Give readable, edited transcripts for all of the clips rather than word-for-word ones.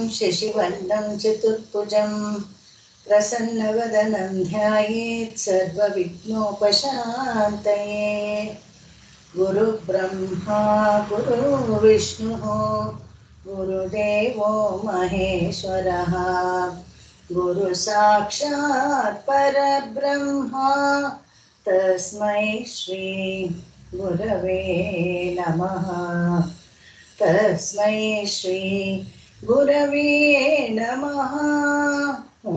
शशिवर्णं चतुर्भुजं प्रसन्नवदनं ध्यायेत् सर्वविघ्नोपशान्तये। गुरुब्रह्मा गुरुर्विष्णुः गुरुदेवो महेश्वरः गुरुसाक्षात् परब्रह्मा तस्मै श्री गुरवे नमः। तस्मै श्री गुरवे नमः। ॐ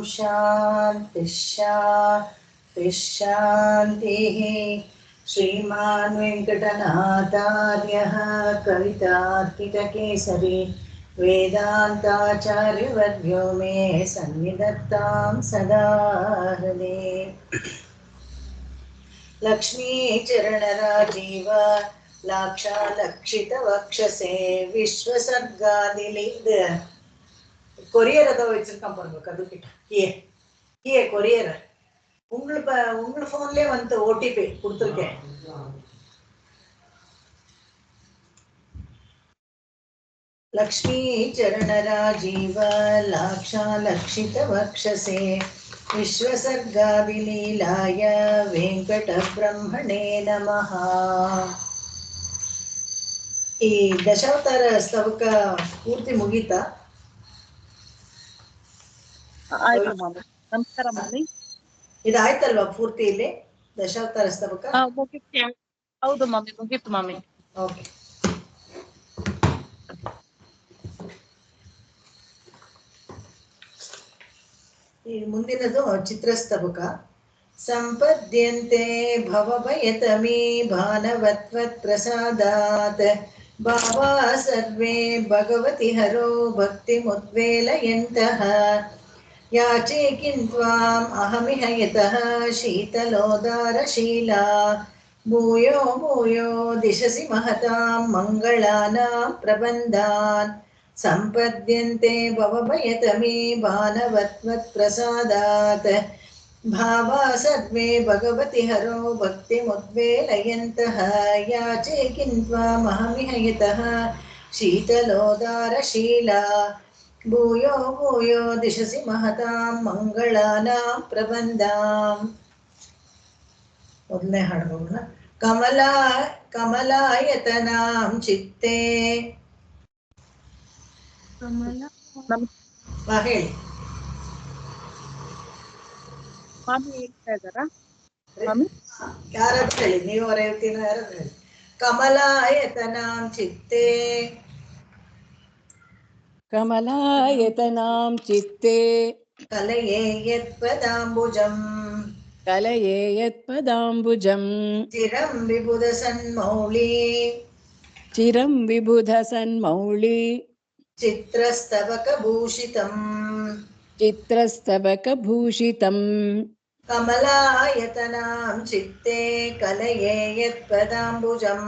शान्ति शान्ति शान्तिः। श्रीमान् वेङ्कटनाथार्यः कवितार्किककेसरी वेदान्ताचार्यवर्यो मे सन्निधत्तां सदा हृदि। लक्ष्मीचरणराजीव लाक्षालक्षितवक्षसे विश्वसर्गादिलिङ्ग கொரியர் ஏதோ வச்சிருக்கான் பாருங்க கதுக்கிட்ட கீழே கொரியர் உங்க போன்லயே வந்து ஓடிபி கொடுத்துருக்கேன். लक्ष्मी चरणराजीव लाक्षालक्षितवक्षसे विश्वसर्गादिलीलाय वेङ्कटब्रह्मणे नमः. ಈ ದಶಾವತಾರ ಸ್ತವಕ ಪೂರ್ತಿ ಮುಗೀತಾ? ನಮಸ್ಕಾರ ಮಮ್ಮಿ. ಇದಾಯ್ತಲ್ವಾ ಪೂರ್ತಿ ಇಲ್ಲಿ ದಶಾವತಾರ ಸ್ತವಕ? ಹೌದು ಮಮ್ಮಿ, ಮುಗೀತು ಮಮ್ಮಿ. ಓಕೆ. ಈ ಮುಂದಿನದು ಚಿತ್ರಸ್ತಬಕ. ಸಂಪದ್ಯಂತೆ ಭವಭಯತಮೀ ಭಾನವತ್ವತ್ ಪ್ರಸಾದಾತ್ ಭಾವಾ ಸರ್ವೇ ಭಗವತಿ ಹರೋ ಭಕ್ತಿ ಮುದ್ವೇಲಯಂತಃ ಯಾಚೆ ಕಿಂತ್ವಾಂ ಅಹಮಿಹ ಯತಃ ಶೀತಲೋದಾರಶೀಲಾ ಭೂಯೋ ಭೂಯೋ ದಿಶಸಿ ಮಹತಾಂ ಮಂಗಳಾನಾಂ ಪ್ರಬಂಧಾನ್ ಸಂಪದ್ಯಂತೆ ಭವಭಯತಮೀ ಭಾನವತ್ವತ್ ಪ್ರಸಾದಾತ್ ಭಾವಾ ಸರ್ವೇ ಭಗವತಿ ಹರೋ ಭಕ್ತಿ ಮುದ್ವೇಲಯಂತಃ ಯಾಚೆ ಕಿಂತ್ವಾಮಹಮಿಹ ಯತಃ ಶೀತಲೋದಾರಶೀಲಾ ಭೂಯೋ ಭೂಯೋ ದಿಶಸಿ ಮಹತಾಂ ಮಂಗಳಾನಾಂ ಪ್ರಬಂಧಾಂ. ಮೊದಲನೇ ಹಾಡುಗೋಣ. ಕಮಲಾಯತನಾಂ ಚಿತ್ತೇ. ಹೇಳಿ ಮಾಮಿ ಹೇಳ್ತಾ ಇದ್ದಾರಾ? ಯಾರಾದ್ರೂ ಹೇಳಿ, ನೀವು ರೇವತಿನ ಯಾರಾದ್ರೂ ಹೇಳಿ. ಕಮಲಾಯತನಾಂ ಚಿತ್ತೇ. ಕಮಲಾಯತನಾಂ ಚಿತ್ತೇ ಕಲಯೇ ಯತ್ಪದಾಂಬುಜಂ. ಕಲಯೇ ಯತ್ಪದಾಂಬುಜಂ. ಚಿರಂ ವಿಬುಧ ಸನ್ಮೌಳಿ. ಚಿರಂ ವಿಬುಧ ಸನ್ಮೌಳಿ. ಚಿತ್ರಸ್ತಬಕ ಭೂಷಿತಂ. ಚಿತ್ರಸ್ತಬಕ ಭೂಷಿತಂ. ಕಮಲಾಯತನಾಂ ಚಿತ್ತೇ ಕಲಯೇ ಯತ್ಪದಾಂಬುಜಂ.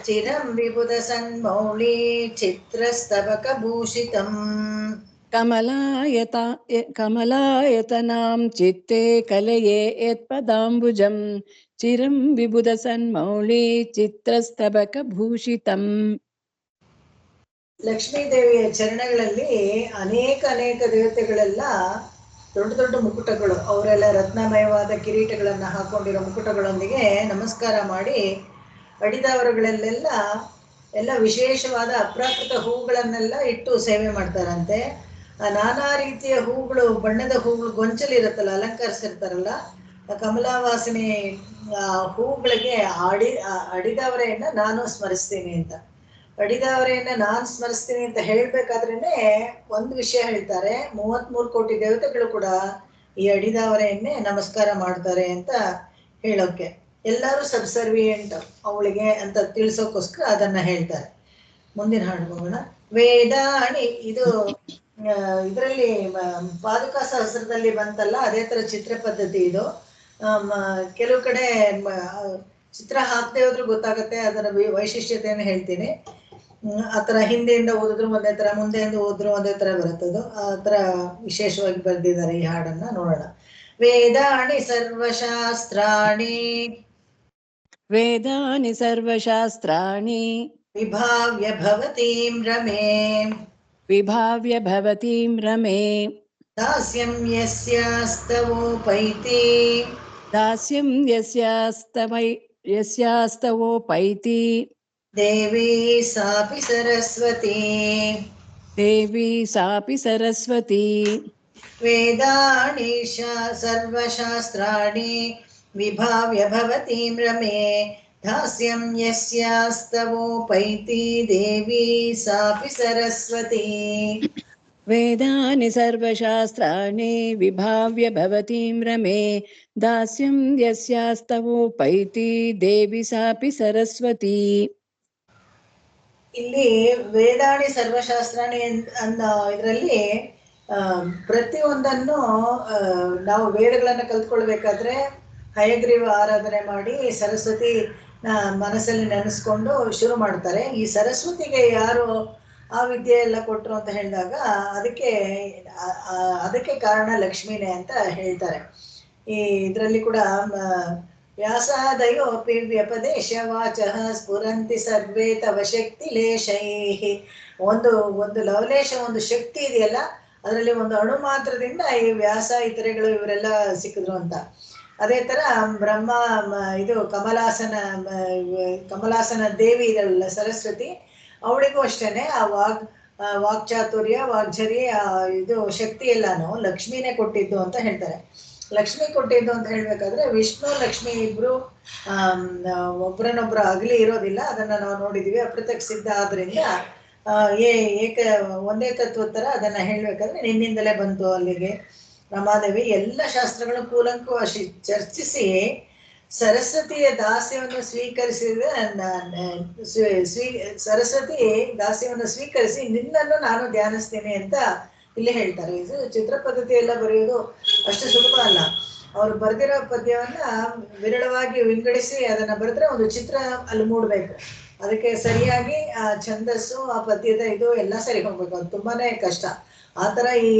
ಚಿರಂ ವಿಬುಧ ಸನ್ಮೌಳಿ ಚಿತ್ರಸ್ತಬಕ ಭೂಷಿತಂ. ಕಮಲಾಯತನಾಂ ಚಿತ್ತೇ ಕಲಯೇ ಯತ್ಪದಾಂಬುಜಂ. ಚಿರಂ ವಿಬುಧ ಸನ್ಮೌಳಿ ಚಿತ್ರಸ್ತಬಕ ಭೂಷಿತಂ. ಲಕ್ಷ್ಮೀದೇವಿಯ ಚರಣಗಳಲ್ಲಿ ಅನೇಕ ದೇವತೆಗಳೆಲ್ಲ ದೊಡ್ಡ ದೊಡ್ಡ ಮುಕುಟಗಳು, ಅವರೆಲ್ಲ ರತ್ನಮಯವಾದ ಕಿರೀಟಗಳನ್ನು ಹಾಕೊಂಡಿರೋ ಮುಕುಟಗಳೊಂದಿಗೆ ನಮಸ್ಕಾರ ಮಾಡಿ ಅಡಿದಾವರಗಳಲ್ಲೆಲ್ಲ ಎಲ್ಲ ವಿಶೇಷವಾದ ಅಪ್ರಾಕೃತ ಹೂಗಳನ್ನೆಲ್ಲ ಇಟ್ಟು ಸೇವೆ ಮಾಡ್ತಾರಂತೆ. ನಾನಾ ರೀತಿಯ ಹೂಗಳು, ಬಣ್ಣದ ಹೂಗಳು ಗೊಂಚಲಿರುತ್ತಲ್ಲ, ಅಲಂಕರಿಸಿರ್ತಾರಲ್ಲ, ಕಮಲಾವಾಸನೆ ಹೂಗಳಿಗೆ ಅಡಿದಾವರೆಯನ್ನ ನಾನು ಸ್ಮರಿಸ್ತೀನಿ ಅಂತ. ಅಡಿದಾವರೆಯನ್ನ ನಾನು ಸ್ಮರಿಸ್ತೀನಿ ಅಂತ ಹೇಳ್ಬೇಕಾದ್ರೇನೆ ಒಂದು ವಿಷಯ ಹೇಳ್ತಾರೆ, 33 ಕೋಟಿ ದೇವತೆಗಳು ಕೂಡ ಈ ಅಡಿದಾವರೆಯನ್ನೇ ನಮಸ್ಕಾರ ಮಾಡ್ತಾರೆ ಅಂತ ಹೇಳೋಕೆ. ಎಲ್ಲರೂ ಸಬ್ಸರ್ವಿಯೆಂಟ್ ಅವಳಿಗೆ ಅಂತ ತಿಳಿಸೋಕೋಸ್ಕರ ಅದನ್ನ ಹೇಳ್ತಾರೆ. ಮುಂದಿನ ಹಾಡು ಹೋಗೋಣ. ವೇದಾಣಿ. ಇದು ಇದರಲ್ಲಿ ಪಾದುಕಾ ಸಹಸ್ರದಲ್ಲಿ ಬಂತಲ್ಲ, ಅದೇ ತರ ಚಿತ್ರ ಪದ್ಧತಿ ಇದು. ಕೆಲವು ಕಡೆ ಚಿತ್ರ ಹಾಕದೆ ಹೋದ್ರೂ ಗೊತ್ತಾಗತ್ತೆ, ಅದರ ವೈಶಿಷ್ಟ್ಯತೆಯನ್ನು ಹೇಳ್ತೀನಿ. ಆ ಥರ ಹಿಂದೆಯಿಂದ ಓದಿದ್ರು ಒಂದೇ ಥರ, ಮುಂದೆಯಿಂದ ಓದಿದ್ರು ಒಂದೇ ಥರ ಬರುತ್ತದು. ಆ ಥರ ವಿಶೇಷವಾಗಿ ಬರೆದಿದ್ದಾರೆ ಈ ಹಾಡನ್ನ. ನೋಡೋಣ. ವೇದಾಣಿ ಸರ್ವಶಾಸ್ತ್ರಾಣಿ. ವೇದಾನಿ ಸರ್ವಶಾಸ್ತ್ರಾಣಿ ವಿಭಾವ್ಯ ಭವತೀಂ ರಮೇ. विभाव्य भवतीं रमे दास्यं यस्यास्तवोपैति दास्यं यस्यास्तवोपैति देवी सापि सरस्वती देवी सापि सरस्वती वेदानि सर्वशास्त्राणि विभाव्य भवतीं रमे दास्यं यस्यास्तवोपैति देवी सापि सरस्वती वेदानि सर्वशास्त्राणि विभाव्य भवतीं रमे दास्यं यस्यास्तवोपैति देवी सापि सरस्वती ಇಲ್ಲಿ ವೇದಾಣಿ ಸರ್ವಶಾಸ್ತ್ರಾಣಿ ಅನ್ನೋ ಇದರಲ್ಲಿ ಪ್ರತಿಯೊಂದನ್ನು ನಾವು ವೇದಗಳನ್ನು ಕಲ್ತ್ಕೊಳ್ಬೇಕಾದ್ರೆ ಹಯಗ್ರೀವ ಆರಾಧನೆ ಮಾಡಿ ಸರಸ್ವತಿ ಮನಸ್ಸಲ್ಲಿ ನೆನೆಸ್ಕೊಂಡು ಶುರು ಮಾಡ್ತಾರೆ. ಈ ಸರಸ್ವತಿಗೆ ಯಾರು ಆ ವಿದ್ಯೆ ಎಲ್ಲ ಕೊಟ್ಟರು ಅಂತ ಹೇಳಿದಾಗ ಅದಕ್ಕೆ ಕಾರಣ ಲಕ್ಷ್ಮೀನೇ ಅಂತ ಹೇಳ್ತಾರೆ. ಈ ಇದರಲ್ಲಿ ಕೂಡ ವ್ಯಾಸಾದಯೋಪಿ ವ್ಯಪದೇಶ ವಾಚಃ ಸ್ಫುರಂತಿ ಸರ್ವೇ ತವ ಶಕ್ತಿ ಲೇಶೈಃ. ಒಂದು ಲವಲೇಶ, ಒಂದು ಶಕ್ತಿ ಇದೆಯಲ್ಲ, ಅದರಲ್ಲಿ ಒಂದು ಅಣು ಮಾತ್ರದಿಂದ ಈ ವ್ಯಾಸ ಇತರೆಗಳು ಇವರೆಲ್ಲ ಸಿಕ್ಕಿದ್ರು ಅಂತ. ಅದೇ ತರ ಬ್ರಹ್ಮ ಇದು ಕಮಲಾಸನ ದೇವಿ ಇದಲ್ಲ ಸರಸ್ವತಿ, ಅವಳಿಗೂ ಅಷ್ಟೇನೆ ಆ ವಾಕ್ಚಾತುರ್ಯ ವಾಗ್ಝರಿ ಇದು ಶಕ್ತಿ ಎಲ್ಲಾನು ಲಕ್ಷ್ಮಿನೇ ಕೊಟ್ಟಿದ್ದು ಅಂತ ಹೇಳ್ತಾರೆ. ಲಕ್ಷ್ಮಿ ಕೊಟ್ಟಿದ್ದು ಅಂತ ಹೇಳ್ಬೇಕಾದ್ರೆ ವಿಷ್ಣು ಲಕ್ಷ್ಮಿ ಇಬ್ರು ಒಬ್ರನ್ನೊಬ್ರು ಅಗಲಿ ಇರೋದಿಲ್ಲ. ಅದನ್ನ ನಾವು ನೋಡಿದೀವಿ, ಅಪೃಥಕ್ ಸಿದ್ಧ ಆದ್ರಿಂದ ಒಂದೇ ತತ್ವತ್ತರ ಅದನ್ನ ಹೇಳ್ಬೇಕಾದ್ರೆ ನಿನ್ನಿಂದಲೇ ಬಂತು ಅಲ್ಲಿಗೆ ರಮಾದೇವಿ. ಎಲ್ಲ ಶಾಸ್ತ್ರಗಳು ಕೂಲಂಕುಷಿ ಚರ್ಚಿಸಿ ಸರಸ್ವತಿಯ ದಾಸ್ಯವನ್ನು ಸರಸ್ವತಿ ದಾಸ್ಯವನ್ನು ಸ್ವೀಕರಿಸಿ ನಿನ್ನನ್ನು ನಾನು ಧ್ಯಾನಿಸ್ತೇನೆ ಅಂತ ಇಲ್ಲಿ ಹೇಳ್ತಾರೆ. ಇದು ಚಿತ್ರ ಪದ್ಧತಿ ಎಲ್ಲ ಬರೆಯೋದು ಅಷ್ಟು ಸುಲಭ ಅಲ್ಲ. ಅವ್ರು ಬರೆದಿರೋ ಪದ್ಯವನ್ನ ವಿರಳವಾಗಿ ವಿಂಗಡಿಸಿ ಅದನ್ನ ಬರೆದ್ರೆ ಒಂದು ಚಿತ್ರ ಅಲ್ಲಿ ಮೂಡ್ಬೇಕು. ಅದಕ್ಕೆ ಸರಿಯಾಗಿ ಆ ಛಂದಸ್ಸು, ಆ ಪದ್ಯದ ಇದು ಎಲ್ಲ ಸರಿ ಹೋಗ್ಬೇಕು. ಅದು ತುಂಬಾನೇ ಕಷ್ಟ. ಆ ತರ ಈ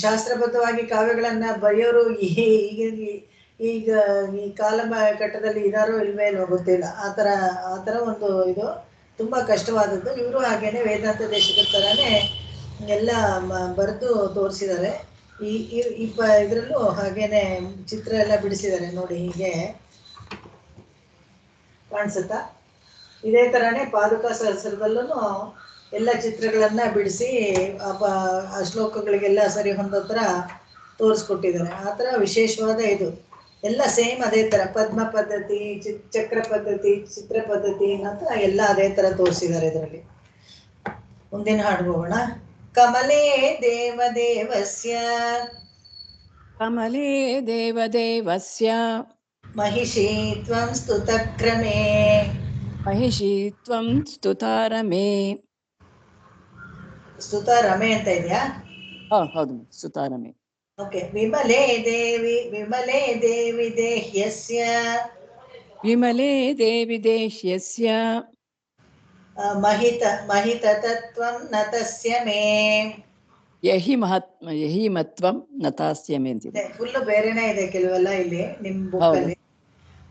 ಶಾಸ್ತ್ರಬದ್ಧವಾಗಿ ಕಾವ್ಯಗಳನ್ನ ಬರೆಯೋರು ಈಗ ಈ ಕಾಲಘಟ್ಟದಲ್ಲಿ ಇದಾರೋ ಇಲ್ವೇ ಇಲ್ವೋ ಗೊತ್ತಿಲ್ಲ. ಆ ತರ ಒಂದು ಇದು ತುಂಬಾ ಕಷ್ಟವಾದದ್ದು. ಇವರು ಹಾಗೇನೆ ವೇದಾಂತ ದೇಶದ ತರಾನೇ ಎಲ್ಲ ಬರೆದು ತೋರಿಸಿದ್ದಾರೆ. ಇದ್ರಲ್ಲೂ ಹಾಗೇನೆ ಚಿತ್ರ ಎಲ್ಲ ಬಿಡಿಸಿದ್ದಾರೆ ನೋಡಿ, ಹೀಗೆ ಕಾಣಿಸುತ್ತಾ? ಇದೇ ತರಾನೇ ಪಾದುಕಾ ಸಹಸ್ರದಲ್ಲೂ ಎಲ್ಲ ಚಿತ್ರಗಳನ್ನ ಬಿಡಿಸಿ ಆ ಶ್ಲೋಕಗಳಿಗೆಲ್ಲ ಸರಿ ಹೊಂದೋ ತರ ತೋರಿಸ್ಕೊಟ್ಟಿದ್ದಾರೆ. ಆ ತರ ವಿಶೇಷವಾದ ಇದು ಎಲ್ಲ ಸೇಮ್ ಅದೇ ತರ ಪದ್ಮ ಪದ್ಧತಿ, ಚಕ್ರ ಪದ್ಧತಿ, ಚಿತ್ರ ಪದ್ಧತಿ ಅಂತ ಎಲ್ಲ ಅದೇ ತರ ತೋರಿಸಿದ್ದಾರೆ ಇದರಲ್ಲಿ. ಮುಂದಿನ ಹಾಡು ಹೋಗೋಣ. ಕಮಲೇ ದೇವದೇವಸ್ಯ ಕಮಲೇ ದೇವದೇವಸ್ಯ महिषी त्वं स्तुतक्रमे महिषी त्वं ಸ್ತುತಾರಮೇ. ಸ್ತುತಾರಮೆ ಅಂತ ಇದೆಯಾ? ಹೌದು, ಸ್ತುತಾರಮೇ. ಓಕೆ. ವಿಮಲೇ ದೇವಿ ದೇಹ್ಯಸ್ಯ ವಿಮಲೇ ದೇವಿ ದೇಹ್ಯಸ್ಯ ಮಹಿತ ತತ್ವಂ ನತಸ್ಯ ಮೇ. ಯಹಿ ಮತ್ವಂ ನತಾಸ್ಯ ಮೇ ಅಂತಿದೆ. ಫುಲ್ ಬೇರೆನೇ ಇದೆ ಕೆಲವೆಲ್ಲ ಇಲ್ಲಿ ನಿಮ್ ಬುಕ್ ಅಲ್ಲಿ.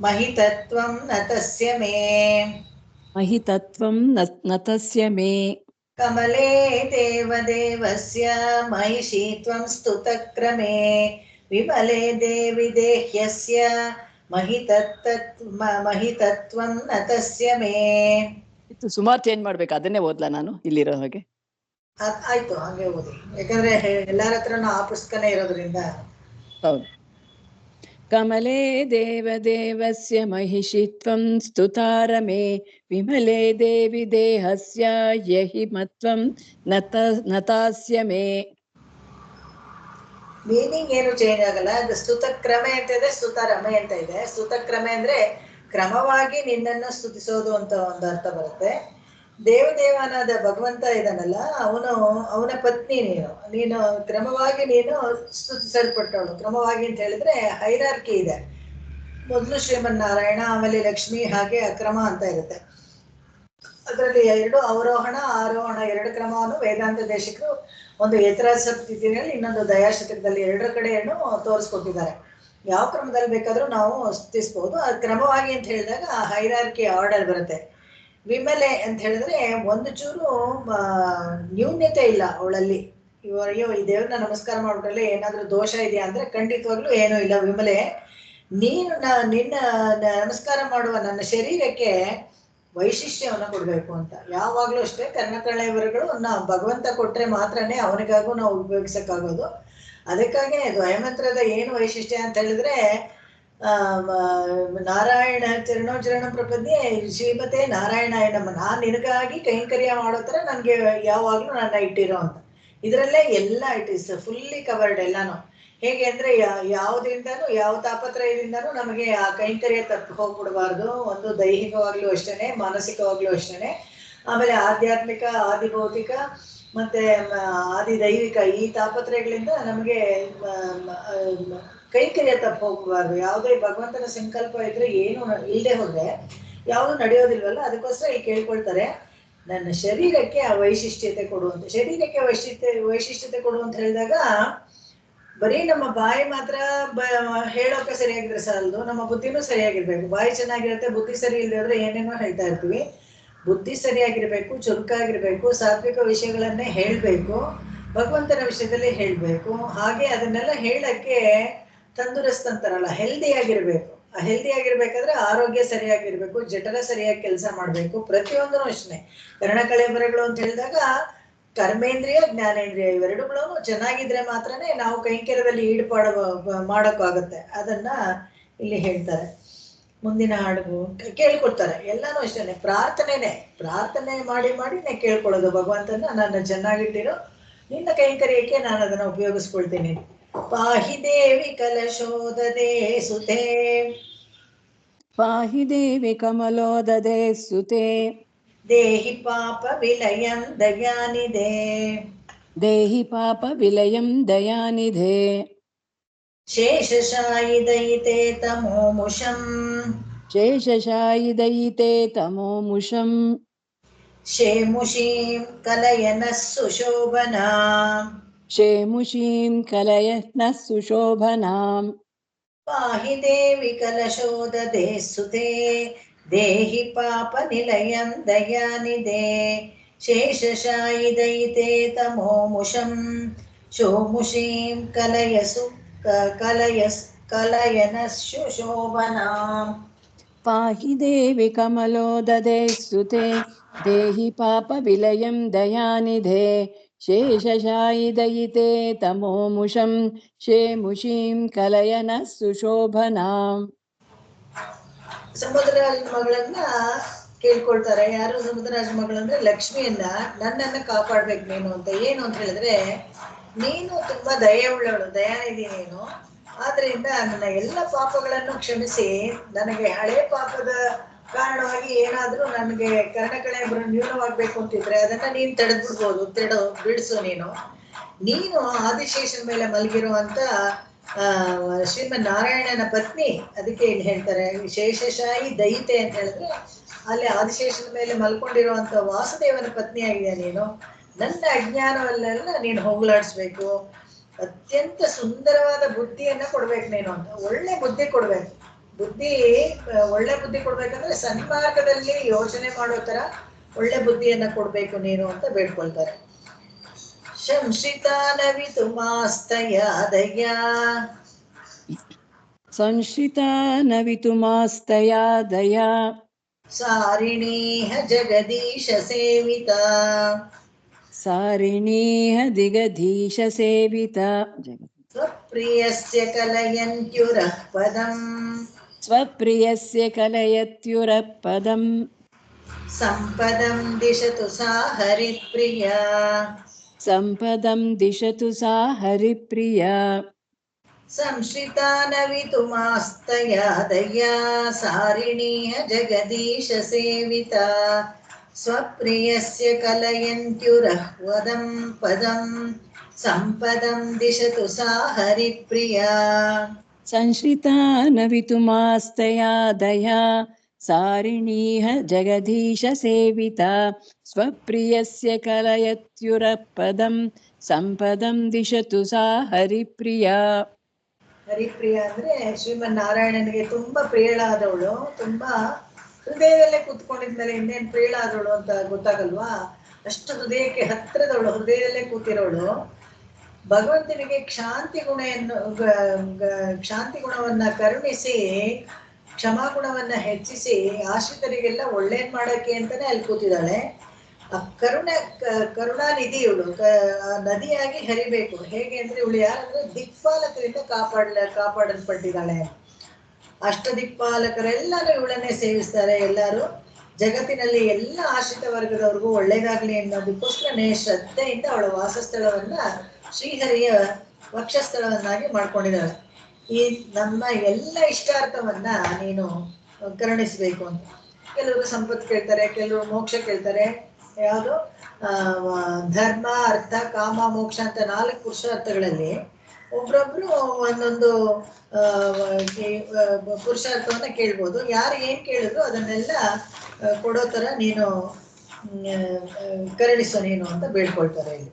ಮಹಿತತ್ವಂ ನತಸ್ಯ ಮೇ. ಮಹಿತತ್ವಂ ನತಸ್ಯ ಮೇ. ಕಮಲೇ ದೇವದೇವಸ್ಯ ಮಹಿಷಿ ತ್ವಂ ಸ್ತುತಕ್ರಮೇ ವಿಮಲೇ ದೇವಿ ದೇಹ್ಯಸ್ಯ ಮಹಿತತ್ವಂ ನತಸ್ಯ ಮೇ. ಸುಮಾರು ಚೇಂಜ್ ಮಾಡ್ಬೇಕು, ಅದನ್ನೇ ಓದ್ಲಾ ನಾನು ಇಲ್ಲಿರೋ ಹಾಗೆ? ಆಯ್ತು, ಹಾಗೆ ಓದಿ. ಯಾಕಂದ್ರೆ ಎಲ್ಲಾರ ಹತ್ರನೂ ಆ ಪುಸ್ತಕನೇ ಇರೋದ್ರಿಂದ. ಹೌದು. ಕಮಲೇ ದೇವದೇವಸ್ಯ ಮಹಿಷಿ ತ್ವಂ ಸ್ತುತಾರಮೇ ವಿಮಲೇ ದೇವಿ ದೇಹಸ್ಯ ಯಹಿ ಮತ್ವಂ ನತಾಸ್ಯ ಮೇ. ಮೀನಿಂಗ್ ಏನು ಚೇಂಜ್ ಆಗಲ್ಲ. ಅದು ಸ್ತುತಕ್ರಮೆ ಅಂತ ಇದೆ, ಸ್ತುತಾರಮೆ ಅಂತ ಇದೆ. ಸ್ತುತಕ್ರಮೆ ಅಂದ್ರೆ ಕ್ರಮವಾಗಿ ನಿನ್ನನ್ನು ಸ್ತುತಿಸೋದು ಅಂತ ಒಂದು ಅರ್ಥ ಬರುತ್ತೆ. ದೇವದೇವನಾದ ಭಗವಂತ ಇದಾನಲ್ಲ, ಅವನ ಪತ್ನಿ ನೀನು ಕ್ರಮವಾಗಿ ನೀನು ಸ್ತುತಿಸಲ್ಪಟ್ಟವಳು. ಕ್ರಮವಾಗಿ ಅಂತ ಹೇಳಿದ್ರೆ ಹೈರಾರ್ಕಿ ಇದೆ. ಮೊದಲು ಶ್ರೀಮನ್ನಾರಾಯಣ, ಆಮೇಲೆ ಲಕ್ಷ್ಮಿ, ಹಾಗೆ ಅಕ್ರಮ ಅಂತ ಇರುತ್ತೆ. ಅದರಲ್ಲಿ ಎರಡು ಅವರೋಹಣ ಆರೋಹಣ ಎರಡು ಕ್ರಮವನ್ನು ವೇದಾಂತ ದೇಶಿಕರು ಒಂದು ಯತಿರಾಜಸಪ್ತತಿಯಲ್ಲಿ, ಇನ್ನೊಂದು ದಯಾಶತಕದಲ್ಲಿ ಎರಡರ ಕಡೆಯನ್ನು ತೋರಿಸ್ಕೊಟ್ಟಿದ್ದಾರೆ. ಯಾವ ಕ್ರಮದಲ್ಲಿ ಬೇಕಾದ್ರೂ ನಾವು ಸ್ತುತಿಸ್ಬೋದು. ಅದು ಕ್ರಮವಾಗಿ ಅಂತ ಹೇಳಿದಾಗ ಹೈರಾರ್ಕಿ ಆರ್ಡರ್ ಬರುತ್ತೆ. ವಿಮಲೆ ಅಂತ ಹೇಳಿದ್ರೆ ಒಂದು ಚೂರು ನ್ಯೂನ್ಯತೆ ಇಲ್ಲ ಅವಳಲ್ಲಿ. ಅಯ್ಯೋ ಈ ದೇವ್ರನ್ನ ನಮಸ್ಕಾರ ಮಾಡ್ಬಿಟ್ರಲ್ಲಿ ಏನಾದ್ರೂ ದೋಷ ಇದೆಯಾ ಅಂದ್ರೆ ಖಂಡಿತವಾಗ್ಲೂ ಏನೂ ಇಲ್ಲ ವಿಮಲೆ. ನೀನು ನಿನ್ನ ನಮಸ್ಕಾರ ಮಾಡುವ ನನ್ನ ಶರೀರಕ್ಕೆ ವೈಶಿಷ್ಟ್ಯವನ್ನ ಕೊಡ್ಬೇಕು ಅಂತ. ಯಾವಾಗ್ಲೂ ಅಷ್ಟೇ ಕರ್ಣಕಳೆಯವರುಗಳು ಭಗವಂತ ಕೊಟ್ರೆ ಮಾತ್ರನೇ ಅವನಿಗಾಗೂ ನಾವು ಉಪಯೋಗಿಸಕ್ಕಾಗೋದು. ಅದಕ್ಕಾಗಿ ದ್ವಯಮಂತ್ರದ ಏನು ವೈಶಿಷ್ಟ್ಯ ಅಂತ ಹೇಳಿದ್ರೆ ನಾರಾಯಣ ಚರಣೋಚರಣ ಪ್ರಪದ್ಯೆ ಶ್ರೀಮತೆ ನಾರಾಯಣಾಯ ನಮ. ನಾನ್ ನಿನಗಾಗಿ ಕೈಂಕರ್ಯ ಮಾಡೋ ತರ ನನ್ಗೆ ಯಾವಾಗ್ಲೂ ನನ್ನ ಇಟ್ಟಿರೋ ಅಂತ. ಇದರಲ್ಲೇ ಎಲ್ಲ ಇಟ್ ಇಸ್ ಫುಲ್ಲಿ ಕವರ್ಡ್ ಎಲ್ಲಾನು. ಹೇಗೆ ಅಂದ್ರೆ ಯಾವುದ್ರಿಂದನೂ ಯಾವ ತಾಪತ್ರಯದಿಂದನೂ ನಮಗೆ ಆ ಕೈಂಕರ್ಯ ತಪ್ಪಿ ಹೋಗ್ಬಿಡಬಾರ್ದು. ಒಂದು ದೈಹಿಕವಾಗ್ಲೂ ಅಷ್ಟೇನೆ, ಮಾನಸಿಕವಾಗ್ಲೂ ಅಷ್ಟೇನೆ, ಆಮೇಲೆ ಆಧ್ಯಾತ್ಮಿಕ, ಆದಿಭೌತಿಕ ಮತ್ತೆ ಆದಿದೈವಿಕ ಈ ತಾಪತ್ರಯಗಳಿಂದ ನಮಗೆ ಕೈಂಕರ್ಯ ತಪ್ಪಿ ಹೋಗ್ಬಾರ್ದು. ಯಾವುದೇ ಭಗವಂತನ ಸಂಕಲ್ಪ ಇದ್ರೆ ಏನು ಇಲ್ಲದೆ ಹೋದ್ರೆ ಯಾವುದು ನಡೆಯೋದಿಲ್ವಲ್ಲ. ಅದಕ್ಕೋಸ್ಕರ ಇಲ್ಲಿ ಕೇಳ್ಕೊಳ್ತಾರೆ ನನ್ನ ಶರೀರಕ್ಕೆ ಆ ವೈಶಿಷ್ಟ್ಯತೆ ಕೊಡುವಂತ. ಶರೀರಕ್ಕೆ ವೈಶಿಷ್ಟ್ಯತೆ ಕೊಡುವಂತ ಹೇಳಿದಾಗ ಬರೀ ನಮ್ಮ ಬಾಯಿ ಮಾತ್ರ ಹೇಳೋಕೆ ಸರಿಯಾಗಿದ್ರೆ ಸಾಲದು, ನಮ್ಮ ಬುದ್ಧಿನೂ ಸರಿಯಾಗಿರ್ಬೇಕು. ಬಾಯಿ ಚೆನ್ನಾಗಿರುತ್ತೆ, ಬುದ್ಧಿ ಸರಿ ಇಲ್ಲದೆ ಹೋದ್ರೆ ಏನೇನೋ ಹೇಳ್ತಾ ಇರ್ತೀವಿ. ಬುದ್ಧಿ ಸರಿಯಾಗಿರ್ಬೇಕು, ಚುರುಕಾಗಿರ್ಬೇಕು, ಸಾತ್ವಿಕ ವಿಷಯಗಳನ್ನೇ ಹೇಳ್ಬೇಕು, ಭಗವಂತನ ವಿಷಯದಲ್ಲಿ ಹೇಳ್ಬೇಕು. ಹಾಗೆ ಅದನ್ನೆಲ್ಲ ಹೇಳಕ್ಕೆ ತಂದುರಸ್ತ್ ಅಂತಾರಲ್ಲ, ಹೆಲ್ದಿ ಆಗಿರ್ಬೇಕು. ಆ ಹೆಲ್ದಿ ಆಗಿರ್ಬೇಕಾದ್ರೆ ಆರೋಗ್ಯ ಸರಿಯಾಗಿರ್ಬೇಕು, ಜಠರ ಸರಿಯಾಗಿ ಕೆಲಸ ಮಾಡ್ಬೇಕು. ಪ್ರತಿಯೊಂದೂ ಅಷ್ಟೇ. ಕರ್ಣಕಳೆಬರಗಳು ಅಂತ ಹೇಳಿದಾಗ ಕರ್ಮೇಂದ್ರಿಯ, ಜ್ಞಾನೇಂದ್ರಿಯ ಇವೆರಡುಗಳು ಚೆನ್ನಾಗಿದ್ರೆ ಮಾತ್ರನೇ ನಾವು ಕೈಂಕರ್ಯದಲ್ಲಿ ಮಾಡೋಕ್ಕಾಗುತ್ತೆ. ಅದನ್ನ ಇಲ್ಲಿ ಹೇಳ್ತಾರೆ. ಮುಂದಿನ ಹಾಡು ಕೇಳ್ಕೊಳ್ತಾರೆ. ಎಲ್ಲಾನು ಅಷ್ಟೇನೆ, ಪ್ರಾರ್ಥನೆ ಮಾಡಿ ಕೇಳ್ಕೊಳ್ಳೋದು ಭಗವಂತನ. ನನ್ನ ಚೆನ್ನಾಗಿಟ್ಟಿರೋ ನಿನ್ನ ಕೈಂಕರ್ಯಕ್ಕೆ ನಾನು ಅದನ್ನ ಉಪಯೋಗಿಸ್ಕೊಳ್ತೀನಿ. ಪಾಹಿ ದೇವಿ ಕಲಶೋದದೆ ಸುತೆ, ಪಾಹಿ ದೇವಿ ಕಮಲೋದದೆ ಸುತೆ, ದೇಹಿ ಪಾಪ ವಿಲಯಂ ದಯಾನಿಧೆ, ದೇಹಿ ಪಾಪ ವಿಲಯಂ ದಯಾನಿಧೆ, ಶೇಷಶಾಯಿ ದಯಿತೆ ತಮೋಮುಷಂ, ಶೇಷಶಾಯಿ ದಯಿತೆ ತಮೋಮುಷಂ, ಶೇಮುಷೀಂ ಕಲಯನಃ ಸುಶೋಭನಾ, ಶೇಮುಷೀಂ ಕಲಯನಃ ಸುಶೋಭನಾಂ. ಪಾಹಿ ದೇವಿ ಕಲಶೋದದೆ ಸುತೆ, ದೇಹಿ ಪಾಪ ನಿಲಯಂ ದಯಾನಿಧೆ, ಶೇಷಶಾಯಿ ದಯಿತೆ ತಮೋಮುಷಂ, ಶೋಮುಷೀಂ ಕಲಯನಃ ಸುಶೋಭನಾಂ. ಪಾಹಿ ದೇವಿ ಕಮಲೋದದೆ ಸುತೆ, ದೇಹಿ ಪಾಪ ವಿಲಯಂ ದಯಾನಿಧೆ, ಶೇಷಶಾಯಿ ದಯಿತೆ ತಮೋಮುಷಂ, ಶೇಮುಷೀಂ ಕಲಯನಃ ಸುಶೋಭನಾಂ. ಸಮುದ್ರರಾಜನ ಮಗಳನ್ನ ಕೇಳ್ಕೊಳ್ತಾರೆ. ಯಾರು ಸಮುದ್ರರಾಜನ ಮಗಳಂದ್ರೆ ಲಕ್ಷ್ಮಿಯನ್ನ. ನನ್ನನ್ನ ಕಾಪಾಡ್ಬೇಕು ನೀನು ಅಂತ. ಏನು ಅಂತ ಹೇಳಿದ್ರೆ, ನೀನು ತುಂಬಾ ದಯೆ ಉಳ್ಳವಳು, ದಯಾನಿಧಿ ನೀನು. ಆದ್ರಿಂದ ನನ್ನ ಎಲ್ಲ ಪಾಪಗಳನ್ನು ಕ್ಷಮಿಸಿ, ನನಗೆ ಹಳೆ ಪಾಪದ ಕಾರಣವಾಗಿ ಏನಾದ್ರೂ ನನಗೆ ಕರ್ಣಕಳೆ ನ್ಯೂನವಾಗ್ಬೇಕು ಅಂತಿದ್ರೆ ಅದನ್ನ ನೀನ್ ತಡೆದ್ಬಿಡ್ಬೋದು. ಬಿಡಿಸು ನೀನು ಆದಿಶೇಷನ ಮೇಲೆ ಮಲಗಿರುವಂತ ಶ್ರೀಮನ್ ನಾರಾಯಣನ ಪತ್ನಿ. ಅದಕ್ಕೆ ಇಲ್ಲಿ ಹೇಳ್ತಾರೆ ಶೇಷಶಾಹಿ ದಯಿತೆ ಅಂತ ಹೇಳಿದ್ರೆ ಅಲ್ಲಿ ಆದಿಶೇಷನ ಮೇಲೆ ಮಲ್ಕೊಂಡಿರುವಂತ ವಾಸುದೇವನ ಪತ್ನಿ ಆಗಿದೆಯಾ ನೀನು. ನನ್ನ ಅಜ್ಞಾನವಲ್ಲೆಲ್ಲ ನೀನು ಹೋಗ್ಲಾಡಿಸ್ಬೇಕು, ಅತ್ಯಂತ ಸುಂದರವಾದ ಬುದ್ಧಿಯನ್ನ ಕೊಡ್ಬೇಕು ನೀನು ಅಂತ. ಒಳ್ಳೆ ಬುದ್ಧಿ ಕೊಡ್ಬೇಕು. ಒಳ್ಳೆ ಬುದ್ಧಿ ಕೊಡ್ಬೇಕಂದ್ರೆ ಸನ್ಮಾರ್ಗದಲ್ಲಿ ಯೋಚನೆ ಮಾಡೋ ತರ ಒಳ್ಳೆ ಬುದ್ಧಿಯನ್ನ ಕೊಡ್ಬೇಕು ನೀನು ಅಂತ ಬೇಡ್ಕೊಳ್ತಾರೆ. ಸಂಶ್ರಿತಾನವಿತು ಮಾಸ್ತಯಾದಯ, ಸಂಶ್ರಿತಾನವಿತು ಮಾಸ್ತಯಾದಯ, ಸಾರಿಣೀಹ ಜಗದೀಶ ಸೇವಿತ, ಸಾರಿಣೀಹ ದಿಗಧೀಶ ಸೇವಿತ, ಸ್ವಪ್ರಿಯಸ್ಯ ಕಲಯಂತ್ಯುರಃ ಪದಂ, ಸ್ವಪ್ರಿಯಸ್ಯ ಕಲಯತ್ಯುರಃ ಪದಂ, ಸಂಪದಂ ದಿಶತು ಸಾ ಹರಿಪ್ರಿಯ, ಸಂಪದಂ ದಿಶತು ಸಾ ಹರಿಪ್ರಿಯ. ಸಂಶ್ರಿತಾನವಿತು ಮಾಸ್ತಯಾದಯ, ಸಾರಿಣೀಹ ಜಗದೀಶ ಸೇವಿತ, ಸ್ವಪ್ರಿಯಸ್ಯ ಕಲಯಂತ್ಯುರಃ ವದಂ ಪದಂ, ಸಂಪದಂ ದಿಶತು ಸಾ ಹರಿಪ್ರಿಯ. ಸಂಶ್ರಿತಾನವಿತು ಮಾಸ್ತಯಾದಯ, ಸಾರಿಣೀಹ ಜಗದೀಶ ಸೇವಿತ, ಸ್ವಪ್ರಿಯಸ್ಯ ಕಲಯತ್ಯುರಃ ಪದಂ, ಸಂಪದಂ ದಿಶತು ಸಾ ಹರಿಪ್ರಿಯ. ಹರಿಪ್ರಿಯ ಅಂದ್ರೆ ಶ್ರೀಮನ್ ನಾರಾಯಣನಿಗೆ ತುಂಬಾ ಪ್ರಿಯಳಾದವಳು, ತುಂಬಾ ಹೃದಯದಲ್ಲೇ ಕೂತ್ಕೊಂಡಿದ್ಮೇಲೆ ಇನ್ನೇನ್ ಪ್ರಿಯಳಾದವಳು ಅಂತ ಗೊತ್ತಾಗಲ್ವಾ? ಅಷ್ಟು ಹೃದಯಕ್ಕೆ ಹತ್ತಿರದವಳು, ಹೃದಯದಲ್ಲೇ ಕೂತಿರೋಳು ಭಗವಂತನಿಗೆ ಕ್ಷಾಂತಿ ಗುಣವನ್ನ ಕರುಣಿಸಿ, ಕ್ಷಮಾಗುಣವನ್ನ ಹೆಚ್ಚಿಸಿ ಆಶ್ರಿತರಿಗೆಲ್ಲ ಒಳ್ಳೇದ್ ಮಾಡಕ್ಕೆ ಅಂತಾನೆ ಅಲ್ಲಿ ಕೂತಿದ್ದಾಳೆ. ಆ ಕರುಣಾನಿಧಿ ಇವಳು, ನದಿಯಾಗಿ ಹರಿಬೇಕು. ಹೇಗೆ ಅಂದ್ರೆ ಇವಳು ಯಾರಂದ್ರೆ ದಿಕ್ಪಾಲಕರಿಂದ ಕಾಪಾಡಲ್ಪಟ್ಟಿದ್ದಾಳೆ. ಅಷ್ಟ ದಿಕ್ಪಾಲಕರೆಲ್ಲರೂ ಇವಳನ್ನೇ ಸೇವಿಸ್ತಾರೆ. ಎಲ್ಲರೂ ಜಗತ್ತಿನಲ್ಲಿ ಎಲ್ಲ ಆಶ್ರಿತ ವರ್ಗದವ್ರಿಗೂ ಒಳ್ಳೇದಾಗ್ಲಿ ಅನ್ನೋದಕ್ಕೋಸ್ಕರನೇ ಶ್ರದ್ಧೆಯಿಂದ ಅವಳ ವಾಸಸ್ಥಳವನ್ನ ಶ್ರೀಹರಿಯ ವಕ್ಷಸ್ಥಳವನ್ನಾಗಿ ಮಾಡ್ಕೊಂಡಿದ್ದಾಳೆ. ಈ ನಮ್ಮ ಎಲ್ಲ ಇಷ್ಟಾರ್ಥವನ್ನ ನೀನು ಕರುಣಿಸ್ಬೇಕು ಅಂತ. ಕೆಲವರು ಸಂಪತ್ತು ಕೇಳ್ತಾರೆ, ಕೆಲವರು ಮೋಕ್ಷ ಕೇಳ್ತಾರೆ. ಯಾವುದು ಧರ್ಮ, ಅರ್ಥ, ಕಾಮ, ಮೋಕ್ಷ ಅಂತ 4 ಪುರುಷಾರ್ಥಗಳಲ್ಲಿ ಒಬ್ರೊಬ್ರು ಒಂದೊಂದು ಪುರುಷಾರ್ಥವನ್ನ ಕೇಳ್ಬೋದು. ಯಾರು ಏನ್ ಕೇಳಿದ್ರು ಅದನ್ನೆಲ್ಲ ಕೊಡೋ ತರ ನೀನು ಕರುಣಿಸೋ ನೀನು ಅಂತ ಬೇಡ್ಕೊಳ್ತಾರೆ ಇಲ್ಲಿ.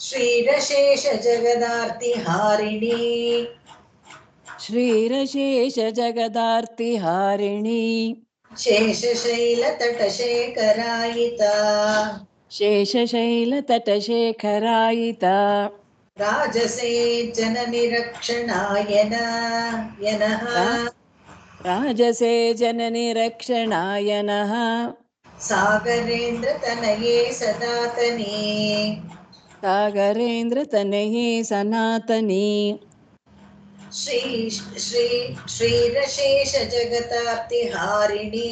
ಶ್ರೀರಶೇಷ ಜಗದಾರ್ತಿ ಹಾರಿಣಿ, ಶ್ರೀರಶೇಷ ಜಗದಾರ್ತಿ ಹಾರಿಣಿ, ಶೇಷಶೈಲ ತಟ ಶೇಖರಾಯಿತ, ಶೇಷಶೈಲ ತಟಶೇಖರಾಯಿತ, ರಾಜಸೇ ಜನ ನಿರಕ್ಷಣಾಯನ ಯನಃ, ರಾಜಸೇ ಜನನಿ ರಕ್ಷಣಾಯನಃ, ಸಾಗರೇಂದ್ರ ತನಯೇ ಸದಾತನೇ, ಸಾಗರೇಂದ್ರ ತನಯೇ ಸನಾತನಿ, ಶ್ರೀರಶೇಷ ಜಗತಾರ್ತಿ ಹಾರಿಣಿ,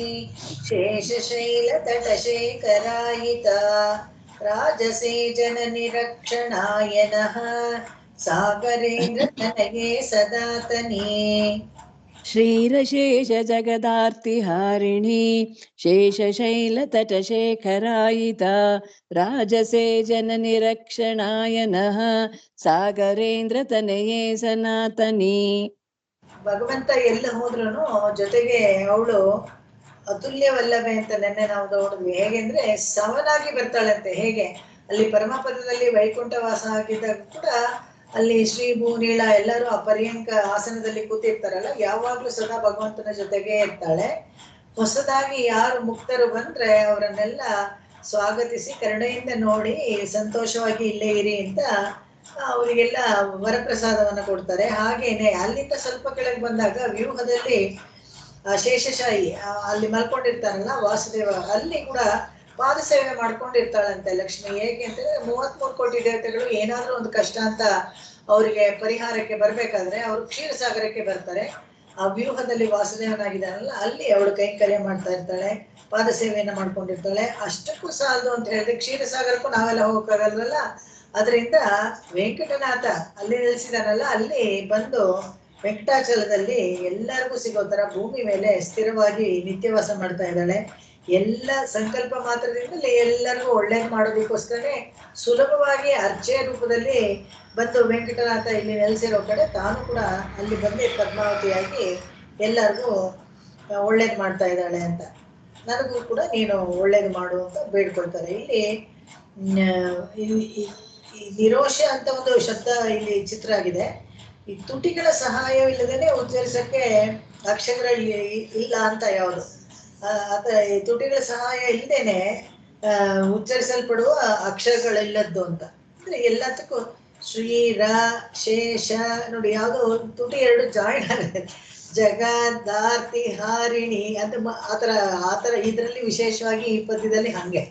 ಶೇಷಶೈಲ ತಟ ಶೇಖರಾಯಿತ, ರಾಜಸೇ ಜನ ನಿರಕ್ಷಣಾಯನಃ, ಸಾಗರೇಂದ್ರ ತನಯೇ ಸದಾತನೇ. ಶ್ರೀರಶೇಷ ಜಗದಾರ್ತಿ ಹಾರಿಣಿ, ಶೇಷಶೈಲ ತಟಶೇಖರಾಯಿತ, ರಾಜಸೇ ಜನನಿ ರಕ್ಷಣಾಯನಃ, ಸಾಗರೇಂದ್ರ ತನಯೇ ಸನಾತನಿ. ಭಗವಂತ ಎಲ್ಲ ಹೋದ್ರೂ ಜೊತೆಗೆ ಅವಳು ಅತುಲ್ಯವಲ್ಲವೇ ಅಂತ ನೆನ್ನೆ ನಾವು ನೋಡಿದ್ವಿ. ಹೇಗೆಂದ್ರೆ ಸಮನಾಗಿ ಬರ್ತಾಳಂತೆ. ಹೇಗೆ ಅಲ್ಲಿ ಪರಮಪದದಲ್ಲಿ ವೈಕುಂಠ ವಾಸ ಆಗಿದ್ದಾಗ ಕೂಡ ಅಲ್ಲಿ ಶ್ರೀ ಭೂ ನೀಳ ಎಲ್ಲರೂ ಆ ಪರ್ಯಂಕ ಆಸನದಲ್ಲಿ ಕೂತಿರ್ತಾರಲ್ಲ, ಯಾವಾಗ್ಲೂ ಸದಾ ಭಗವಂತನ ಜೊತೆಗೆ ಇರ್ತಾಳೆ. ಹೊಸದಾಗಿ ಯಾರು ಮುಕ್ತರು ಬಂದ್ರೆ ಅವರನ್ನೆಲ್ಲ ಸ್ವಾಗತಿಸಿ ಕರುಣೆಯಿಂದ ನೋಡಿ ಸಂತೋಷವಾಗಿ ಇಲ್ಲೇ ಇರಿ ಅಂತ ಅವರಿಗೆಲ್ಲ ವರಪ್ರಸಾದವನ್ನ ಕೊಡ್ತಾರೆ. ಹಾಗೇನೆ ಅಲ್ಲಿಂದ ಸ್ವಲ್ಪ ಕೆಳಗೆ ಬಂದಾಗ ವ್ಯೂಹದಲ್ಲಿ ಶೇಷಶಾಹಿ ಅಲ್ಲಿ ಮಲ್ಕೊಂಡಿರ್ತಾರಲ್ಲ ವಾಸುದೇವ, ಅಲ್ಲಿ ಕೂಡ ಪಾದ ಸೇವೆ ಮಾಡ್ಕೊಂಡಿರ್ತಾಳಂತೆ ಲಕ್ಷ್ಮಿ. ಹೇಗೆ ಅಂತಂದ್ರೆ 33 ಕೋಟಿ ದೇವತೆಗಳು ಏನಾದ್ರೂ ಒಂದು ಕಷ್ಟ ಅಂತ ಅವರಿಗೆ ಪರಿಹಾರಕ್ಕೆ ಬರ್ಬೇಕಾದ್ರೆ ಅವರು ಕ್ಷೀರಸಾಗರಕ್ಕೆ ಬರ್ತಾರೆ. ಆ ವ್ಯೂಹದಲ್ಲಿ ವಾಸುದೇವನಾಗಿದ್ದಾನಲ್ಲ ಅಲ್ಲಿ ಅವಳು ಕೈಂಕರ್ಯ ಮಾಡ್ತಾ ಇರ್ತಾಳೆ, ಪಾದ ಸೇವೆಯನ್ನ ಮಾಡ್ಕೊಂಡಿರ್ತಾಳೆ. ಅಷ್ಟಕ್ಕೂ ಸಾಲದು ಅಂತ ಹೇಳಿದ್ರೆ ಕ್ಷೀರಸಾಗರಕ್ಕೂ ನಾವೆಲ್ಲ ಹೋಗಕ್ಕಾಗಲ್ವಲ್ಲ. ಅದರಿಂದ ವೆಂಕಟನಾಥ ಅಲ್ಲಿ ನೆಲೆಸಿದಾನಲ್ಲ, ಅಲ್ಲಿ ಬಂದು ವೆಂಕಟಾಚಲದಲ್ಲಿ ಎಲ್ಲರಿಗೂ ಸಿಗೋ ತರ ಭೂಮಿ ಮೇಲೆ ಸ್ಥಿರವಾಗಿ ನಿತ್ಯವಾಸ ಮಾಡ್ತಾ ಇದ್ದಾಳೆ. ಎಲ್ಲ ಸಂಕಲ್ಪ ಮಾತ್ರದಿಂದಲೇ ಎಲ್ಲರಿಗೂ ಒಳ್ಳೇದು ಮಾಡೋದಕ್ಕೋಸ್ಕರನೇ ಸುಲಭವಾಗಿ ಅರ್ಚೆಯ ರೂಪದಲ್ಲಿ ಬಂದು ವೆಂಕಟನಾಥ ಇಲ್ಲಿ ನೆಲೆಸಿರೋ ಕಡೆ ತಾನು ಕೂಡ ಅಲ್ಲಿ ಬಂದು ಪದ್ಮಾವತಿಯಾಗಿ ಎಲ್ಲರಿಗೂ ಒಳ್ಳೇದು ಮಾಡ್ತಾ ಇದ್ದಾಳೆ ಅಂತ. ನನಗೂ ಕೂಡ ನೀನು ಒಳ್ಳೇದು ಮಾಡು ಅಂತ ಬೇಡ್ಕೊಳ್ತಾರೆ. ಇಲ್ಲಿ ನಿರೋಷ ಅಂತ ಒಂದು ಶಬ್ದ ಇಲ್ಲಿ ಚಿತ್ರ ಆಗಿದೆ. ಈ ತುಟಿಗಳ ಸಹಾಯವಿಲ್ಲದೇನೆ ಉಚ್ಚರಿಸಕ್ಕೆ ಅಕ್ಷರ ಇಲ್ಲ ಅಂತ ಯಾವುದು ಈ ತುಟಿಗಳ ಸಹಾಯ ಇಲ್ಲದೇನೆ ಉಚ್ಚರಿಸಲ್ಪಡುವ ಅಕ್ಷರಗಳಿಲ್ಲದ್ದು ಅಂತ. ಅಂದ್ರೆ ಎಲ್ಲದಕ್ಕೂ ಶ್ರೀ ರ ಶೇಷ ನೋಡಿ, ಯಾವುದೋ ತುಟಿ 2 ಜಾಯಿನ್ ಆಗುತ್ತೆ. ಜಗದಾರ್ತಿ ಹಾರಿಣಿ ಅಂತ ಆತರ ಇದರಲ್ಲಿ ವಿಶೇಷವಾಗಿ ಈ ಪದ್ಯದಲ್ಲಿ ಹಂಗೆ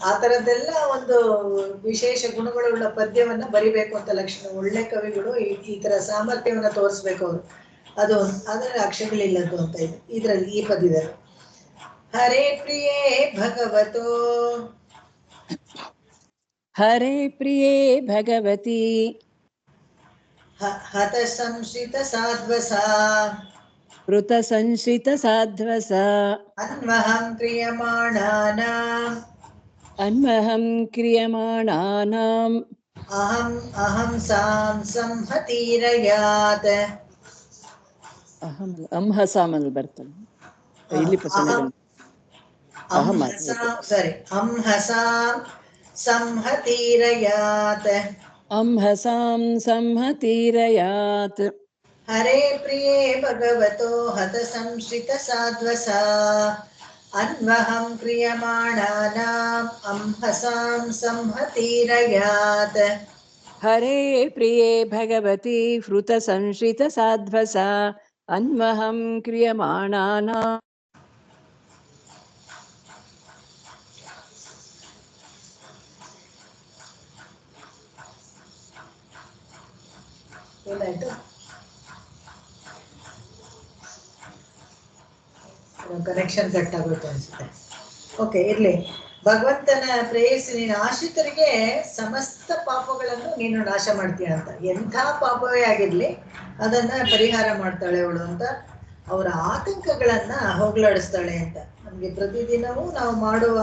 ಆ ಥರದ್ದೆಲ್ಲ ಒಂದು ವಿಶೇಷ ಗುಣಗಳುಳ್ಳ ಪದ್ಯವನ್ನ ಬರಿಬೇಕು ಅಂತ ಲಕ್ಷ್ಮಿ. ಒಳ್ಳೆ ಕವಿಗಳು ಈ ತರ ಸಾಮರ್ಥ್ಯವನ್ನ ತೋರಿಸ್ಬೇಕು ಅವರು. ಅದು ಆದರೆ ಅಕ್ಷರಗಳಿಲ್ಲದ್ದು ಅಂತ ಇದೆ ಇದರಲ್ಲಿ ಈ ಪದ್ಯದಲ್ಲಿ. ಹರೇ ಪ್ರಿಯೇ ಭಗವತೋ, ಹರೇ ಪ್ರಿಯೇ ಭಗವತಿ, ಹತ ಸಂಶ್ರಿತ ಸಾಧ್ವಸ, ಮೃತ ಸಂಶ್ರಿತ ಸಾಧ್ವಸ, ಅನ್ವಹಂ ಕ್ರಿಯಮಾಣಾನಾಂ, ಅನ್ವಹಂ ಕ್ರಿಯಮಾಣಾನಾಂ, ಅಹಂ ಸಾಂ ಸಂಹತೀರಯಾತ್. ಅಂಹಸಾಮಲ್ಲಿ ಬರ್ತದೆ ಇಲ್ಲಿ ಅಂಹಸಾಂ ಸಂಹತೀರಯಾತ್, ಅಂಹಸಾಂ ಸಂಹತೀರಯಾತ್, हरे प्रिये भगवतो हत संश्रित साध्वसा अन्वहं क्रियमाणानाम् अंहसां संहतीरयात् हरे प्रिये भगवती हृतसंश्रितसाध्वसा अन्वहं क्रियमाणानां ಏನಾಯ್ತು ಕನೆಕ್ಷನ್ ಕಟ್ ಆಗುತ್ತೆ ಅನ್ಸುತ್ತೆ. ಓಕೆ, ಇರ್ಲಿ. ಭಗವಂತನ ಪ್ರೇಯಸಿ ನೀನು ಆಶ್ರಿತರಿಗೆ ಸಮಸ್ತ ಪಾಪಗಳನ್ನು ನೀನು ನಾಶ ಮಾಡ್ತೀಯ ಅಂತ. ಎಂಥ ಪಾಪವೇ ಆಗಿರ್ಲಿ ಅದನ್ನ ಪರಿಹಾರ ಮಾಡ್ತಾಳೆ ಅವಳು ಅಂತ, ಅವರ ಆತಂಕಗಳನ್ನ ಹೋಗಲಾಡಿಸ್ತಾಳೆ ಅಂತ. ನಮ್ಗೆ ಪ್ರತಿದಿನವೂ ನಾವು ಮಾಡುವ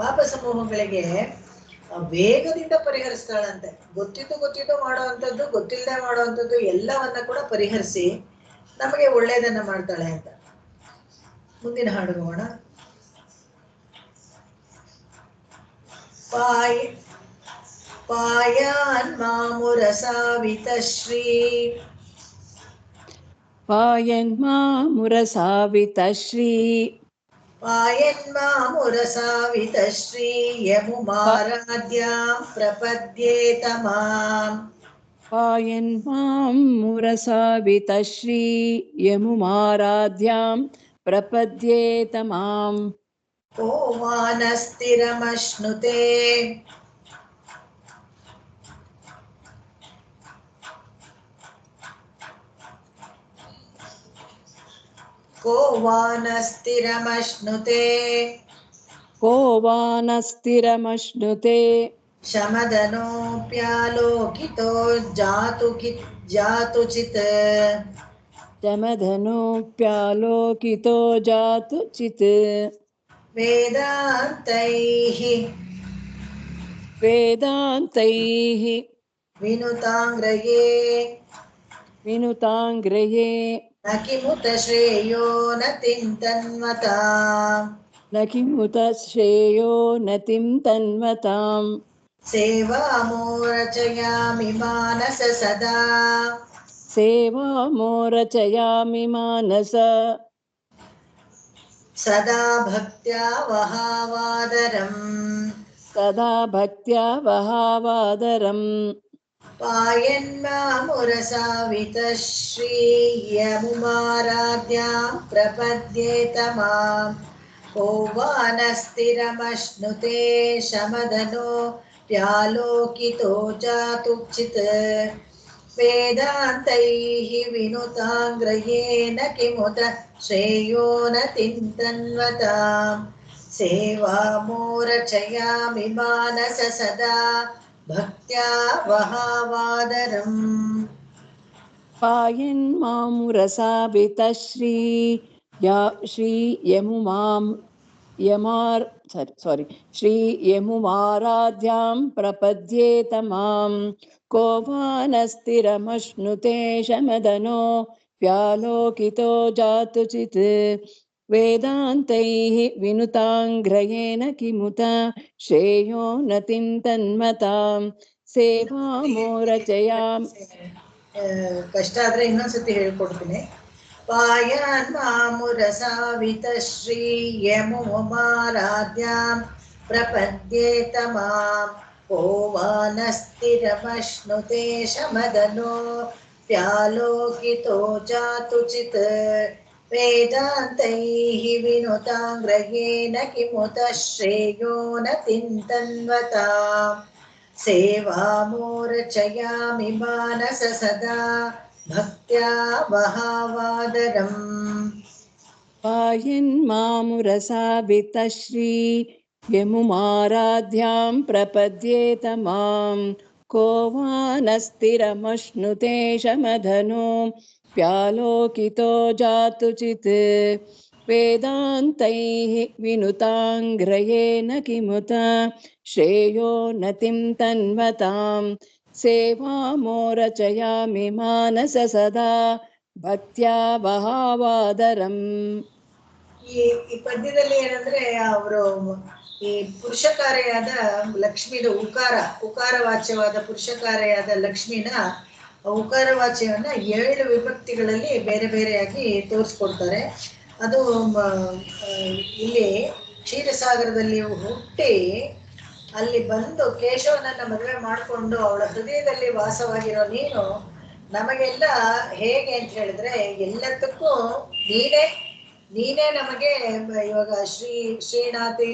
ಪಾಪ ಸಮೂಹಗಳಿಗೆ ವೇಗದಿಂದ ಪರಿಹರಿಸ್ತಾಳಂತೆ. ಗೊತ್ತಿದ್ದು ಮಾಡುವಂಥದ್ದು, ಗೊತ್ತಿಲ್ಲದೆ ಮಾಡುವಂಥದ್ದು ಎಲ್ಲವನ್ನ ಕೂಡ ಪರಿಹರಿಸಿ ನಮಗೆ ಒಳ್ಳೇದನ್ನ ಮಾಡ್ತಾಳೆ ಅಂತ. ಮುಂದಿನ ಹಾಡು ಹೋಗೋಣ. ಪಾಯಾನ್ ಮಾಮುರಸಾವಿತಶ್ರೀ ಪಾಯನ್ ಮಾಮುರಸಾವಿತಶ್ರೀ ಪಾಯನ್ ಮಾಮುರಸಾವಿತಶ್ರೀ ಯಮುಮಾರಾಧ್ಯಾಂ ಪ್ರಪದ್ಯೇತ ಮಾಂ ಪಾಯನ್ ಮಾಮುರಸಾವಿತಶ್ರೀ ಯಮುಮಾರಾಧ್ಯಾಂ ಪ್ರಪದ್ಯೇತ ಮಾಂ ಕೋ ವಾನಸ್ಥಿರಮಶ್ನುತೆ को वानस्थिरमश्नुते को वानस्थिरमश्नुते शमदनोऽप्यालोकितो जातुचित् शमधनोऽप्यालोकितो जातु चित् वेदान्तैः विनुताङ्ग्रये न किमुत श्रेयो न नतिं तन्वताम् सेवामो रचयामि मानस सदा भक्त्या वहावादरम् पायन्मामुरसावितश्री यमुमाराध्यां प्रपद्येत मां को वानस्थिरमश्नुते शमदनोऽप्यालोकितो जातुचित् वेदान्तैः विनुताङ्ग्रयेण किमुत श्रेयो न तन्वताम् सेवामो रचयामि मानस सदा भक्त्या वहावादरम् पायन् मामुरसावितश्री श्री यमुमाराध्यां प्रपद्येत मां को वानस्थिरमश्नुते शमदनोऽप्यालोकितो जातुचित् वेदान्तैः विनुताङ्ग्रयेण किमुत श्रेयो नतिं तन्मतां सेवामो रचयामि ಕಷ್ಟ ಆದ್ರೆ ಇನ್ನೊಂದ್ಸತಿ ಹೇಳ್ಕೊಡ್ತೀನಿ. ಪಾಯಾನ್ ಮಾಮುರಸಾವಿತಶ್ರೀ ಯಮುಮಾರಾಧ್ಯಾಂ ಪ್ರಪದ್ಯೇತ ಮಾಂ ಕೋ ವಾನಸ್ಥಿರಮಶ್ನುತೆ ಶಮದನೋऽಪ್ಯಾಲೋಕಿತೋ ಜಾತುಚಿತ್ ವೇದಾन्तೈः ವಿನುತಾङ्ಗ್ರಯೇಣ ಕಿಮುತ ಶ್ರೇಯೋ ನ ತನ್ವತಾम् सेवामो रचयामि मानस सदा भक्त्या वहावादरम् पायन् मामुरसावितश्री यमुमाराध्यां प्रपद्येत मां को वानस्थिरमश्नुते शमधनोऽप्यालोकितो जातुचित् वेदान्तैः विनुताङ्ग्रयेण किमुत श्रेयो नतिं तन्वतां सेवामो रचयामि मानस सदा ಭಕ್ತ್ಯಾ ವಹಾವಾದರಂ. ಈ ಪದ್ಯದಲ್ಲಿ ಏನಂದ್ರೆ ಅವರು ಈ ಪುರುಷಕಾರೆಯಾದ ಲಕ್ಷ್ಮಿದ ಉಕಾರ ವಾಚ್ಯವಾದ ಪುರುಷಕಾರೆಯಾದ ಲಕ್ಷ್ಮಿನ ಉಕಾರವಾಚ್ಯವನ್ನ 7 ವಿಭಕ್ತಿಗಳಲ್ಲಿ ಬೇರೆ ಬೇರೆಯಾಗಿ ತೋರಿಸ್ಕೊಡ್ತಾರೆ. ಅದು ಇಲ್ಲಿ ಕ್ಷೀರಸಾಗರದಲ್ಲಿ ಹುಟ್ಟಿ ಅಲ್ಲಿ ಬಂದು ಕೇಶವನನ್ನ ಮದುವೆ ಮಾಡಿಕೊಂಡು ಅವಳ ಹೃದಯದಲ್ಲಿ ವಾಸವಾಗಿರೋ ನೀನು ನಮಗೆಲ್ಲ ಹೇಗೆ ಅಂತ ಹೇಳಿದ್ರೆ ಎಲ್ಲದಕ್ಕೂ ನೀನೇ ನಮಗೆ ಇವಾಗ ಶ್ರೀನಾಥಿ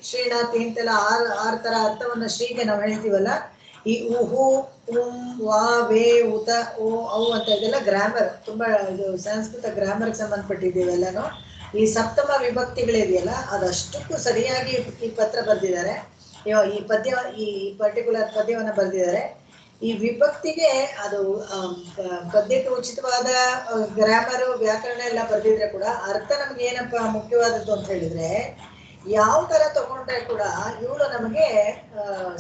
ಶ್ರೀನಾಥಿ ಅಂತೆಲ್ಲ ಆರು ತರ ಅರ್ಥವನ್ನ ಶ್ರೀಗೆ ನಾವು ಹೇಳ್ತೀವಲ್ಲ. ಈ ಉಹು ವಾ ವೇ ಉತ ಓ ಅವು ಅಂತ ಇದೆಲ್ಲ ಗ್ರಾಮರ್, ತುಂಬಾ ಇದು ಸಂಸ್ಕೃತ ಗ್ರಾಮರ್ಗೆ ಸಂಬಂಧಪಟ್ಟಿದ್ದೀವೆಲ್ಲನೂ. ಈ ಸಪ್ತಮ ವಿಭಕ್ತಿಗಳಿದೆಯಲ್ಲ ಅದಷ್ಟಕ್ಕೂ ಸರಿಯಾಗಿ ಈ ಪತ್ರ ಬರೆದಿದ್ದಾರೆ, ಈ ಪರ್ಟಿಕ್ಯುಲರ್ ಪದ್ಯವನ್ನ ಬರೆದಿದ್ದಾರೆ. ಈ ವಿಭಕ್ತಿಗೆ ಅದು ಪದ್ಯಕ್ಕೆ ಉಚಿತವಾದ ಗ್ರಾಮರು ವ್ಯಾಕರಣ ಎಲ್ಲ ಬರೆದಿದ್ರೆ ಕೂಡ ಅರ್ಥ ನಮ್ಗೆ ಏನಪ್ಪ ಮುಖ್ಯವಾದದ್ದು ಅಂತ ಹೇಳಿದ್ರೆ, ಯಾವ ತರ ತಗೊಂಡ್ರೆ ಕೂಡ ಇವಳು ನಮಗೆ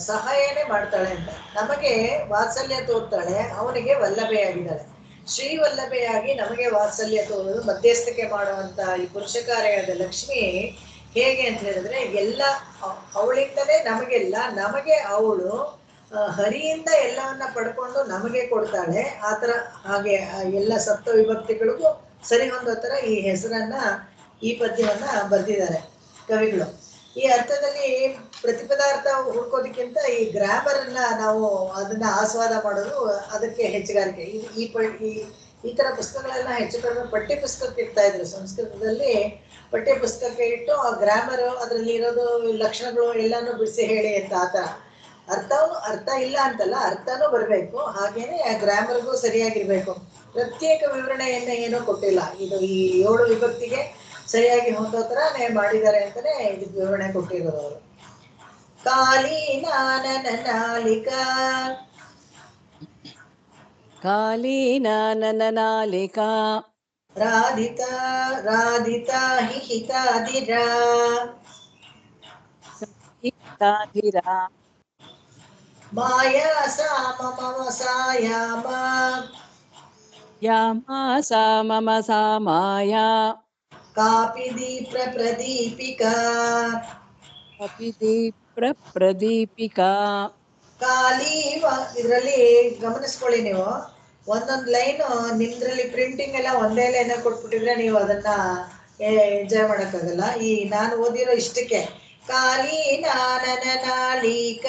ಸಹಾಯನೇ ಮಾಡ್ತಾಳೆ ಅಂತ, ನಮಗೆ ವಾತ್ಸಲ್ಯ ತೋರ್ತಾಳೆ, ಅವನಿಗೆ ವಲ್ಲಭೆಯಾಗಿದ್ದಾಳೆ. ಶ್ರೀವಲ್ಲಭೆಯಾಗಿ ನಮಗೆ ವಾತ್ಸಲ್ಯ ತೋರೋದು, ಮಧ್ಯಸ್ಥಿಕೆ ಮಾಡುವಂತ ಈ ಪುರುಷಕಾರ್ಯದ ಲಕ್ಷ್ಮಿ ಹೇಗೆ ಅಂತ ಹೇಳಿದ್ರೆ ಎಲ್ಲ ಅವಳಿಂದಲೇ ನಮಗೆಲ್ಲ, ನಮಗೆ ಅವಳು ಹರಿಯಿಂದ ಎಲ್ಲವನ್ನ ಪಡ್ಕೊಂಡು ನಮಗೆ ಕೊಡ್ತಾಳೆ. ಆತರ ಹಾಗೆ ಎಲ್ಲ ಸಪ್ತ ವಿಭಕ್ತಿಗಳಿಗೂ ಸರಿ ಹೊಂದೋ ತರ ಈ ಹೆಸರನ್ನ, ಈ ಪದ್ಯವನ್ನ ಬರೆದಿದ್ದಾರೆ ಕವಿಗಳು. ಈ ಅರ್ಥದಲ್ಲಿ ಪ್ರತಿಪದಾರ್ಥ ಹುಡ್ಕೋದಕ್ಕಿಂತ ಈ ಗ್ರಾಮರ್ ಅನ್ನ ನಾವು ಅದನ್ನ ಆಸ್ವಾದ ಮಾಡೋದು ಅದಕ್ಕೆ ಹೆಚ್ಚುಗಾರಿಕೆ. ಈ ತರ ಪುಸ್ತಕಗಳೆಲ್ಲ ಹೆಚ್ಚು ಕಡಿಮೆ ಪಠ್ಯ ಪುಸ್ತಕಕ್ಕೆ ಇಡ್ತಾ ಇದ್ರು ಸಂಸ್ಕೃತದಲ್ಲಿ. ಪಠ್ಯ ಪುಸ್ತಕಕ್ಕೆ ಇಟ್ಟು ಆ ಗ್ರಾಮರ್ ಅದರಲ್ಲಿ ಇರೋದು ಲಕ್ಷಣಗಳು ಎಲ್ಲಾನು ಬಿಡಿಸಿ ಹೇಳಿ ಅಂತ. ಆತರ ಅರ್ಥ ಇಲ್ಲ ಅಂತಲ್ಲ, ಅರ್ಥನೂ ಬರ್ಬೇಕು, ಹಾಗೇನೆ ಆ ಗ್ರಾಮರ್ಗೂ ಸರಿಯಾಗಿರ್ಬೇಕು. ಪ್ರತ್ಯೇಕ ವಿವರಣೆಯನ್ನ ಏನೂ ಕೊಟ್ಟಿಲ್ಲ, ಇದು ಈ 7 ವಿಭಕ್ತಿಗೆ ಸರಿಯಾಗಿ ಹೊಂದೋ ತರ ಮಾಡಿದ್ದಾರೆ ಅಂತಾನೆ ಇದಕ್ಕೆ ವಿವರಣೆ ಕೊಟ್ಟಿರೋದು ಅವರು. ಕಾಲೀನಾನನಾಲಿಕಾ ಕಾಲೀನಾನನಾಲಿಕಾ ರಾಧಿತಾ ರಾಧಿತಾ ಹಿ ಹಿತಾದಿರಾ ಹಿತಾಧಿರಾ ಮಾಯಾ ಸಾ ಮಮ ಸಾಯಾಮ ಯಾಮಾ ಸಾ ಮಮ ಸಾ ಮಾಯಾ ಕಾಪಿ ದೀಪ್ರ ಪ್ರದೀಪಿಕಾ ಅಪಿ ದೀಪ್ರ ಪ್ರದೀಪಿಕಾ. ಇದರಲ್ಲಿ ಗಮನಿಸ್ಕೊಳ್ಳಿ ನೀವು, ಒಂದೊಂದು ಲೈನ್ ನಿಮ್ದ್ರಲ್ಲಿ ಪ್ರಿಂಟಿಂಗ್ ಎಲ್ಲ ಒಂದೇ ಲೈನ್ ಕೊಟ್ಬಿಟ್ಟಿದ್ರೆ ನೀವು ಅದನ್ನ ಎಂಜಾಯ್ ಮಾಡಕ್ಕಾಗಲ್ಲ. ಈ ನಾನು ಓದಿರೋ ಇಷ್ಟಕ್ಕೆ ಕಾಲಿ ನಾನನಾಲಿಕ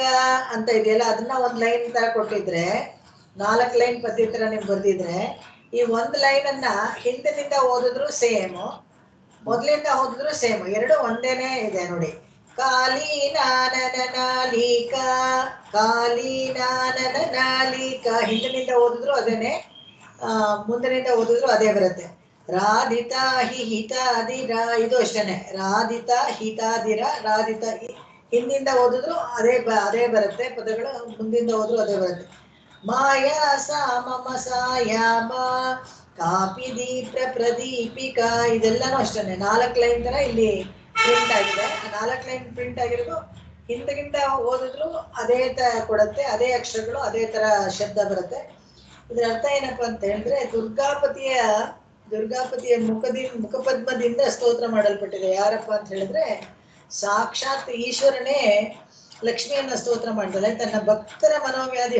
ಅಂತ ಇದೆಯಲ್ಲ, ಅದನ್ನ ಒಂದ್ ಲೈನ್ ತರ ಕೊಟ್ಟಿದ್ರೆ 4 ಲೈನ್ ಪದ್ಯ ತರ ನೀವು ಬರ್ದಿದ್ರೆ, ಈ ಒಂದ್ ಲೈನ್ ಅನ್ನ ಹಿಂದಿನಿಂದ ಓದಿದ್ರು ಸೇಮ್, ಮೊದ್ಲಿಂದ ಓದಿದ್ರು ಸೇಮ್, ಎರಡು ಒಂದೇನೆ ಇದೆ ನೋಡಿ. ಕಾಲಿ ನಾನನಾಲಿಕ, ಕಾಲಿ ನಾನನಾಲಿಕ, ಹಿಂದಿನಿಂದ ಓದಿದ್ರು ಅದೇನೆ, ಮುಂದಿನಿಂದ ಓದಿದ್ರು ಅದೇ ಬರುತ್ತೆ. ರಾಧಿತಾ ಹಿ ಹಿತಾದಿರ, ಇದು ಅಷ್ಟೇನೆ, ರಾಧಿತಾ ಹಿತಾದಿರ, ರಾಧಿತಾ ಹಿಂದಿಂದ ಓದಿದ್ರು ಅದೇ ಬರುತ್ತೆ ಪದಗಳು, ಮುಂದಿಂದ ಹೋದ್ರು ಅದೇ ಬರುತ್ತೆ. ಮಾಯಾ ಸಾ ಮಮ ಸಾಯಾಮ ಕಾಪಿ ದೀಪ್ರ ಪ್ರದೀಪಿಕಾ, ಇದೆಲ್ಲಾನು ಅಷ್ಟೇನೆ 4 ಲೈನ್ ತರ ಇಲ್ಲಿ ಪ್ರಿಂಟ್ ಆಗಿದೆ. 4 ಲೈನ್ ಪ್ರಿಂಟ್ ಆಗಿರೋದು ಹಿಂದಗಿಂತ ಓದಿದ್ರು ಅದೇ ತರ ಕೊಡುತ್ತೆ, ಅದೇ ಅಕ್ಷರಗಳು, ಅದೇ ತರ ಶಬ್ದ ಬರುತ್ತೆ. ಇದ್ರ ಅರ್ಥ ಏನಪ್ಪಾ ಅಂತ ಹೇಳಿದ್ರೆ, ದುರ್ಗಾಪತಿಯ ಮುಖಪದ್ಮದಿಂದ ಸ್ತೋತ್ರ ಮಾಡಲ್ಪಟ್ಟಿದೆ. ಯಾರಪ್ಪ ಅಂತ ಹೇಳಿದ್ರೆ ಸಾಕ್ಷಾತ್ ಈಶ್ವರನೇ ಲಕ್ಷ್ಮಿಯನ್ನ ಸ್ತೋತ್ರ ಮಾಡ್ತಾಳೆ. ತನ್ನ ಭಕ್ತರ ಮನೋವ್ಯಾಧಿ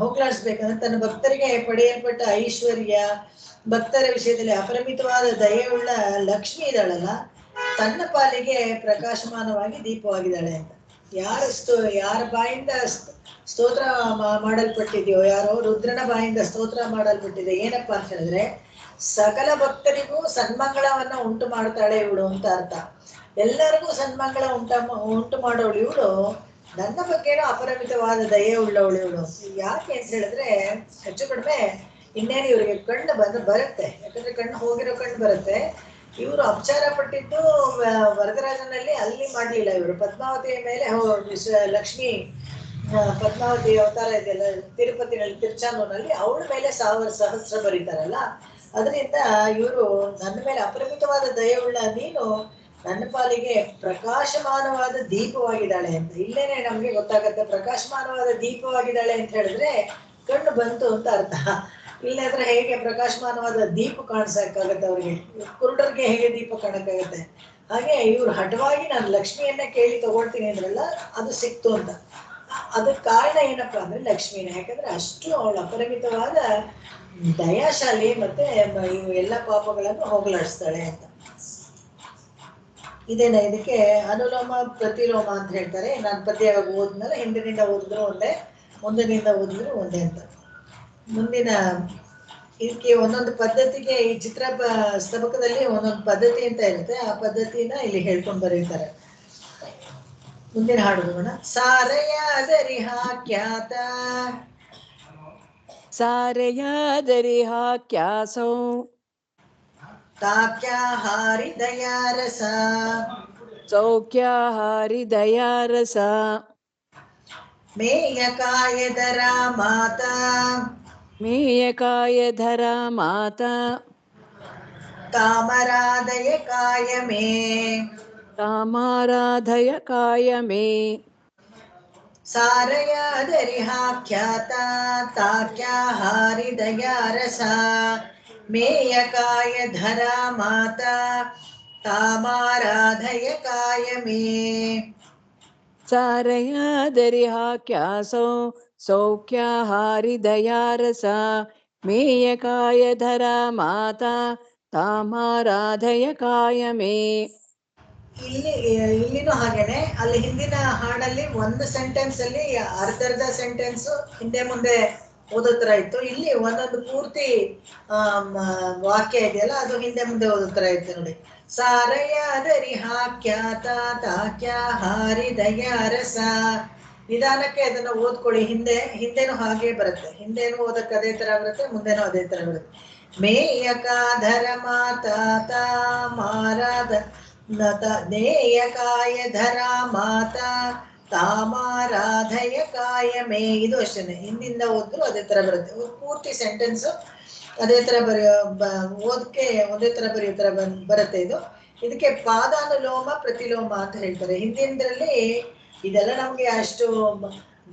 ಹೋಗ್ಲಾಡಿಸ್ಬೇಕಂದ್ರೆ, ತನ್ನ ಭಕ್ತರಿಗೆ ಪಡೆಯಲ್ಪಟ್ಟ ಐಶ್ವರ್ಯ, ಭಕ್ತರ ವಿಷಯದಲ್ಲಿ ಅಪರಿಮಿತವಾದ ದಯೆಯುಳ್ಳ ಲಕ್ಷ್ಮಿ ಇದ್ದಾಳಲ್ಲ, ತನ್ನ ಪಾಲಿಗೆ ಪ್ರಕಾಶಮಾನವಾಗಿ ದೀಪವಾಗಿದ್ದಾಳೆ ಅಂತ. ಯಾರ ಬಾಯಿಂದ ಸ್ತೋತ್ರ ಮಾಡಲ್ಪಟ್ಟಿದೆಯೋ, ಯಾರೋ ರುದ್ರನ ಬಾಯಿಂದ ಸ್ತೋತ್ರ ಮಾಡಲ್ಪಟ್ಟಿದೆ. ಏನಪ್ಪಾ ಅಂತ ಹೇಳಿದ್ರೆ, ಸಕಲ ಭಕ್ತರಿಗೂ ಸನ್ಮಂಗಳವನ್ನ ಉಂಟು ಮಾಡ್ತಾಳೆ ಇವಳು ಅಂತ ಅರ್ಥ. ಎಲ್ಲರಿಗೂ ಸನ್ಮಂಗಳ ಉಂಟು ಮಾಡೋಳು ಇವಳು, ನನ್ನ ಬಗ್ಗೆನೂ ಅಪರಿಮಿತವಾದ ದಯೆ ಉಳ್ಳವಳು ಇವಳು. ಯಾಕೆ ಅಂತ ಹೇಳಿದ್ರೆ, ಹೆಚ್ಚು ಕಡಿಮೆ ಇನ್ನೇನು ಇವರಿಗೆ ಕಣ್ಣು ಬರುತ್ತೆ, ಯಾಕಂದ್ರೆ ಕಣ್ಣು ಹೋಗಿರೋ ಕಣ್ಣು ಬರುತ್ತೆ. ಇವರು ಅಪಚಾರ ಪಟ್ಟಿದ್ದು ವರದರಾಜನಲ್ಲಿ ಅಲ್ಲಿ ಮಾಡ್ಲಿಲ್ಲ, ಇವರು ಪದ್ಮಾವತಿಯ ಮೇಲೆ ಲಕ್ಷ್ಮಿ ಪದ್ಮಾವತಿ ಅವತಾರ ಇದೆಯಲ್ಲ ತಿರುಪತಿನಲ್ಲಿ, ತಿರುಚಾನೂರಿನಲ್ಲಿ, ಅವಳ ಮೇಲೆ 1000 ಸಹಸ್ರ ಬರೀತಾರಲ್ಲ, ಅದರಿಂದ ಇವರು ನನ್ನ ಮೇಲೆ ಅಪರಿಮಿತವಾದ ದಯವುಳ್ಳ ನೀನು ನನ್ನ ಪಾಲಿಗೆ ಪ್ರಕಾಶಮಾನವಾದ ದೀಪವಾಗಿದ್ದಾಳೆ ಅಂತ. ಇಲ್ಲೇನೆ ನಮ್ಗೆ ಗೊತ್ತಾಗತ್ತೆ, ಪ್ರಕಾಶಮಾನವಾದ ದೀಪವಾಗಿದ್ದಾಳೆ ಅಂತ ಹೇಳಿದ್ರೆ ಕಣ್ಣು ಬಂತು ಅಂತ ಅರ್ಥ. ಇಲ್ಲಾಂದ್ರೆ ಹೇಗೆ ಪ್ರಕಾಶಮಾನವಾದ ದೀಪ ಕಾಣಿಸಕ್ಕಾಗತ್ತೆ ಅವ್ರಿಗೆ, ಕುರುಡರಿಗೆ ಹೇಗೆ ದೀಪ ಕಾಣಕ್ಕಾಗತ್ತೆ, ಹಾಗೆ ಇವ್ರು ಹಠವಾಗಿ ನಾನು ಲಕ್ಷ್ಮಿಯನ್ನ ಕೇಳಿ ತಗೊಳ್ತೀನಿ ಅಂದ್ರಲ್ಲ, ಅದು ಸಿಕ್ತು ಅಂತ. ಅದಕ್ಕೆ ಕಾರಣ ಏನಪ್ಪಾ ಅಂದ್ರೆ ಲಕ್ಷ್ಮಿನ. ಯಾಕಂದ್ರೆ ಅಷ್ಟು ಅವಳು ಅಪರಿಮಿತವಾದ ದಯಾಶಾಲಿ, ಮತ್ತೆ ಇವು ಎಲ್ಲ ಪಾಪಗಳನ್ನು ಹೋಗಲಾಡಿಸ್ತಾಳೆ ಅಂತ. ಇದೇನ ಇದಕ್ಕೆ ಅನುಲೋಮ ಪ್ರತಿಲೋಮ ಅಂತ ಹೇಳ್ತಾರೆ. ನಾನು ಪದ್ಯ ಓದ್ಮೇಲೆ ಹಿಂದಿನಿಂದ ಓದಿದ್ರು ಒಂದೇ, ಮುಂದಿನಿಂದ ಓದಿದ್ರು ಒಂದೇ ಅಂತ. ಮುಂದಿನ ಇದಕ್ಕೆ ಒಂದೊಂದು ಪದ್ಧತಿಗೆ ಈ ಚಿತ್ರ ಸ್ತಬಕದಲ್ಲಿ ಒಂದೊಂದು ಪದ್ಧತಿ ಅಂತ ಇರುತ್ತೆ. ಆ ಪದ್ಧತಿನ ಇಲ್ಲಿ ಹೇಳ್ಕೊಂಡು ಬರೀತಾರೆ. ಮುಂದಿನ ಹಾಡು ನೋಡೋಣ. ಸಾರಯಾದರಿ ಹಾಕ್ಯಾತ ಸಾರೆಯಾದರಿ ಹಾಕ್ಯಾಸೌ ತಾಕ್ಯಾಹಾರಿ ದಯಾರಸ ಸೌಖ್ಯಾಹಾರಿ ದಯಾರಸ ಮೇಯಕಾಯದರ ಮಾತಾ ಮೇಯಕಾಯಧರ ಮಾತಾ ಕಾಮರಾದಯ ಕಾಯ ಮೇ ಕಾಮಾರಾಧಯ ಕಾಯ ಮೇ ಸಾರಯಾದರಿ ಹಾಖ್ಯಾತ ತಾಕ್ಯಾಹಾರಿ ದಯಾರಸ ಮೇಯಕಾಯ ಧರ ಮಾತಾ ಕಾಮಾರಾಧಯ ಕಾಯ ಮೇ. ಸಾರಯಾದರಿ ಹಾಕ್ಯಾಸೌ ಸೌಖ್ಯಾಹಾರಿ ದಯಾರಸ ಮೇಯಕಾಯಧರ ಮಾತಾ ತಾಮಾರಾಧಯ ಕಾಯ ಮೇ. ಇಲ್ಲಿನೂ ಹಾಗೇನೆ. ಅಲ್ಲಿ ಹಿಂದಿನ ಹಾಡಲ್ಲಿ ಒಂದು ಸೆಂಟೆನ್ಸ್ ಅಲ್ಲಿ ಅರ್ಧ ಸೆಂಟೆನ್ಸ್ ಹಿಂದೆ ಮುಂದೆ ಓದೋ ತರ ಇತ್ತು. ಇಲ್ಲಿ ಒಂದೊಂದು ಪೂರ್ತಿ ವಾಕ್ಯ ಇದೆಯಲ್ಲ, ಅದು ಹಿಂದೆ ಮುಂದೆ ಓದೋ ತರ ಇತ್ತು ನೋಡಿ. ಸಾರಯಾದರಿ ಹಾಕ್ಯಾತ ತಾಕ್ಯಾಹಾರಿ ದಯಾರಸ. ನಿಧಾನಕ್ಕೆ ಅದನ್ನ ಓದ್ಕೊಳ್ಳಿ. ಹಿಂದೆನೂ ಹಾಗೆ ಬರುತ್ತೆ. ಹಿಂದೆನೂ ಓದಕ್ಕೆ ಅದೇ ತರ ಬರುತ್ತೆ, ಮುಂದೆನೂ ಅದೇ ತರ ಬರುತ್ತೆ. ಮೇಯಕಾಧರ ಮಾತಾ ತಾಮಾರಾಧ ನೇಯಕಾಯ ಧರ ಮಾತಾ ತಾಮಾರಾಧಯ ಕಾಯ ಮೇ. ಇದು ಅಷ್ಟೇನೆ, ಹಿಂದಿಂದ ಓದಿದ್ರು ಅದೇ ತರ ಬರುತ್ತೆ. ಪೂರ್ತಿ ಸೆಂಟೆನ್ಸ್ ಅದೇ ತರ ಓದಕ್ಕೆ ಒಂದೇ ತರ ಬರೆಯೋ ತರ ಬರುತ್ತೆ ಇದು. ಇದಕ್ಕೆ ಪಾದಾನುಲೋಮ ಪ್ರತಿಲೋಮ ಅಂತ ಹೇಳ್ತಾರೆ. ಹಿಂದಿನದ್ರಲ್ಲಿ ಇದೆಲ್ಲ ನಮ್ಗೆ ಅಷ್ಟು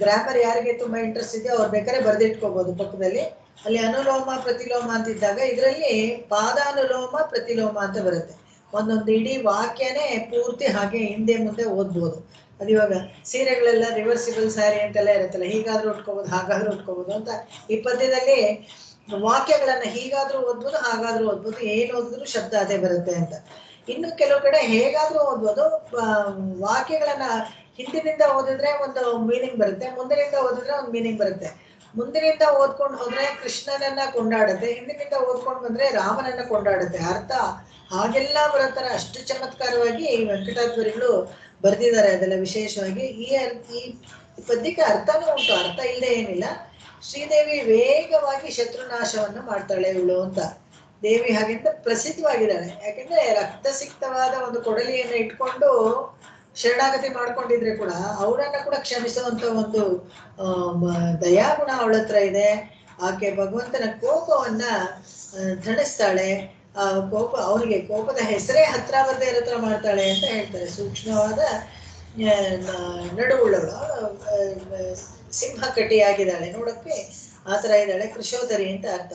ಗ್ರಾಮರ್ ಯಾರಿಗೆ ತುಂಬಾ ಇಂಟ್ರೆಸ್ಟ್ ಇದೆಯೋ ಅವ್ರು ಬೇಕಾದ್ರೆ ಬರೆದಿಟ್ಕೋಬಹುದು ಪಕ್ಕದಲ್ಲಿ. ಅಲ್ಲಿ ಅನುಲೋಮ ಪ್ರತಿಲೋಮ ಅಂತಿದ್ದಾಗ ಇದರಲ್ಲಿ ಪಾದಾನುಲೋಮ ಪ್ರತಿಲೋಮ ಅಂತ ಬರುತ್ತೆ. ಒಂದೊಂದು ಇಡೀ ವಾಕ್ಯನೇ ಪೂರ್ತಿ ಹಾಗೆ ಹಿಂದೆ ಮುಂದೆ ಓದ್ಬೋದು. ಅದು ಇವಾಗ ಸೀರೆಗಳೆಲ್ಲ ರಿವರ್ಸಿಬಲ್ ಸ್ಯಾರಿ ಅಂತೆಲ್ಲ ಇರುತ್ತಲ್ಲ, ಹೀಗಾದ್ರೂ ಉಟ್ಕೋಬಹುದು ಹಾಗಾದ್ರೂ ಉಟ್ಕೋಬಹುದು ಅಂತ. ಈ ಪದ್ಯದಲ್ಲಿ ವಾಕ್ಯಗಳನ್ನ ಹೀಗಾದ್ರೂ ಓದ್ಬೋದು ಹಾಗಾದ್ರೂ ಓದ್ಬೋದು, ಏನ್ ಓದಿದ್ರು ಶಬ್ದ ಅದೇ ಬರುತ್ತೆ ಅಂತ. ಇನ್ನು ಕೆಲವು ಕಡೆ ಹೇಗಾದ್ರೂ ಓದ್ಬೋದು, ವಾಕ್ಯಗಳನ್ನ ಹಿಂದಿನಿಂದ ಓದಿದ್ರೆ ಒಂದು ಮೀನಿಂಗ್ ಬರುತ್ತೆ, ಮುಂದಿನಿಂದ ಓದಿದ್ರೆ ಒಂದು ಮೀನಿಂಗ್ ಬರುತ್ತೆ. ಮುಂದಿನಿಂದ ಓದ್ಕೊಂಡು ಹೋದ್ರೆ ಕೃಷ್ಣನನ್ನ ಕೊಂಡಾಡುತ್ತೆ, ಹಿಂದಿನಿಂದ ಓದ್ಕೊಂಡು ಬಂದ್ರೆ ರಾಮನನ್ನ ಕೊಂಡಾಡುತ್ತೆ. ಅರ್ಥ ಹಾಗೆಲ್ಲ ಬರುತ್ತಾರೆ. ಅಷ್ಟು ಚಮತ್ಕಾರವಾಗಿ ವೆಂಕಟಾದ್ವರಿಗಳು ಬರೆದಿದ್ದಾರೆ ಅದೆಲ್ಲ ವಿಶೇಷವಾಗಿ. ಈ ಪದ್ಯಕ್ಕೆ ಅರ್ಥನೂ ಉಂಟು, ಅರ್ಥ ಇಲ್ಲದೆ ಏನಿಲ್ಲ. ಶ್ರೀದೇವಿ ವೇಗವಾಗಿ ಶತ್ರುನಾಶವನ್ನು ಮಾಡ್ತಾಳೆ ಇವಳು ಅಂತ. ದೇವಿ ಹಾಗೆಂತ ಪ್ರಸಿದ್ಧವಾಗಿದ್ದಾಳೆ. ಯಾಕಂದ್ರೆ ರಕ್ತಸಿಕ್ತವಾದ ಒಂದು ಕೊಡಲಿಯನ್ನು ಇಟ್ಕೊಂಡು ಶರಣಾಗತಿ ಮಾಡ್ಕೊಂಡಿದ್ರೆ ಕೂಡ ಅವರನ್ನ ಕೂಡ ಕ್ಷಮಿಸುವಂತ ಒಂದು ದಯಾಗುಣ ಅವಳ ಹತ್ರ ಇದೆ. ಆಕೆ ಭಗವಂತನ ಕೋಪವನ್ನ ತಣಿಸ್ತಾಳೆ. ಆ ಅವನಿಗೆ ಕೋಪದ ಹೆಸರೇ ಹತ್ರ ಬರದೇ ಇರೋ ತರ ಮಾಡ್ತಾಳೆ ಅಂತ ಹೇಳ್ತಾರೆ. ಸೂಕ್ಷ್ಮವಾದ ನಡುವುಳ್ಳವಳು, ಸಿಂಹ ಕಟಿಯಾಗಿದ್ದಾಳೆ, ನೋಡಕ್ಕೆ ಆ ತರ ಇದ್ದಾಳೆ. ಕೃಶೋದರಿ ಅಂತ ಅರ್ಥ.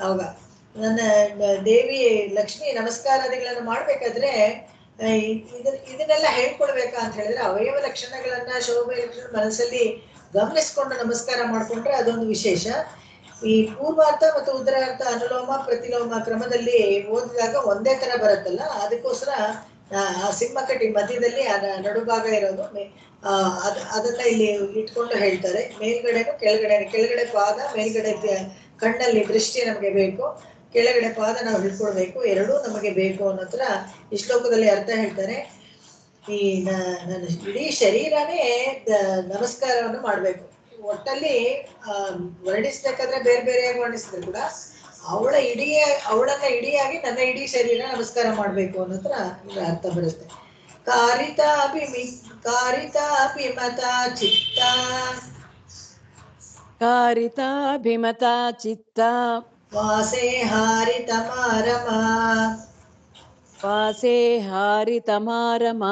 ಅವಾಗ ನನ್ನ ದೇವಿ ಲಕ್ಷ್ಮಿ ನಮಸ್ಕಾರಾದಿಗಳನ್ನು ಮಾಡ್ಬೇಕಾದ್ರೆ ಇದನ್ನೆಲ್ಲ ಹೇಳ್ಕೊಡ್ಬೇಕಾ ಅಂತ ಹೇಳಿದ್ರೆ ಅವಯವ ಲಕ್ಷಣಗಳನ್ನ, ಶೋಭೆ ಲಕ್ಷಣ ಮನಸ್ಸಲ್ಲಿ ಗಮನಿಸ್ಕೊಂಡು ನಮಸ್ಕಾರ ಮಾಡ್ಕೊಂಡ್ರೆ ಅದೊಂದು ವಿಶೇಷ. ಈ ಪೂರ್ವಾರ್ಥ ಮತ್ತು ಉತ್ತರಾರ್ಥ ಅನುಲೋಮ ಪ್ರತಿಲೋಮ ಕ್ರಮದಲ್ಲಿ ಓದಿದಾಗ ಒಂದೇ ತರ ಬರುತ್ತಲ್ಲ, ಅದಕ್ಕೋಸ್ಕರ ಆ ಸಿಂಹಕಟಿ ಮಧ್ಯದಲ್ಲಿ ನಡುಭಾಗ ಇರೋದು ಅದನ್ನ ಇಲ್ಲಿ ಇಟ್ಕೊಂಡು ಹೇಳ್ತಾರೆ. ಮೇಲ್ಗಡೆನು ಕೆಳಗಡೆ ಪಾದ, ಮೇಲ್ಗಡೆ ಕಣ್ಣಲ್ಲಿ ದೃಷ್ಟಿ ನಮಗೆ ಬೇಕು, ಕೆಳಗಡೆ ಪಾದ ನಾವು ಹಿಡ್ಕೊಳ್ಬೇಕು, ಎರಡೂ ನಮಗೆ ಬೇಕು ಅನ್ನೋ ತರ ಈ ಶ್ಲೋಕದಲ್ಲಿ ಅರ್ಥ ಹೇಳ್ತಾರೆ. ಈ ನನ್ನ ಇಡೀ ಶರೀರನೇ ನಮಸ್ಕಾರವನ್ನು ಮಾಡ್ಬೇಕು. ಒಟ್ಟಲ್ಲಿ ವರ್ಣಿಸ್ಬೇಕಾದ್ರೆ ಬೇರೆ ಬೇರೆಯಾಗಿ ವರ್ಣಿಸಿದ್ರು ಕೂಡ ಅವಳನ್ನ ಇಡಿಯಾಗಿ ನನ್ನ ಇಡೀ ಶರೀರ ನಮಸ್ಕಾರ ಮಾಡ್ಬೇಕು ಅನ್ನೋ ತರ ಇದರ ಅರ್ಥ ಬರುತ್ತೆ. ಕಾರಿತಾಭಿಮತ ಚಿತ್ತ ಕಾರಿತಾಭಿಮತ ಚಿತ್ತ ವಾಸೆ ಹಾರಿತಮಾರಮ ವಾಸೆ ಹಾರಿತಮಾರಮ.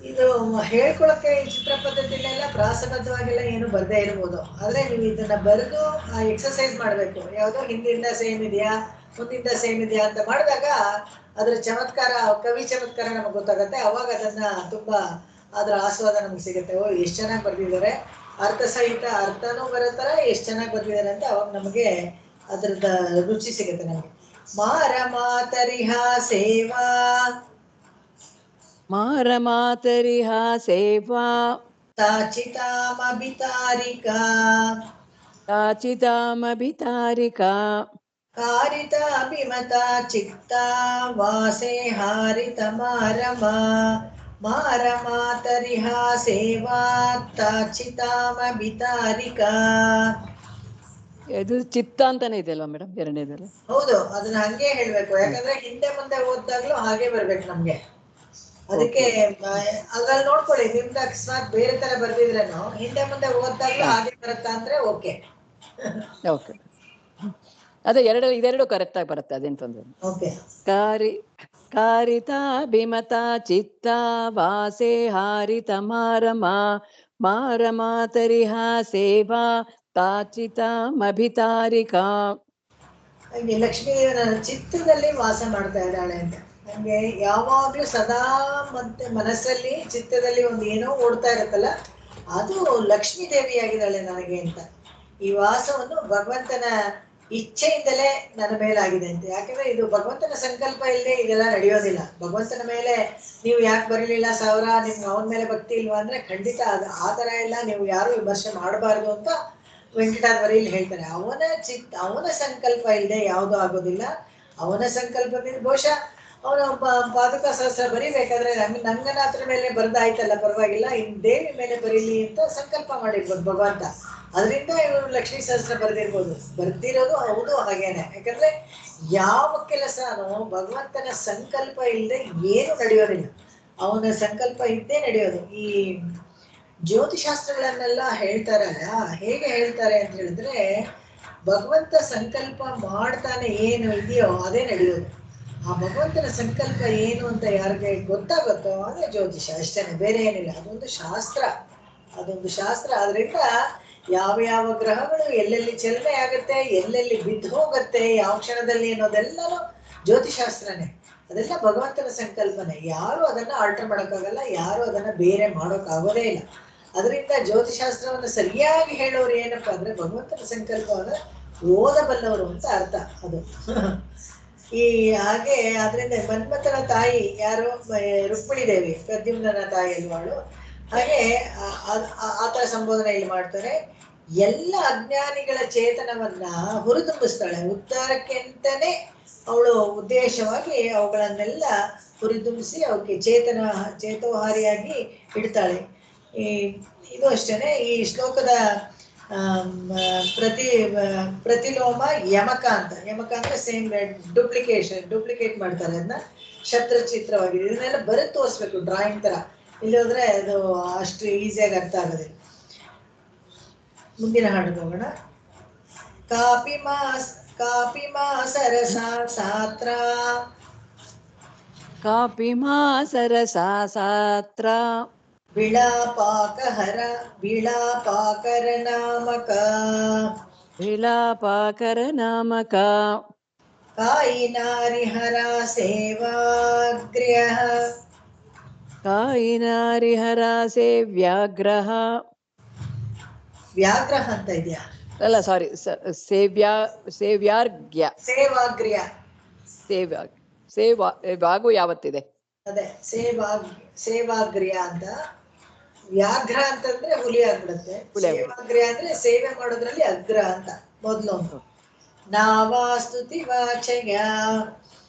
ಇದು ಹೇಳ್ಕೊಳಕ್ಕೆ ಈ ಚಿತ್ರ ಪದ್ಧತಿಲೆಲ್ಲ ಪ್ರಾಸಬದ್ಧವಾಗೆಲ್ಲ ಏನು ಬರ್ದೇ ಇರ್ಬೋದು, ಆದ್ರೆ ನೀವು ಇದನ್ನ ಬರೆದು ಎಕ್ಸರ್ಸೈಸ್ ಮಾಡ್ಬೇಕು. ಯಾವುದೋ ಹಿಂದಿಂದ ಸೇಮ್ ಇದೆಯಾ ಮುಂದಿಂದ ಸೇಮ್ ಇದೆಯಾ ಅಂತ ಮಾಡಿದಾಗ ಅದ್ರ ಚಮತ್ಕಾರ, ಕವಿ ಚಮತ್ಕಾರ ನಮಗೆ ಗೊತ್ತಾಗತ್ತೆ. ಅವಾಗ ಅದನ್ನ ತುಂಬಾ ಅದ್ರ ಆಸ್ವಾದ ನಮ್ಗೆ ಸಿಗುತ್ತೆ. ಓ ಎಷ್ಟು ಚೆನ್ನಾಗಿ ಬರ್ದಿದ್ದಾರೆ, ಅರ್ಥ ಸಹಿತ ಅರ್ಥನೂ ಬರುತ್ತರ ಎಷ್ಟು ಚೆನ್ನಾಗಿ ಬರ್ದಿದ್ದಾರೆ ಅಂತ ಅವಾಗ ನಮಗೆ ಅದ್ರದ ರುಚಿ ಸಿಗುತ್ತೆ ನಮಗೆ. ಮಾರ ಮಾತರಿಹ ಸೇವಾ ಮಾರ ಮಾತರಿಹ ಸೇವಾ ತಾಚಿತಾಮಭಿತಾರಿಕಾ ಯಾಚಿತಾಮಭಿತಾರಿಕಾ ಕಾರಿತ ಅಭಿಮತ ಚಿತ್ತ ವಾಸೆ ಹಾರಿತ ಮಾರಮ ಮಾರ ಮಾತರಿಹ ಸೇವಾ ತಾಚಿತಾಮಭಿತಾರಿಕಾ. ಇದು ಚಿತ್ತ ಅಂತಾನೆ ಇದೆ ಅಲ್ವಾ ಮೇಡಮ್ ಎರಡನೇದಲ್ಲಿ? ಹೌದು, ಅದನ್ನ ಹಂಗೆ ಹೇಳ್ಬೇಕು, ಯಾಕಂದ್ರೆ ಹಿಂದೆ ಮುಂದೆ ಓದ್ದಾಗ್ಲೂ ಹಾಗೆ ಬರ್ಬೇಕು ನಮ್ಗೆ. ಅದಕ್ಕೆ ಅದ್ರಲ್ಲಿ ನೋಡ್ಕೊಳ್ಳಿ, ನಿಮ್ದು ಅಕಸ್ಮಾತ್ ಬೇರೆ ತರ ಬರ್ದಿದ್ರೇನು ಹಿಂದೆ ಮುಂದೆ ಓದ್ದಾಗ್ಲೂ ಹಾಗೆ ಬರುತ್ತಾ ಅಂದ್ರೆ ಓಕೆ. ಓಕೆ, ಅದೇ ಇದೆರಡು ಕರೆಕ್ಟ್ ಆಗಿ ಬರುತ್ತೆ, ಅದೇನು ತೊಂದ್ರೆ. ಓಕೆ. ಕಾರಿತ ಭಿಮತ ಚಿತ್ತ ವಾಸೆ ಹಾರಿತ ಮಾರಮ ಮಾರಮ ತರಿಹ ಸೇವಾ ತಾಚಿತಾಮಭಿತಾರಿಕಾ. ಹಾಗೆ ಲಕ್ಷ್ಮೀದೇವನ ಚಿತ್ತದಲ್ಲಿ ವಾಸ ಮಾಡ್ತಾ ಇದ್ದಾಳೆ ಅಂತ ನಮ್ಗೆ ಯಾವಾಗ್ಲೂ ಸದಾ ಮತ್ತೆ ಮನಸ್ಸಲ್ಲಿ ಚಿತ್ತದಲ್ಲಿ ಒಂದು ಏನೋ ಓಡ್ತಾ ಇರುತ್ತಲ್ಲ, ಅದು ಲಕ್ಷ್ಮೀ ದೇವಿಯಾಗಿದ್ದಾಳೆ ನನಗೆ ಅಂತ. ಈ ವಾಸವನ್ನು ಭಗವಂತನ ಇಚ್ಛೆಯಿಂದಲೇ ನನ್ನ ಮೇಲಾಗಿದೆ ಅಂತ. ಯಾಕಂದ್ರೆ ಇದು ಭಗವಂತನ ಸಂಕಲ್ಪ ಇಲ್ಲದೆ ಇದೆಲ್ಲ ನಡೆಯೋದಿಲ್ಲ. ಭಗವಂತನ ಮೇಲೆ ನೀವು ಯಾಕೆ ಬರಲಿಲ್ಲ ಸಾವಿರ, ನಿಮ್ಗೆ ಅವನ ಮೇಲೆ ಭಕ್ತಿ ಇಲ್ವಾ ಅಂದ್ರೆ ಖಂಡಿತ ಅದು ಆ ಥರ ಎಲ್ಲ ನೀವು ಯಾರು ವಿಮರ್ಶೆ ಮಾಡಬಾರ್ದು ಅಂತ ವೆಂಕಟಾದ್ವರಿಯಲ್ಲಿ ಹೇಳ್ತಾರೆ. ಅವನ ಸಂಕಲ್ಪ ಇಲ್ಲದೆ ಯಾವುದೂ ಆಗೋದಿಲ್ಲ. ಅವನ ಸಂಕಲ್ಪದಿಂದ ಬಹುಶಃ ಅವನ ಪಾದುಕಾ ಸಹಸ್ರ ಬರಿಬೇಕಾದ್ರೆ ನಂಗನಾಥರ ಮೇಲೆ ಬರ್ದಾಯ್ತಲ್ಲ, ಪರವಾಗಿಲ್ಲ, ಇನ್ನು ದೇವಿ ಮೇಲೆ ಬರೀಲಿ ಅಂತ ಸಂಕಲ್ಪ ಮಾಡಿರ್ಬೋದು ಭಗವಂತ. ಅದರಿಂದ ಇವರು ಲಕ್ಷ್ಮೀ ಸಹಸ್ರ ಬರ್ದಿರೋದು ಹೌದು ಹಾಗೇನೆ. ಯಾಕಂದ್ರೆ ಯಾವ ಕೆಲಸನೂ ಭಗವಂತನ ಸಂಕಲ್ಪ ಇಲ್ಲದೆ ಏನು ನಡೆಯೋದಿಲ್ಲ, ಅವನ ಸಂಕಲ್ಪ ಇದ್ದೇ ನಡೆಯೋದು. ಈ ಜ್ಯೋತಿಷಾಸ್ತ್ರಗಳನ್ನೆಲ್ಲ ಹೇಳ್ತಾರಲ್ಲ, ಹೇಗೆ ಹೇಳ್ತಾರೆ ಅಂತ ಹೇಳಿದ್ರೆ, ಭಗವಂತ ಸಂಕಲ್ಪ ಮಾಡ್ತಾನೆ ಏನು ಇದೆಯೋ ಅದೇ ನಡೆಯೋದು. ಆ ಭಗವಂತನ ಸಂಕಲ್ಪ ಏನು ಅಂತ ಯಾರಿಗೆ ಗೊತ್ತಾಗುತ್ತೋ ಅದೇ ಜ್ಯೋತಿಷ, ಅಷ್ಟೇನೆ, ಬೇರೆ ಏನಿಲ್ಲ. ಅದೊಂದು ಶಾಸ್ತ್ರ, ಅದೊಂದು ಶಾಸ್ತ್ರ. ಆದ್ರಿಂದ ಯಾವ ಯಾವ ಗ್ರಹಗಳು ಎಲ್ಲೆಲ್ಲಿ ಚಲನೆ ಆಗುತ್ತೆ, ಎಲ್ಲೆಲ್ಲಿ ಬಿದ್ದು ಹೋಗುತ್ತೆ, ಯಾವ ಕ್ಷಣದಲ್ಲಿ ಅನ್ನೋದೆಲ್ಲನೂ ಜ್ಯೋತಿಷಾಸ್ತ್ರನೇ. ಅದೆಲ್ಲ ಭಗವಂತನ ಸಂಕಲ್ಪನೆ. ಯಾರು ಅದನ್ನ ಆಲ್ಟರ್ ಮಾಡೋಕ್ಕಾಗಲ್ಲ, ಯಾರು ಅದನ್ನ ಬೇರೆ ಮಾಡೋಕ್ಕಾಗೋದೇ ಇಲ್ಲ. ಅದರಿಂದ ಜ್ಯೋತಿಷಾಸ್ತ್ರವನ್ನು ಸರಿಯಾಗಿ ಹೇಳೋರು ಏನಪ್ಪಾ ಅಂದ್ರೆ ಭಗವಂತನ ಸಂಕಲ್ಪವನ್ನು ಓದಬಲ್ಲವರು ಅಂತ ಅರ್ಥ ಅದು. ಈ ಹಾಗೆ ಅದರಿಂದ ಮನ್ಮಥನ ತಾಯಿ ಯಾರು, ರುಕ್ಮಿಣಿ ದೇವಿ, ಪ್ರದ್ಯುಮ್ನ ತಾಯಿ ಅಲ್ವಾಳು. ಹಾಗೆ ಆತರ ಸಂಬೋಧನೆ ಇಲ್ಲಿ ಮಾಡ್ತಾರೆ. ಎಲ್ಲ ಅಜ್ಞಾನಿಗಳ ಚೇತನವನ್ನ ಹುರಿದುಂಬಿಸ್ತಾಳೆ. ಉದ್ಧಾರಕ್ಕೆಂತನೇ ಅವಳು ಉದ್ದೇಶವಾಗಿ ಅವುಗಳನ್ನೆಲ್ಲ ಹುರಿದುಂಬಿಸಿ ಅವಕ್ಕೆ ಚೇತೋಹಾರಿಯಾಗಿ ಇಡ್ತಾಳೆ. ಇದು ಅಷ್ಟೇನೆ. ಈ ಶ್ಲೋಕದ ಪ್ರತಿಲೋಮ ಯಮಕ ಅಂತ. ಯಮಕ ಅಂದ್ರೆ ಸೇಮ್ ಡೂಪ್ಲಿಕೇಟ್ ಮಾಡ್ತಾರೆ ಅದನ್ನ, ಶಬ್ದಚಿತ್ರವಾಗಿ. ಇದನ್ನೆಲ್ಲ ಬರೆದು ತೋರಿಸ್ಬೇಕು ಡ್ರಾಯಿಂಗ್ ತರ, ಇಲ್ಲಿ ಹೋದ್ರೆ ಅದು ಅಷ್ಟು ಈಸಿಯಾಗಿ ಅರ್ಥ ಆಗೋದಿಲ್ಲ. ಮುಂದಿನ ಹಾಡಿಗೆ ಹೋಗೋಣ. ಕಾಪಿ ಮಾ ಸರಸಾ ಸಾತ್ರ ವಿಳಾಪಾಕರ ನಾಮಕ ಕಾಯಿನಾರಿಹರ ಸೇವ್ಯಾಗ್ರಹ. ವ್ಯಾಗ್ರಹ ಅಂತ ಇದೆಯಾ? ಅಲ್ಲ, ಸಾರಿ, ಸೇವ್ಯಾಗ್ರ್ಯ. ಸೇವಾಗು ಯಾವತ್ತಿದೆ? ಅದೇ ಸೇವಾಗ್ರ್ಯ ಅಂತ. ವ್ಯಾಘ್ರ ಅಂತಂದ್ರೆ ಹುಲಿ ಆಗ್ಬಿಡುತ್ತೆ. ಸೇವಾಗ್ರ್ಯ ಅಂದ್ರೆ ಸೇವೆ ಮಾಡೋದ್ರಲ್ಲಿ ಅಗ್ರ ಅಂತ ಮೊದಲು. ನಾವಾಸ್ತುತಿ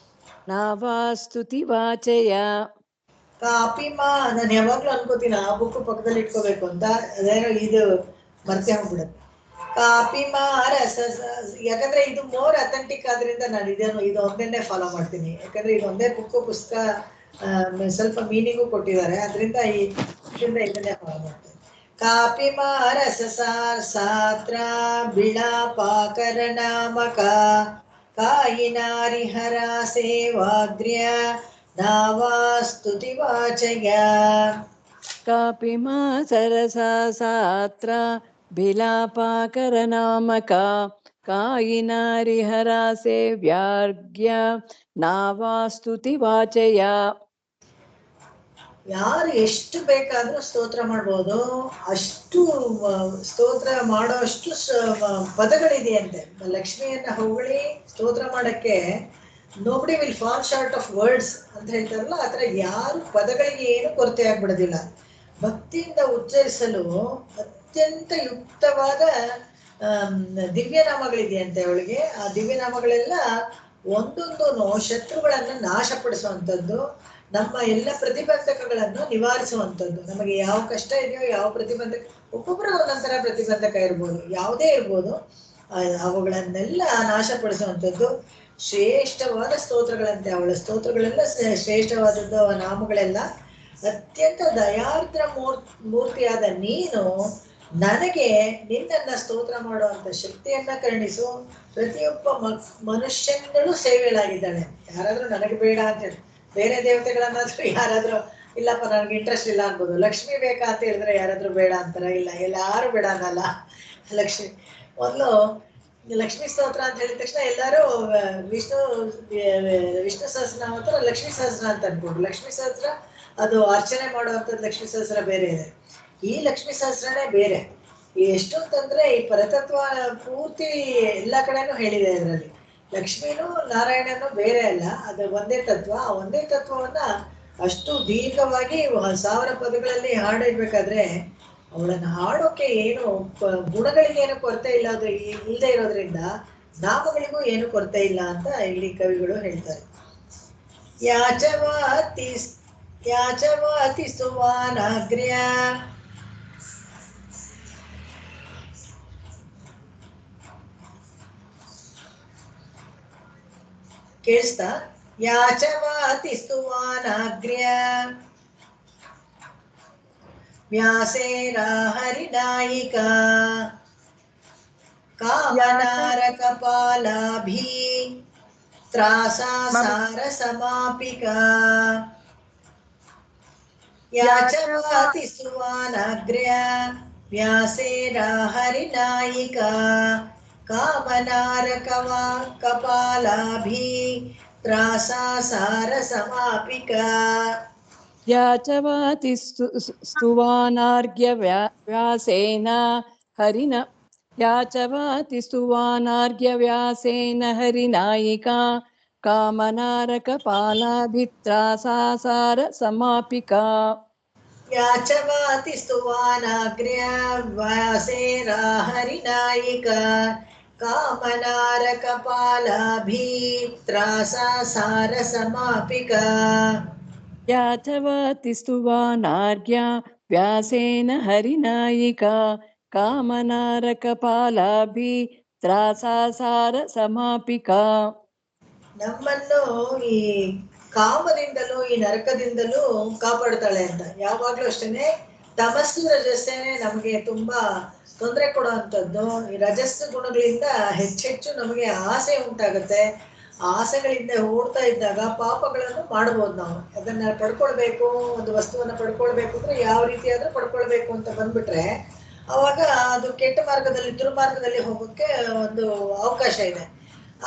ವಾಚಯ ಕಾಪಿ ಮಾ. ನಾನು ಯಾವಾಗ್ಲೂ ಅನ್ಕೋತೀನಿ ಆ ಬುಕ್ ಪಕ್ಕದಲ್ಲಿ ಇಟ್ಕೋಬೇಕು ಅಂತ, ಅದೇನೋ ಇದು ಮರ್ತೆ ಹೋಗ್ಬಿಡುತ್ತೆ. ಕಾಪಿ ಮಾ ರಸ. ಯಾಕಂದ್ರೆ ಇದು ಮೋರ್ ಅಥೆಂಟಿಕ್ ಆದ್ರಿಂದ ನಾನು ಇದು ಒಂದನ್ನೇ ಫಾಲೋ ಮಾಡ್ತೀನಿ. ಯಾಕಂದ್ರೆ ಇದೊಂದೇ ಪುಸ್ತಕ ಸ್ವಲ್ಪ ಮೀನಿಂಗು ಕೊಟ್ಟಿದ್ದಾರೆ, ಅದರಿಂದ ಇದನ್ನೇ ಫಾಲೋ ಮಾಡ್ತೀನಿ. ಕಾಪಿ ಮಾ ರಸ ಸಾತ್ರ ಬಿಳಾಪಾಕರ ನಾಮಕ ಕಾಯಿನಾರಿಹರ ಸೇವಾಗ್ರ್ಯ ನಾವಾಸ್ತುತಿ ವಾಚಯ. ಕಾಪಿ ಮಾ ಸರಸ ಸಾತ್ರ ಬಿಲಾಪಾಕರ ನಾಮಕ ಕಾಯಿನಾರಿಹರ ಸೇವ್ಯಾರ್ಗ್ಯ ನಾವಾಸ್ತುತಿ ವಾಚಯ. ಯಾರು ಎಷ್ಟು ಬೇಕಾದ್ರೂ ಸ್ತೋತ್ರ ಮಾಡ್ಬೋದು, ಅಷ್ಟು ಸ್ತೋತ್ರ ಮಾಡೋ ಅಷ್ಟು ಪದಗಳಿದೆಯಂತೆ. ಲಕ್ಷ್ಮಿಯನ್ನ ಹೊಗಳಿ ಸ್ತೋತ್ರ ಮಾಡಕ್ಕೆ nobody will fall short of words ಅಂತ ಹೇಳ್ತಾರಲ್ಲ, ಆ ಥರ ಯಾರು ಪದಗಳಿಗೆ ಏನು ಕೊರತೆ ಆಗ್ಬಿಡೋದಿಲ್ಲ. ಭಕ್ತಿಯಿಂದ ಉಚ್ಚರಿಸಲು ಅತ್ಯಂತ ಯುಕ್ತವಾದ ದಿವ್ಯನಾಮಗಳಿದೆಯಂತೆ ಅವಳಿಗೆ. ಆ ದಿವ್ಯನಾಮಗಳೆಲ್ಲ ಒಂದೊಂದು ಶತ್ರುಗಳನ್ನು ನಾಶಪಡಿಸುವಂಥದ್ದು, ನಮ್ಮ ಎಲ್ಲ ಪ್ರತಿಬಂಧಕಗಳನ್ನು ನಿವಾರಿಸುವಂಥದ್ದು. ನಮಗೆ ಯಾವ ಕಷ್ಟ ಇದೆಯೋ, ಯಾವ ಪ್ರತಿಬಂಧಕ, ಒಬ್ಬೊಬ್ಬರು ಒಂದೊಂಥರ ಪ್ರತಿಬಂಧಕ ಇರ್ಬೋದು, ಯಾವುದೇ ಇರ್ಬೋದು, ಅವುಗಳನ್ನೆಲ್ಲ ನಾಶಪಡಿಸುವಂಥದ್ದು. ಶ್ರೇಷ್ಠವಾದ ಸ್ತೋತ್ರಗಳಂತೆ ಅವಳ ಸ್ತೋತ್ರಗಳೆಲ್ಲ ಶ್ರೇಷ್ಠವಾದದ್ದು. ನಾಮಗಳೆಲ್ಲ ಅತ್ಯಂತ ದಯಾರ್ದ್ರ ಮೂರ್ತಿಯಾದ ನೀನು ನನಗೆ ನಿನ್ನನ್ನ ಸ್ತೋತ್ರ ಮಾಡುವಂತ ಶಕ್ತಿಯನ್ನ ಕರುಣಿಸು. ಪ್ರತಿಯೊಬ್ಬ ಮನುಷ್ಯನಗಳು ಸೇವೆಗಳಾಗಿದ್ದಾಳೆ. ಯಾರಾದ್ರೂ ನನಗೆ ಬೇಡ ಅಂತ ಹೇಳಿ ಬೇರೆ ದೇವತೆಗಳನ್ನಾದ್ರೂ ಯಾರಾದ್ರೂ ಇಲ್ಲಪ್ಪ ನನಗೆ ಇಂಟ್ರೆಸ್ಟ್ ಇಲ್ಲ ಅನ್ಬೋದು. ಲಕ್ಷ್ಮಿ ಬೇಕಾ ಅಂತ ಹೇಳಿದ್ರೆ ಯಾರಾದ್ರೂ ಬೇಡ ಅಂತಾರ? ಇಲ್ಲ, ಎಲ್ಲಾರು ಬೇಡ ಅನ್ನಲ್ಲ. ಲಕ್ಷ್ಮಿ ಮೊದಲು ಲಕ್ಷ್ಮೀ ಸ್ತೋತ್ರ ಅಂತ ಹೇಳಿದ ತಕ್ಷಣ ಎಲ್ಲರೂ ವಿಷ್ಣು ಸಹಸ್ರನಾಮ ಹತ್ರ ಲಕ್ಷ್ಮೀ ಸಹಸ್ರ ಅಂತ ಅನ್ಕೊಂಡು, ಲಕ್ಷ್ಮೀ ಸಹಸ್ರ ಅದು ಅರ್ಚನೆ ಮಾಡುವಂಥದ್ದು ಲಕ್ಷ್ಮೀ ಸಹಸ್ರ ಬೇರೆ ಇದೆ, ಈ ಲಕ್ಷ್ಮೀ ಸಹಸ್ರನೇ ಬೇರೆ. ಎಷ್ಟು ಅಂತಂದ್ರೆ ಈ ಪರತತ್ವ ಪೂರ್ತಿ ಎಲ್ಲ ಕಡೆನೂ ಹೇಳಿದೆ ಇದರಲ್ಲಿ. ಲಕ್ಷ್ಮೀನು ನಾರಾಯಣನು ಬೇರೆ ಅಲ್ಲ, ಅದು ಒಂದೇ ತತ್ವ. ಆ ಒಂದೇ ತತ್ವವನ್ನ ಅಷ್ಟು ದೀರ್ಘವಾಗಿ 1000 ಪದಗಳಲ್ಲಿ ಹಾಡಿರ್ಬೇಕಾದ್ರೆ ಅವಳನ್ನು ಹಾಡೋಕೆ ಏನು ಗುಣಗಳಿಗೆ ಏನು ಕೊರತೆ ಇಲ್ಲದೆ ಇರೋದ್ರಿಂದ ನಾಮಗಳಿಗೂ ಏನು ಕೊರತೆ ಇಲ್ಲ ಅಂತ ಇಲ್ಲಿ ಕವಿಗಳು ಹೇಳ್ತಾರೆ. ಯಾಚವಾತಿ ಸುವಾನಾಗ್ರ್ಯ ಕೇಳಿಸ್ತಾ? ಯಾಚವಾತಿ ಸ್ತುವಾನಾಗ್ರ್ಯ ವ್ಯಾಸೇರ ಹರಿನಾಯಿಕ ಕಾಮನಾರ ಕಪಾಲಾಭಿ ತ್ರಾಸಾಸಾರ ಸಮಾಪಿಕ. ಯಾಚವಾತಿ ಸ್ತುವಾನಾಗ್ರ್ಯ ವ್ಯಾಸೇರ ಹರಿನಾಯಿಕ ಕಾಮನಾರ ಕಪಾಲಾಭಿ ತ್ರಾಸಾಸಾರ ಸಮಾಪಿಕ. ಯಾಚವಾತಿ ಸ್ತುವಾನಾರ್ಘ್ಯ ವ್ಯಾಸೇನ ಹರಿನ ಯಾಚವಾತಿ ಸ್ತುವಾನಾರ್ಘ್ಯ ವ್ಯಾಸೇನ ಹರಿನಾಯಿಕಾ ಕಾಮನಾರಕ ಪಾಲಾಭಿತ್ರಾಸಾಸಾರ ಸಮಾಪಿಕಾ. ಯಾಚವಾತಿ ಸ್ತುವಾನಾಗ್ರ್ಯ ವ್ಯಾಸೇನ ಹರಿನಾಯಿಕಾ ಕಾಮನಾರ ಕಪಾಲಾಭಿ ತ್ರಾಸಾಸಾರ ಸಮಾಪಿಕಾ. ಯಾಚವಾತಿ ಸ್ತುವಾನಾರ್ಘ್ಯ ವ್ಯಾಸೇನ ಹರಿನಾಯಿಕಾ ಕಾಮನಾರ ಕಪಾಲಾಭಿ ತ್ರಾಸಾಸಾರ ಸಮಾಪಿಕಾ. ನಮ್ಮನ್ನು ಈ ಕಾಮದಿಂದಲೂ ಈ ನರಕದಿಂದಲೂ ಕಾಪಾಡ್ತಾಳೆ ಅಂತ. ಯಾವಾಗ್ಲೂ ಅಷ್ಟೇನೆ ತಮಸ್ಸು ರಜಸ್ಸೇನೆ ನಮಗೆ ತುಂಬಾ ತೊಂದರೆ ಕೊಡುವಂಥದ್ದು. ಈ ರಜಸ್ಸು ಗುಣಗಳಿಂದ ಹೆಚ್ಚೆಚ್ಚು ನಮಗೆ ಆಸೆ ಉಂಟಾಗುತ್ತೆ. ಆಸೆಗಳಿಂದ ಓಡ್ತಾ ಇದ್ದಾಗ ಪಾಪಗಳನ್ನು ಮಾಡ್ಬೋದು ನಾವು. ಅದನ್ನ ಪಡ್ಕೊಳ್ಬೇಕು, ಒಂದು ವಸ್ತುವನ್ನ ಪಡ್ಕೊಳ್ಬೇಕು ಅಂದ್ರೆ ಯಾವ ರೀತಿ ಆದ್ರೂ ಪಡ್ಕೊಳ್ಬೇಕು ಅಂತ ಬಂದ್ಬಿಟ್ರೆ ಅವಾಗ ಅದು ಕೆಟ್ಟ ಮಾರ್ಗದಲ್ಲಿ ದುರ್ಮಾರ್ಗದಲ್ಲಿ ಹೋಗೋಕ್ಕೆ ಒಂದು ಅವಕಾಶ ಇದೆ.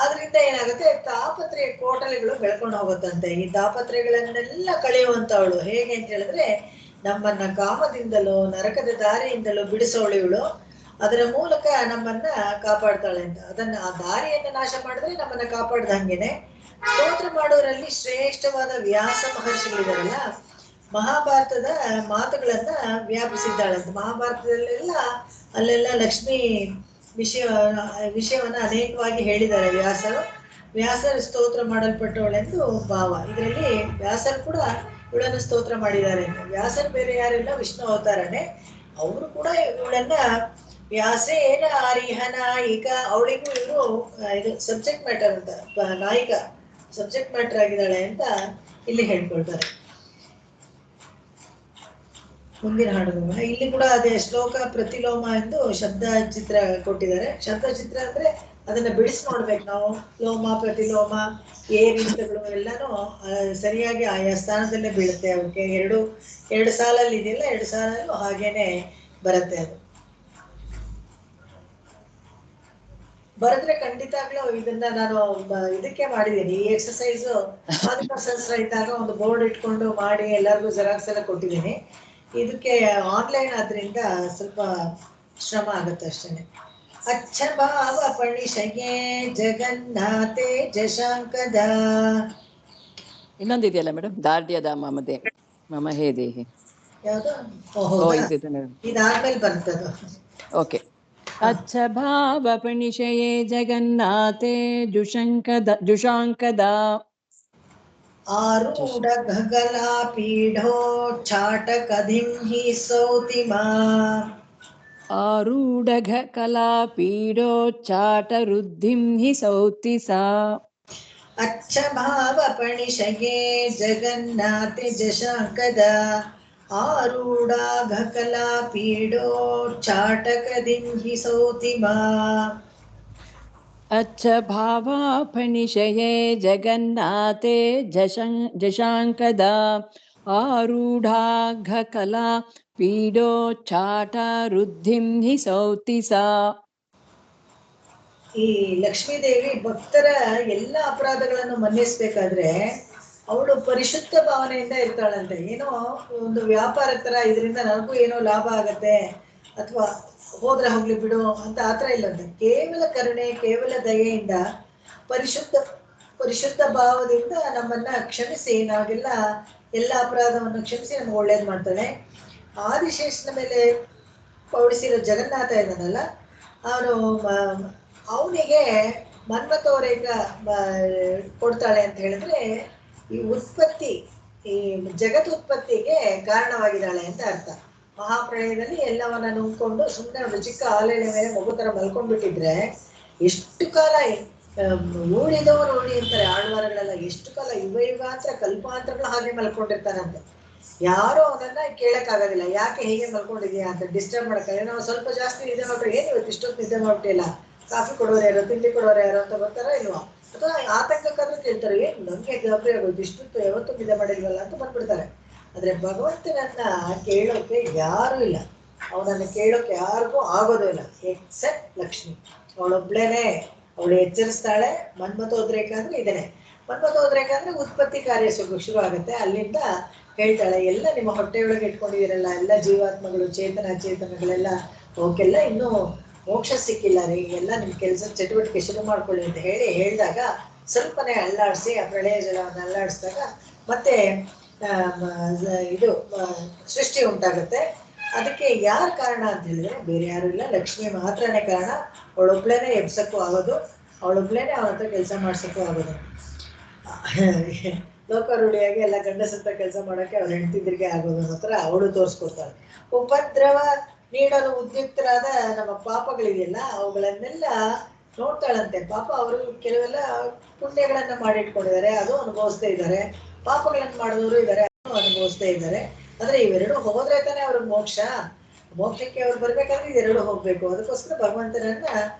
ಆದ್ರಿಂದ ಏನಾಗುತ್ತೆ, ತಾಪತ್ರೆಯ ಕೋಟಲೆಗಳು ಬೆಳ್ಕೊಂಡು ಹೋಗುತ್ತಂತೆ. ಈ ತಾಪತ್ರೆಗಳನ್ನೆಲ್ಲ ಕಳೆಯುವಂತವಳು ಹೇಗೆ ಅಂತ ಹೇಳಿದ್ರೆ ನಮ್ಮನ್ನ ಕಾಮದಿಂದಲೂ ನರಕದ ದಾರಿಯಿಂದಲೂ ಬಿಡಿಸೋಳು ಇವಳು. ಅದರ ಮೂಲಕ ನಮ್ಮನ್ನ ಕಾಪಾಡ್ತಾಳೆ ಅಂತ. ಅದನ್ನ ಆ ದಾರಿಯನ್ನ ನಾಶ ಮಾಡಿದ್ರೆ ನಮ್ಮನ್ನ ಕಾಪಾಡ್ದಂಗೆನೆ. ಸ್ತೋತ್ರ ಮಾಡೋರಲ್ಲಿ ಶ್ರೇಷ್ಠವಾದ ವ್ಯಾಸ ಮಹರ್ಷಿಗಳಿದಾರಲ್ಲ, ಮಹಾಭಾರತದ ಮಾತುಗಳನ್ನ ವ್ಯಾಪಿಸಿದ್ದಾಳಂತ. ಮಹಾಭಾರತದಲ್ಲೆಲ್ಲ ಅಲ್ಲೆಲ್ಲ ಲಕ್ಷ್ಮಿ ವಿಷಯವನ್ನ ಅನೇಕವಾಗಿ ಹೇಳಿದ್ದಾರೆ ವ್ಯಾಸರು. ವ್ಯಾಸರು ಸ್ತೋತ್ರ ಮಾಡಲ್ಪಟ್ಟವಳೆಂದು ಭಾವ. ಇದರಲ್ಲಿ ವ್ಯಾಸರು ಕೂಡ ಇವಳನ್ನು ಸ್ತೋತ್ರ ಮಾಡಿದ್ದಾರೆ ಅಂತ. ವ್ಯಾಸರು ಬೇರೆ ಯಾರೆಲ್ಲ ವಿಷ್ಣು ಅವತಾರನೇ, ಅವರು ಕೂಡ ಇವಳನ್ನ ವ್ಯಾಸೇನ ಹರಿಹ ನಾಯಿಕ, ಅವಳಿಗೂ ಇವರು ಇದು ಸಬ್ಜೆಕ್ಟ್ ಮ್ಯಾಟರ್ ಅಂತ, ನಾಯಿಕ ಸಬ್ಜೆಕ್ಟ್ ಮ್ಯಾಟರ್ ಆಗಿದ್ದಾಳೆ ಅಂತ ಇಲ್ಲಿ ಹೇಳ್ಕೊಳ್ತಾರೆ. ಮುಂದಿನ ಹಾಡುಗಳು ಇಲ್ಲಿ ಕೂಡ ಅದೇ ಶ್ಲೋಕ ಪ್ರತಿಲೋಮ ಎಂದು ಶಬ್ದ ಚಿತ್ರ ಕೊಟ್ಟಿದ್ದಾರೆ. ಶಬ್ದ ಚಿತ್ರ ಅಂದ್ರೆ ಅದನ್ನ ಬಿಡಿಸಿ ನೋಡ್ಬೇಕು ನಾವು. ಲೋಮ ಪ್ರತಿಲೋಮ ಏರಿಂತಗಳು ಎಲ್ಲಾನು ಸರಿಯಾಗಿ ಆಯಾ ಸ್ಥಾನದಲ್ಲೇ ಬೀಳುತ್ತೆ. ಅವಕ್ಕೆ ಎರಡು ಸಾಲಲ್ಲಿ ಇದೆಯಲ್ಲ, 2 ಸಾಲಲ್ಲೂ ಹಾಗೇನೆ ಬರುತ್ತೆ ಅದು. ಬರೆದ್ರೆ ಖಂಡಿತಾಗ್ಲೂ ಇದನ್ನ ನಾನು ಇದಕ್ಕೆ ಮಾಡಿದ್ದೀನಿ. ಈ ಎಕ್ಸಸೈಸ್ ಸಹಸ್ರ ಇದ್ದಾಗ ಒಂದು ಬೋರ್ಡ್ ಇಟ್ಕೊಂಡು ಮಾಡಿ ಎಲ್ಲರಿಗೂ ಜೆರಾಕ್ಸ್ ಎಲ್ಲ ಕೊಟ್ಟಿದ್ದೀನಿ. ಇದಕ್ಕೆ ಆನ್ಲೈನ್ ಆದ್ರಿಂದ ಸ್ವಲ್ಪ ಶ್ರಮ ಆಗುತ್ತೆ ಅಷ್ಟೇನೆ. ಅಚ್ಚ ಭಾವ ಪಣಿಷಯೇ ಜಗನ್ನಾಥೆ ಜಶಾಂಕದ. ಇನ್ನೊಂದಿದೆಯಲ್ಲ ಮೇಡಮ್, ದಾರ್ಢ್ಯದ ಮಮದೆ ಮಮ ಹೇ ದೇಹಿ. ಯಾವುದು? ಇದಾದ್ಮೇಲೆ ಬರ್ತದ. ಓಕೆ. ಅಚ್ಚ ಭಾವ ಪಣಿಷಯೇ ಜಗನ್ನಾಥೆ ಜುಷಾಂಕದ. ಆರೂಢ ಗಗಲ ಪೀಢೋ ಚಾಟಕಧಿಂ ಹಿ ಸೌತಿಮಾ. ಆರೂಢ ಕಲಾ ಪೀಡೋಚ್ಚಾಟ ವೃದ್ಧಿಂ ಹಿ ಸೌತಿ ಸಾ. ಅಚ್ಚ ಭಾವ ಪಣಿಷಯೇ ಜಗನ್ನಾಥೆ ಜಶಾಂಕದ. ಆರೂಢ ಕಲಾ ಪೀಡೋಚ್ಚಾಟಕಧಿಂ ಹಿ ಸೌತಿಮಾ. ಅಚ್ಚ ಭಾವ ಫಣಿಷಯೇ ಜಗನ್ನಾಥೆ ಜಶಾಂಕದ. ಆರೂಢಾಘ ಕಲಾ ಪೀಡೋಚ್ಚಾಟ ವೃದ್ಧಿಂ ಹಿ ಸೌತಿ ಸಾ. ಈ ಲಕ್ಷ್ಮೀದೇವಿ ಭಕ್ತರ ಎಲ್ಲ ಅಪರಾಧಗಳನ್ನು ಮನ್ನಿಸ್ಬೇಕಾದ್ರೆ ಅವಳು ಪರಿಶುದ್ಧ ಭಾವನೆಯಿಂದ ಇರ್ತಾಳಂತೆ. ಏನೋ ಒಂದು ವ್ಯಾಪಾರ ತರ ಇದರಿಂದ ನನಗೂ ಏನೋ ಲಾಭ ಆಗತ್ತೆ ಅಥವಾ ಹೋದ್ರೆ ಹೋಗ್ಲಿ ಬಿಡು ಅಂತ ಆತರ ಇಲ್ಲಂತೆ. ಕೇವಲ ಕರುಣೆ, ಕೇವಲ ದಯೆಯಿಂದ, ಪರಿಶುದ್ಧ ಭಾವದಿಂದ ನಮ್ಮನ್ನ ಕ್ಷಮಿಸಿ, ನಾವೆಲ್ಲ ಎಲ್ಲ ಅಪರಾಧವನ್ನು ಕ್ಷಮಿಸಿ ನಮ್ಗೆ ಒಳ್ಳೇದು ಮಾಡ್ತಾಳೆ. ಆದಿಶೇಷನ ಮೇಲೆ ಪೌಡಿಸಿರೋ ಜಗನ್ನಾಥ ಇದ್ದಾನಲ್ಲ, ಅವನಿಗೆ ಮನ್ಮಥೋರೇಗ ಕೊಡ್ತಾಳೆ ಅಂತ ಹೇಳಿದ್ರೆ ಈ ಉತ್ಪತ್ತಿ, ಈ ಜಗತ್ ಉತ್ಪತ್ತಿಗೆ ಕಾರಣವಾಗಿದ್ದಾಳೆ ಅಂತ ಅರ್ಥ. ಮಹಾಪ್ರಳಯದಲ್ಲಿ ಎಲ್ಲವನ್ನ ನುಂಗ್ಕೊಂಡು ಸುಮ್ಮನೆ ಒಂದು ಚಿಕ್ಕ ಆಲೆಲೆ ಮೇಲೆ ಮಗು ತರ ಮಲ್ಕೊಂಡ್ಬಿಟ್ಟಿದ್ರೆ ಎಷ್ಟು ಕಾಲ ಊಳಿದವರು ಉಳಿ ಅಂತಾರೆ ಆಳ್ವಾರಗಳೆಲ್ಲ. ಎಷ್ಟು ಕಾಲ ಯುಗಾಂತರ ಕಲ್ಪಾಂತರಗಳು ಹಾಗೆ ಮಲ್ಕೊಂಡಿರ್ತಾರಂತೆ. ಯಾರು ಅವನನ್ನ ಕೇಳಕ್ಕಾಗೋದಿಲ್ಲ, ಯಾಕೆ ಹೀಗೆ ಮಲ್ಕೊಂಡಿದ್ಯಾ ಅಂತ ಡಿಸ್ಟರ್ಬ್ ಮಾಡಕ್ಕಾಗ. ನಾವು ಸ್ವಲ್ಪ ಜಾಸ್ತಿ ನಿದ್ದೆ ಮಾಡ್ಬಿಟ್ರೆ ಏನು ಇವತ್ತು ಇಷ್ಟೊತ್ತು ನಿದ್ದೆ ಮಾಡ್ಬಿಟ್ಟಿಲ್ಲ, ಕಾಫಿ ಕೊಡೋರು ಯಾರು, ತಿಂಡಿ ಕೊಡೋರು ಯಾರು ಅಂತ ಬರ್ತಾರೋ ಇಲ್ವಾ, ಅಥವಾ ಆತಂಕಕ್ಕಾದ್ರೂ ಕೇಳ್ತಾರೆ, ಏನು ನಮ್ಗೆ ಗಾಬರಿ ಆಗೋದು, ಇಷ್ಟೊತ್ತು ಯಾವತ್ತೂ ನಿದ್ದೆ ಮಾಡಿಲ್ವಲ್ಲ ಅಂತ ಬಂದ್ಬಿಡ್ತಾರೆ. ಆದ್ರೆ ಭಗವಂತನನ್ನ ಕೇಳೋಕೆ ಯಾರು ಇಲ್ಲ, ಅವನನ್ನ ಕೇಳೋಕೆ ಯಾರಿಗೂ ಆಗೋದು ಇಲ್ಲ ಎಕ್ಸೆಪ್ಟ್ ಲಕ್ಷ್ಮಿ. ಅವಳೊಬ್ಳೇನೆ, ಅವಳು ಎಚ್ಚರಿಸ್ತಾಳೆ. ಮನ್ಮಥೋದ್ರೇಕ ಅಂದ್ರೆ ಇದೇನೆ. ಮನ್ಮಥೋದ್ರೇಕ ಅಂದ್ರೆ ಉತ್ಪತ್ತಿ ಕಾರ್ಯ ಶುರು ಆಗುತ್ತೆ. ಅಲ್ಲಿಂದ ಹೇಳ್ತಾಳೆ, ಎಲ್ಲ ನಿಮ್ಮ ಹೊಟ್ಟೆಯೊಳಗೆ ಇಟ್ಕೊಂಡಿದ್ದೀರಲ್ಲ ಎಲ್ಲ ಜೀವಾತ್ಮಗಳು, ಚೇತನಗಳೆಲ್ಲ, ಅವಕ್ಕೆಲ್ಲ ಇನ್ನೂ ಮೋಕ್ಷ ಸಿಕ್ಕಿಲ್ಲ ರೀ, ಎಲ್ಲ ನಿಮ್ ಕೆಲಸ ಚಟುವಟಿಕೆ ಶುರು ಮಾಡ್ಕೊಳ್ಳಿ ಅಂತ ಹೇಳಿದಾಗ ಸ್ವಲ್ಪನೇ ಅಲ್ಲಾಡಿಸಿ ಆ ಪ್ರಳಯ ಜಲವನ್ನು ಅಲ್ಲಾಡಿಸಿದಾಗ ಮತ್ತೆ ಇದು ಸೃಷ್ಟಿ ಉಂಟಾಗುತ್ತೆ. ಅದಕ್ಕೆ ಯಾರು ಕಾರಣ ಅಂತ ಹೇಳಿದ್ರೆ ಬೇರೆ ಯಾರು ಇಲ್ಲ, ಲಕ್ಷ್ಮಿ ಮಾತ್ರನೇ ಕಾರಣ. ಅವಳೊಬ್ಳೇನೆ ಎಬ್ಸಕ್ಕೂ ಆಗೋದು, ಅವಳೊಬ್ಳೇನೆ ಅವಳ ಹತ್ರ ಕೆಲಸ ಮಾಡ್ಸಕ್ಕೂ ಆಗೋದು. ಲೋಕಾರೂಢಿಯಾಗಿ ಎಲ್ಲ ಗಂಡಸಂತ ಕೆಲಸ ಮಾಡೋಕ್ಕೆ ಅವ್ರ ಹೆಂಡತಿದ್ರಿಗೆ ಆಗೋದು ಮಾತ್ರ ಅವಳು ತೋರಿಸ್ಕೊಡ್ತಾಳೆ. ಉಪದ್ರವ ನೀಡಲು ಉದ್ಯುಕ್ತರಾದ ನಮ್ಮ ಪಾಪಗಳಿದೆಯಲ್ಲ ಅವುಗಳನ್ನೆಲ್ಲ ನೋಡ್ತಾಳಂತೆ. ಪಾಪ ಅವರು ಕೆಲವೆಲ್ಲ ಪುಣ್ಯಗಳನ್ನ ಮಾಡಿಟ್ಕೊಂಡಿದ್ದಾರೆ, ಅದು ಅನುಭವಿಸ್ತಾ ಇದ್ದಾರೆ. ಪಾಪಗಳನ್ನು ಮಾಡಿದವರು ಇದ್ದಾರೆ, ಅದನ್ನು ಅನುಭವಿಸ್ತಾ ಇದ್ದಾರೆ. ಆದ್ರೆ ಇವೆರಡು ಹೋದ್ರೆ ತಾನೇ ಅವ್ರಿಗೆ ಮೋಕ್ಷಕ್ಕೆ ಅವ್ರು ಬರ್ಬೇಕಾದ್ರೆ ಇದೆರಡು ಹೋಗ್ಬೇಕು. ಅದಕ್ಕೋಸ್ಕರ ಭಗವಂತನನ್ನ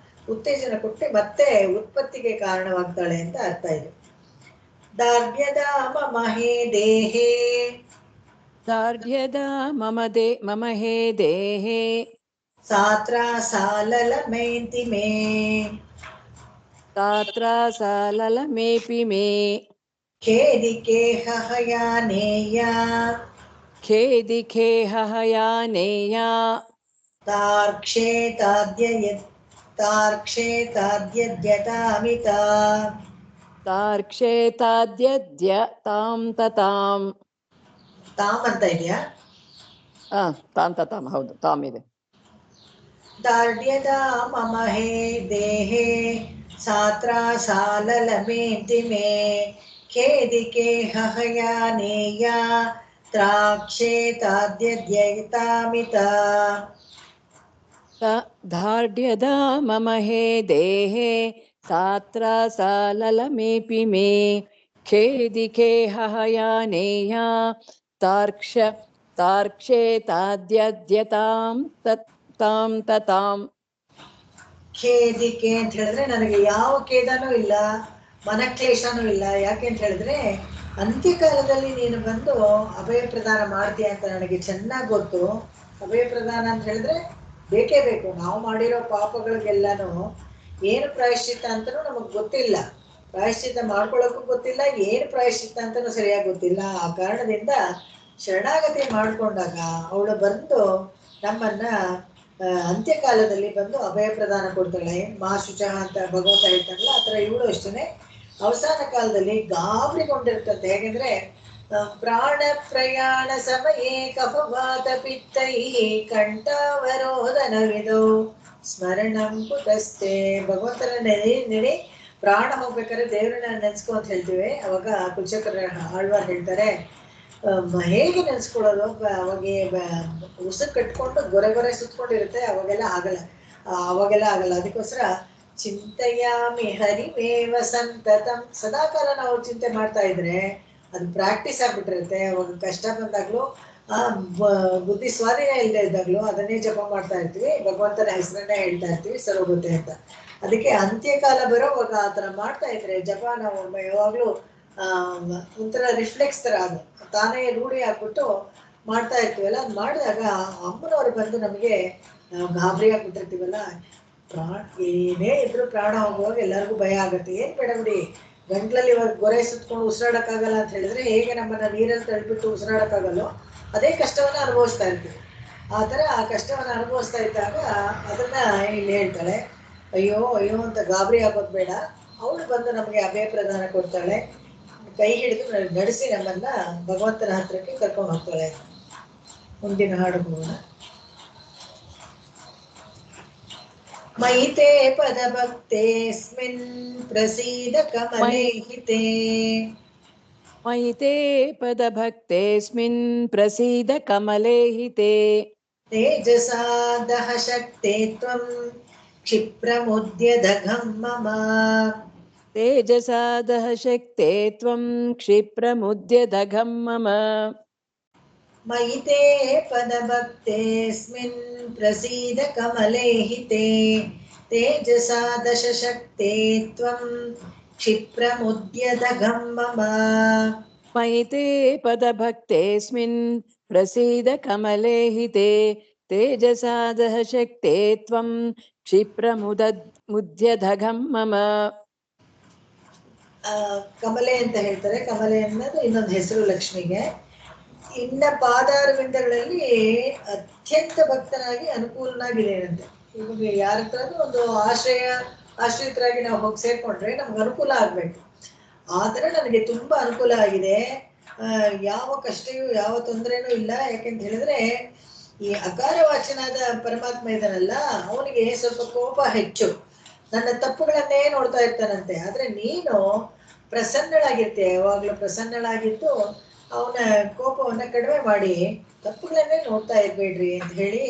ಉತ್ತೇಜನ ಕೊಟ್ಟು ಮತ್ತೆ ಉತ್ಪತ್ತಿಗೆ ಕಾರಣವಾಗ್ತಾಳೆ ಅಂತ ಅರ್ಥ ಇದು. ದಾರ್ಢ್ಯದ ಮಮಹೇ ದೇಹೇ, ದಾರ್ಢ್ಯದ ಮಮ ಹೇ ದೇಹೇ, ಸಾತ್ರ ಸಾಲಲ ಮೇಂತಿ ಮೇ, ತಾತ್ರ ಸಾಲಲ ಮೇಪಿ ಮೇ, ಖೇದಿಕೆ ಹಹಯಾನೇಯ, ಖೇದಿಖೇ ಹಹಯಾನೇಯ, ತಾರ್ಕ್ಷೇತಾದ್ಯತಾಮಿತ, ತಾರ್ಕ್ಷೇತಾದ್ಯದ್ಯ ತಾಂ ತತಾಂ. ತಾಮ್ ಅಂತ ಇದೆಯಾ? ತಾಂ ತತಾಂ, ಹೌದು, ತಾಮ್ ಇದೆ. ದಾರ್ಢ್ಯದ ಮಮಹೇ ದೇಹೇ, ಸಾತ್ರ ಸಾಲಲ ಮೇಂತಿ ಮೇ, ಖೇದಿಕೆ ಹಹಯಾನೇಯ, ತ್ರಾಕ್ಷೇತಾದ್ಯತಾಮಿತ. ದಾರ್ಢ್ಯದ ಮಮ ಹೇ ದೇಹೇ, ಸಾತ್ರ ಸಾಲಲ ಮೇಪಿ ಮೇ, ಖೇದಿಖೇ ಹಹಯಾನೇಯ, ತಾರ್ಕ್ಷೇತಾದ್ಯತಾಂ ತಾಂ ತತಾಂ. ಖೇದಿಕೆ ಅಂತ ಹೇಳಿದ್ರೆ ನನಗೆ ಯಾವ ಖೇದನೂ ಇಲ್ಲ, ಮನಕ್ಲೇಶನೂ ಇಲ್ಲ. ಯಾಕೆ ಅಂತ ಹೇಳಿದ್ರೆ ಅಂತ್ಯಕಾಲದಲ್ಲಿ ನೀನು ಬಂದು ಅಭಯ ಪ್ರದಾನ ಮಾಡ್ತೀಯ ಅಂತ ನನಗೆ ಚೆನ್ನಾಗಿ ಗೊತ್ತು. ಅಭಯ ಪ್ರದಾನ ಅಂತ ಹೇಳಿದ್ರೆ ಬೇಕೇ ಬೇಕು. ನಾವು ಮಾಡಿರೋ ಪಾಪಗಳಿಗೆಲ್ಲಾನು ಏನು ಪ್ರಾಯಶ್ಚಿತ್ತ ಅಂತನೂ ನಮಗ್ ಗೊತ್ತಿಲ್ಲ, ಪ್ರಾಯಶ್ಚಿತ್ತ ಮಾಡ್ಕೊಳ್ಳೋಕ್ಕೂ ಗೊತ್ತಿಲ್ಲ, ಏನು ಪ್ರಾಯಶ್ಚಿತ್ತ ಅಂತನೂ ಸರಿಯಾಗಿ ಗೊತ್ತಿಲ್ಲ. ಆ ಕಾರಣದಿಂದ ಶರಣಾಗತಿ ಮಾಡ್ಕೊಂಡಾಗ ಅವಳು ಬಂದು ನಮ್ಮನ್ನ ಅಂತ್ಯಕಾಲದಲ್ಲಿ ಬಂದು ಅಭಯ ಪ್ರದಾನ ಕೊಡ್ತಾಳೆ. ಮಾ ಶುಚ ಅಂತ ಭಗವಂತ ಹೇಳ್ತಾನಲ್ಲ, ಆ ಥರ ಇವಳು ಅಷ್ಟೇ ಅವಸಾನ ಕಾಲದಲ್ಲಿ ಗಾಬರಿಗೊಂಡಿರ್ತಂತೆ. ಹೇಗೆಂದ್ರೆ ಪ್ರಾಣ ಪ್ರಯಾಣ ಸಮಯೇ ಕಫವಾತ ಪಿತ್ತೈ ಕಂಠಾವರೋಧನವಿದೋ ಸ್ಮರಣಂ ಕುತಸ್ತೆ. ಭಗವಂತನ ನೆನೆ ಪ್ರಾಣ ಹೋಗ್ಬೇಕಾದ್ರೆ ದೇವರನ್ನ ನೆನ್ಸ್ಕೊ ಅಂತ ಹೇಳ್ತೀವಿ. ಅವಾಗ ಕುಚಕರ ಆಳ್ವಾರ್ ಹೇಳ್ತಾರೆ, ಹೇಗೆ ನೆನ್ಸ್ಕೊಳ್ಳೋದು, ಅವಾಗ ಉಸುಕ್ ಕಟ್ಕೊಂಡು ಗೊರೆ ಸುತ್ಕೊಂಡಿರುತ್ತೆ, ಅವಾಗೆಲ್ಲ ಆಗಲ್ಲ. ಅದಕ್ಕೋಸ್ಕರ ಚಿಂತೆಯಾಮಿ ಹರಿಮೇವ ಸಂತತಂ, ಸದಾಕಾಲ ನಾವು ಚಿಂತೆ ಮಾಡ್ತಾ ಇದ್ರೆ ಅದು ಪ್ರಾಕ್ಟೀಸ್ ಆಗ್ಬಿಟ್ಟಿರುತ್ತೆ. ಅವಾಗ ಕಷ್ಟ ಬಂದಾಗ್ಲೂ ಬುದ್ಧಿ ಸ್ವಾಧೀನ ಇಲ್ಲದೆ ಇದ್ದಾಗ್ಲೂ ಅದನ್ನೇ ಜಪ ಮಾಡ್ತಾ ಇರ್ತೀವಿ, ಭಗವಂತನ ಹೆಸರನ್ನೇ ಹೇಳ್ತಾ ಇರ್ತೀವಿ, ಸರೋಗುತ್ತೆ ಅಂತ. ಅದಕ್ಕೆ ಅಂತ್ಯಕಾಲ ಬರೋವಾಗ ಆ ಥರ ಮಾಡ್ತಾ ಇದ್ರೆ ಜಪ ನಾವು ಯಾವಾಗಲೂ ಒಂಥರ ರಿಫ್ಲೆಕ್ಸ್ ಥರ ಅದು ತಾನೇ ರೂಢಿ ಆಗ್ಬಿಟ್ಟು ಮಾಡ್ತಾ ಇರ್ತೀವಲ್ಲ. ಅದು ಮಾಡಿದಾಗ ಅಮ್ಮನವ್ರು ಬಂದು ನಮಗೆ ಗಾಬರಿ ಆಗ್ಬಿಟ್ಟಿರ್ತೀವಲ್ಲ, ಏನೇ ಇದ್ರು ಪ್ರಾಣ ಹೋಗುವಾಗ ಎಲ್ಲರಿಗೂ ಭಯ ಆಗುತ್ತೆ. ಏನು ಬೇಡ ಬಿಡಿ, ಗಂಟ್ಲಲ್ಲಿ ಇವಾಗ ಗೊರೆ ಸುತ್ಕೊಂಡು ಉಸಿರಾಡೋಕ್ಕಾಗಲ್ಲ ಅಂತ ಹೇಳಿದ್ರೆ ಹೇಗೆ ನಮ್ಮನ್ನ ನೀರಲ್ಲಿ ತಳ್ಬಿಟ್ಟು ಉಸಿರಾಡೋಕ್ಕಾಗಲ್ಲೋ ಅದೇ ಕಷ್ಟವನ್ನ ಅನುಭವಿಸ್ತಾ ಇರ್ತೀವಿ. ಆ ಥರ ಆ ಕಷ್ಟವನ್ನು ಅನುಭವಿಸ್ತಾ ಇದ್ದಾಗ ಅದನ್ನ ಇಲ್ಲಿ ಹೇಳ್ತಾಳೆ, ಅಯ್ಯೋ ಅಯ್ಯೋ ಅಂತ ಗಾಬರಿ ಆಗೋದು ಬೇಡ. ಅವಳು ಬಂದು ನಮಗೆ ಅಭಯ ಪ್ರದಾನ ಕೊಡ್ತಾಳೆ, ಕೈ ಹಿಡಿದು ನಡೆಸಿ ನಮ್ಮನ್ನ ಭಗವಂತನ ಹತ್ರಕ್ಕೆ ಕರ್ಕೊಂಡು ಹೋಗ್ತಾಳೆ. ಮುಂದಿನ ಹಾಡು ಹೋಗೋಣ. ಮೈತೆ ಪದ ಭಕ್ತೇಸ್ಮಿನ್ ಪ್ರಸೀದ ಕಮಲೆ ಹಿತೆ. ಮೈತೆ ಪದ ಭಕ್ತೇಸ್ಮಿನ್ ಪ್ರಸೀದ ಕಮಲೆ ಹಿತೆ. ತೇಜಸಾ ದಹ ಶಕ್ತೆ ತ್ವಂ ಕ್ಷಿಪ್ರಮುದ್ಯದಘಂ ಮಮ. ತೇಜಸಾ ದಹ ಶಕ್ತೆ ತ್ವಂ ಕ್ಷಿಪ್ರಮುದ್ಯದಘಂ ಮಮ. ಮೈತೆ ಪದ ಭಕ್ತೇಸ್ಮಿನ್ ಪ್ರಸೀದ ಕಮಲೆ ಹಿತೆ. ತೇಜಸಾ ದಶ ಶಕ್ತೆ ತ್ವಂ ಕ್ಷಿಪ್ರಮುದ್ಯದಘಂ ಮಮ. ಮೈತೆ ಪದ ಭಕ್ತೇಸ್ಮಿನ್ ಪ್ರಸೀದ ಕಮಲೆ ಹಿತೆ. ತೇಜಸಾ ದಹ ಶಕ್ತೆ ತ್ವಂ ಕ್ಷಿಪ್ರಮುದ್ಯದಘಂ ಮಮ. ಕಮಲೆ ಅಂತ ಹೇಳ್ತಾರೆ. ಕಮಲೆ ಅನ್ನೋದು ಇನ್ನೊಂದು ಹೆಸರು ಲಕ್ಷ್ಮಿಗೆ. ಇನ್ನ ಪಾದಾರವಿಂದಗಳಲ್ಲಿ ಅತ್ಯಂತ ಭಕ್ತನಾಗಿ ಅನುಕೂಲನಾಗಿದೆಯಂತೆ. ಇವಾಗ ಯಾರ ಹತ್ರನೂ ಒಂದು ಆಶ್ರಯಿತರಾಗಿ ನಾವು ಹೋಗಿ ಸೇರ್ಕೊಂಡ್ರೆ ನಮ್ಗೆ ಅನುಕೂಲ ಆಗ್ಬೇಕು. ಆ ಥರ ನನಗೆ ತುಂಬಾ ಅನುಕೂಲ ಆಗಿದೆ. ಯಾವ ಕಷ್ಟವೂ ಯಾವ ತೊಂದರೆನೂ ಇಲ್ಲ. ಯಾಕೆಂತ ಹೇಳಿದ್ರೆ ಈ ಅಕಾರ ವಾಚನಾದ ಪರಮಾತ್ಮ ಇದ್ದಾನಲ್ಲ, ಅವನಿಗೆ ಸ್ವಲ್ಪ ಕೋಪ ಹೆಚ್ಚು, ನನ್ನ ತಪ್ಪುಗಳನ್ನೇ ನೋಡ್ತಾ ಇರ್ತಾನಂತೆ. ಆದ್ರೆ ನೀನು ಪ್ರಸನ್ನಳಾಗಿರ್ತೀಯ, ಯಾವಾಗ್ಲೂ ಪ್ರಸನ್ನಳಾಗಿದ್ದು ಅವನ ಕೋಪವನ್ನ ಕಡಿಮೆ ಮಾಡಿ ತಪ್ಪುಗಳನ್ನೇ ನೋಡ್ತಾ ಇರ್ಬೇಡ್ರಿ ಅಂತ ಹೇಳಿ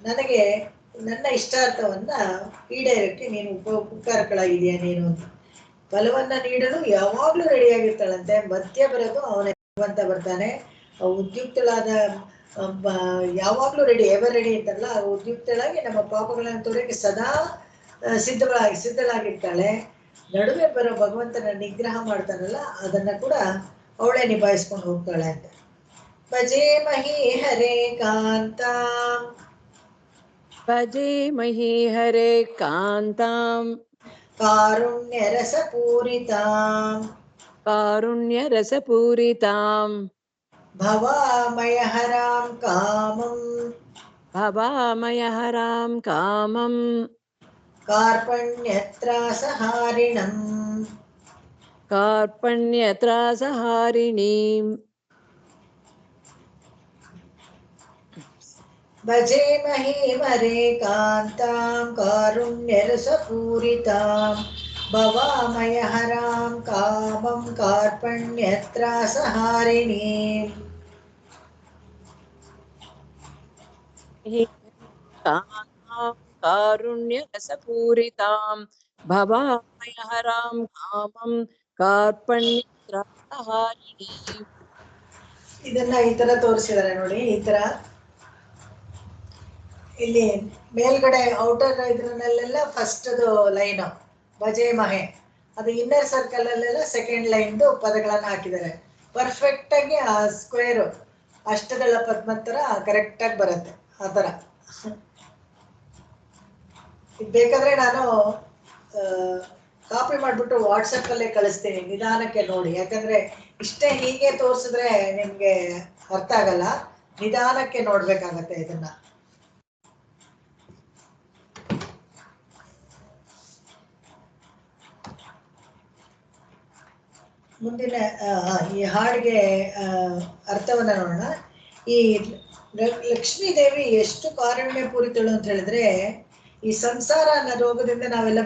ನನಗೆ ನನ್ನ ಇಷ್ಟಾರ್ಥವನ್ನ ಈಡೇರಕ್ಕೆ ನೀನು ಉಪಕಾರಗಳಾಗಿದೆಯಾ ನೀನು ಅಂತ. ಫಲವನ್ನ ನೀಡಲು ಯಾವಾಗ್ಲೂ ರೆಡಿಯಾಗಿರ್ತಾಳಂತೆ. ಮಧ್ಯ ಬರೋದು ಅವನ ಬರ್ತಾನೆ. ಉದ್ಯುಕ್ತಳಾದ ಯಾವಾಗ್ಲೂ ರೆಡಿ, ಎವರ್ ರೆಡಿ ಅಂತಾರಲ್ಲ, ಉದ್ಯುಕ್ತಳಾಗಿ ನಮ್ಮ ಪಾಪಗಳನ್ನು ತೋರಕ್ಕೆ ಸದಾ ಸಿದ್ಧಳಾಗಿರ್ತಾಳೆ. ನಡುವೆ ಬರೋ ಭಗವಂತನ ನಿಗ್ರಹ ಮಾಡ್ತಾನಲ್ಲ, ಅದನ್ನ ಕೂಡ ಅವಳೇ ನಿಭಾಯಿಸ್ಕೊಂಡು ಹೋಗ್ತಾಳೆ ಅಂತ. ಭಜೆ ಮಹಿ ಹರೇ ಕಾಂತಾಂ. ಭಜೆ ಮಹಿ ಹರೇ ಕಾಂತಾಂ. ಕಾರುಣ್ಯ ರಸ ಪೂರಿತಾಂ. ಕಾರುಣ್ಯ ರಸ ಪೂರಿತಾಂ. ಭವಾಮಯ ಹರಾಂ ಕಾಮಂ. ಭವಾಮಯ ಹರಾಂ ಕಾಮಂ. ಕಾರ್ಪಣ್ಯತ್ರಾಸಹಾರಿಣಂ. ಕಾರ್ಪಣ್ಯತ್ರಾಸಹಾರಿಣೀಂ. ಭಜೆ ಮಹೀಮರೇ ಕಾಂತಾಂ ಕಾರುಣ್ಯರಸಪೂರಿತಾಂ. ಭವಾಮಯ ಹರಾಂ ಕಾಮಂ ಕಾರ್ಪಣ್ಯತ್ರಾಸಹಾರಿಣೀಂ. ಕಾಂತಾಂ ಕಾರುಣ್ಯ ರಸಪೂರಿತಾಂ. ಭವಾಮಯ ಹರಾಂ ಕಾಮಂ ಕಾರ್ಪಣ್ಯತ್ರಾಸಹಾರಿಣೀಂ. ಇದನ್ನ ಈ ತರ ತೋರಿಸಿದ್ದಾರೆ ನೋಡಿ. ಈ ತರ ಇಲ್ಲಿ ಮೇಲ್ಗಡೆ ಔಟರ್ ಇದ್ರಲ್ಲೆಲ್ಲ ಫಸ್ಟ್ ಲೈನ್ ಭಜೆ ಮಹೆ, ಅದು ಇನ್ನರ್ ಸರ್ಕಲ್ ಅಲ್ಲೆಲ್ಲ ಸೆಕೆಂಡ್ ಲೈನ್ದು ಪದಗಳನ್ನ ಹಾಕಿದ್ದಾರೆ. ಪರ್ಫೆಕ್ಟ್ ಆಗಿ ಆ ಸ್ಕ್ವೇರು ಅಷ್ಟದಳ ಪದ್ಮ ತರ ಕರೆಕ್ಟ್ ಆಗಿ ಬರುತ್ತೆ. ಆ ತರ ಇದ್ ಬೇಕಾದ್ರೆ ನಾನು ಕಾಪಿ ಮಾಡಿಬಿಟ್ಟು ವಾಟ್ಸಪ್ಪಲ್ಲೇ ಕಳಿಸ್ತೀನಿ, ನಿಧಾನಕ್ಕೆ ನೋಡಿ. ಯಾಕಂದರೆ ಇಷ್ಟೇ ಹೀಗೆ ತೋರಿಸಿದ್ರೆ ನಿಮಗೆ ಅರ್ಥ ಆಗಲ್ಲ, ನಿಧಾನಕ್ಕೆ ನೋಡಬೇಕಾಗತ್ತೆ ಇದನ್ನು. ಮುಂದಿನ ಈ ಹಾಡಿಗೆ ಅರ್ಥವನ್ನು ನೋಡೋಣ. ಈ ಲಕ್ಷ್ಮೀ ದೇವಿ ಎಷ್ಟು ಕಾರುಣ್ಯ ಪೂರಿತಳು ಅಂತ ಹೇಳಿದ್ರೆ, ಈ ಸಂಸಾರ ಅನ್ನೋ ರೋಗದಿಂದ ನಾವೆಲ್ಲ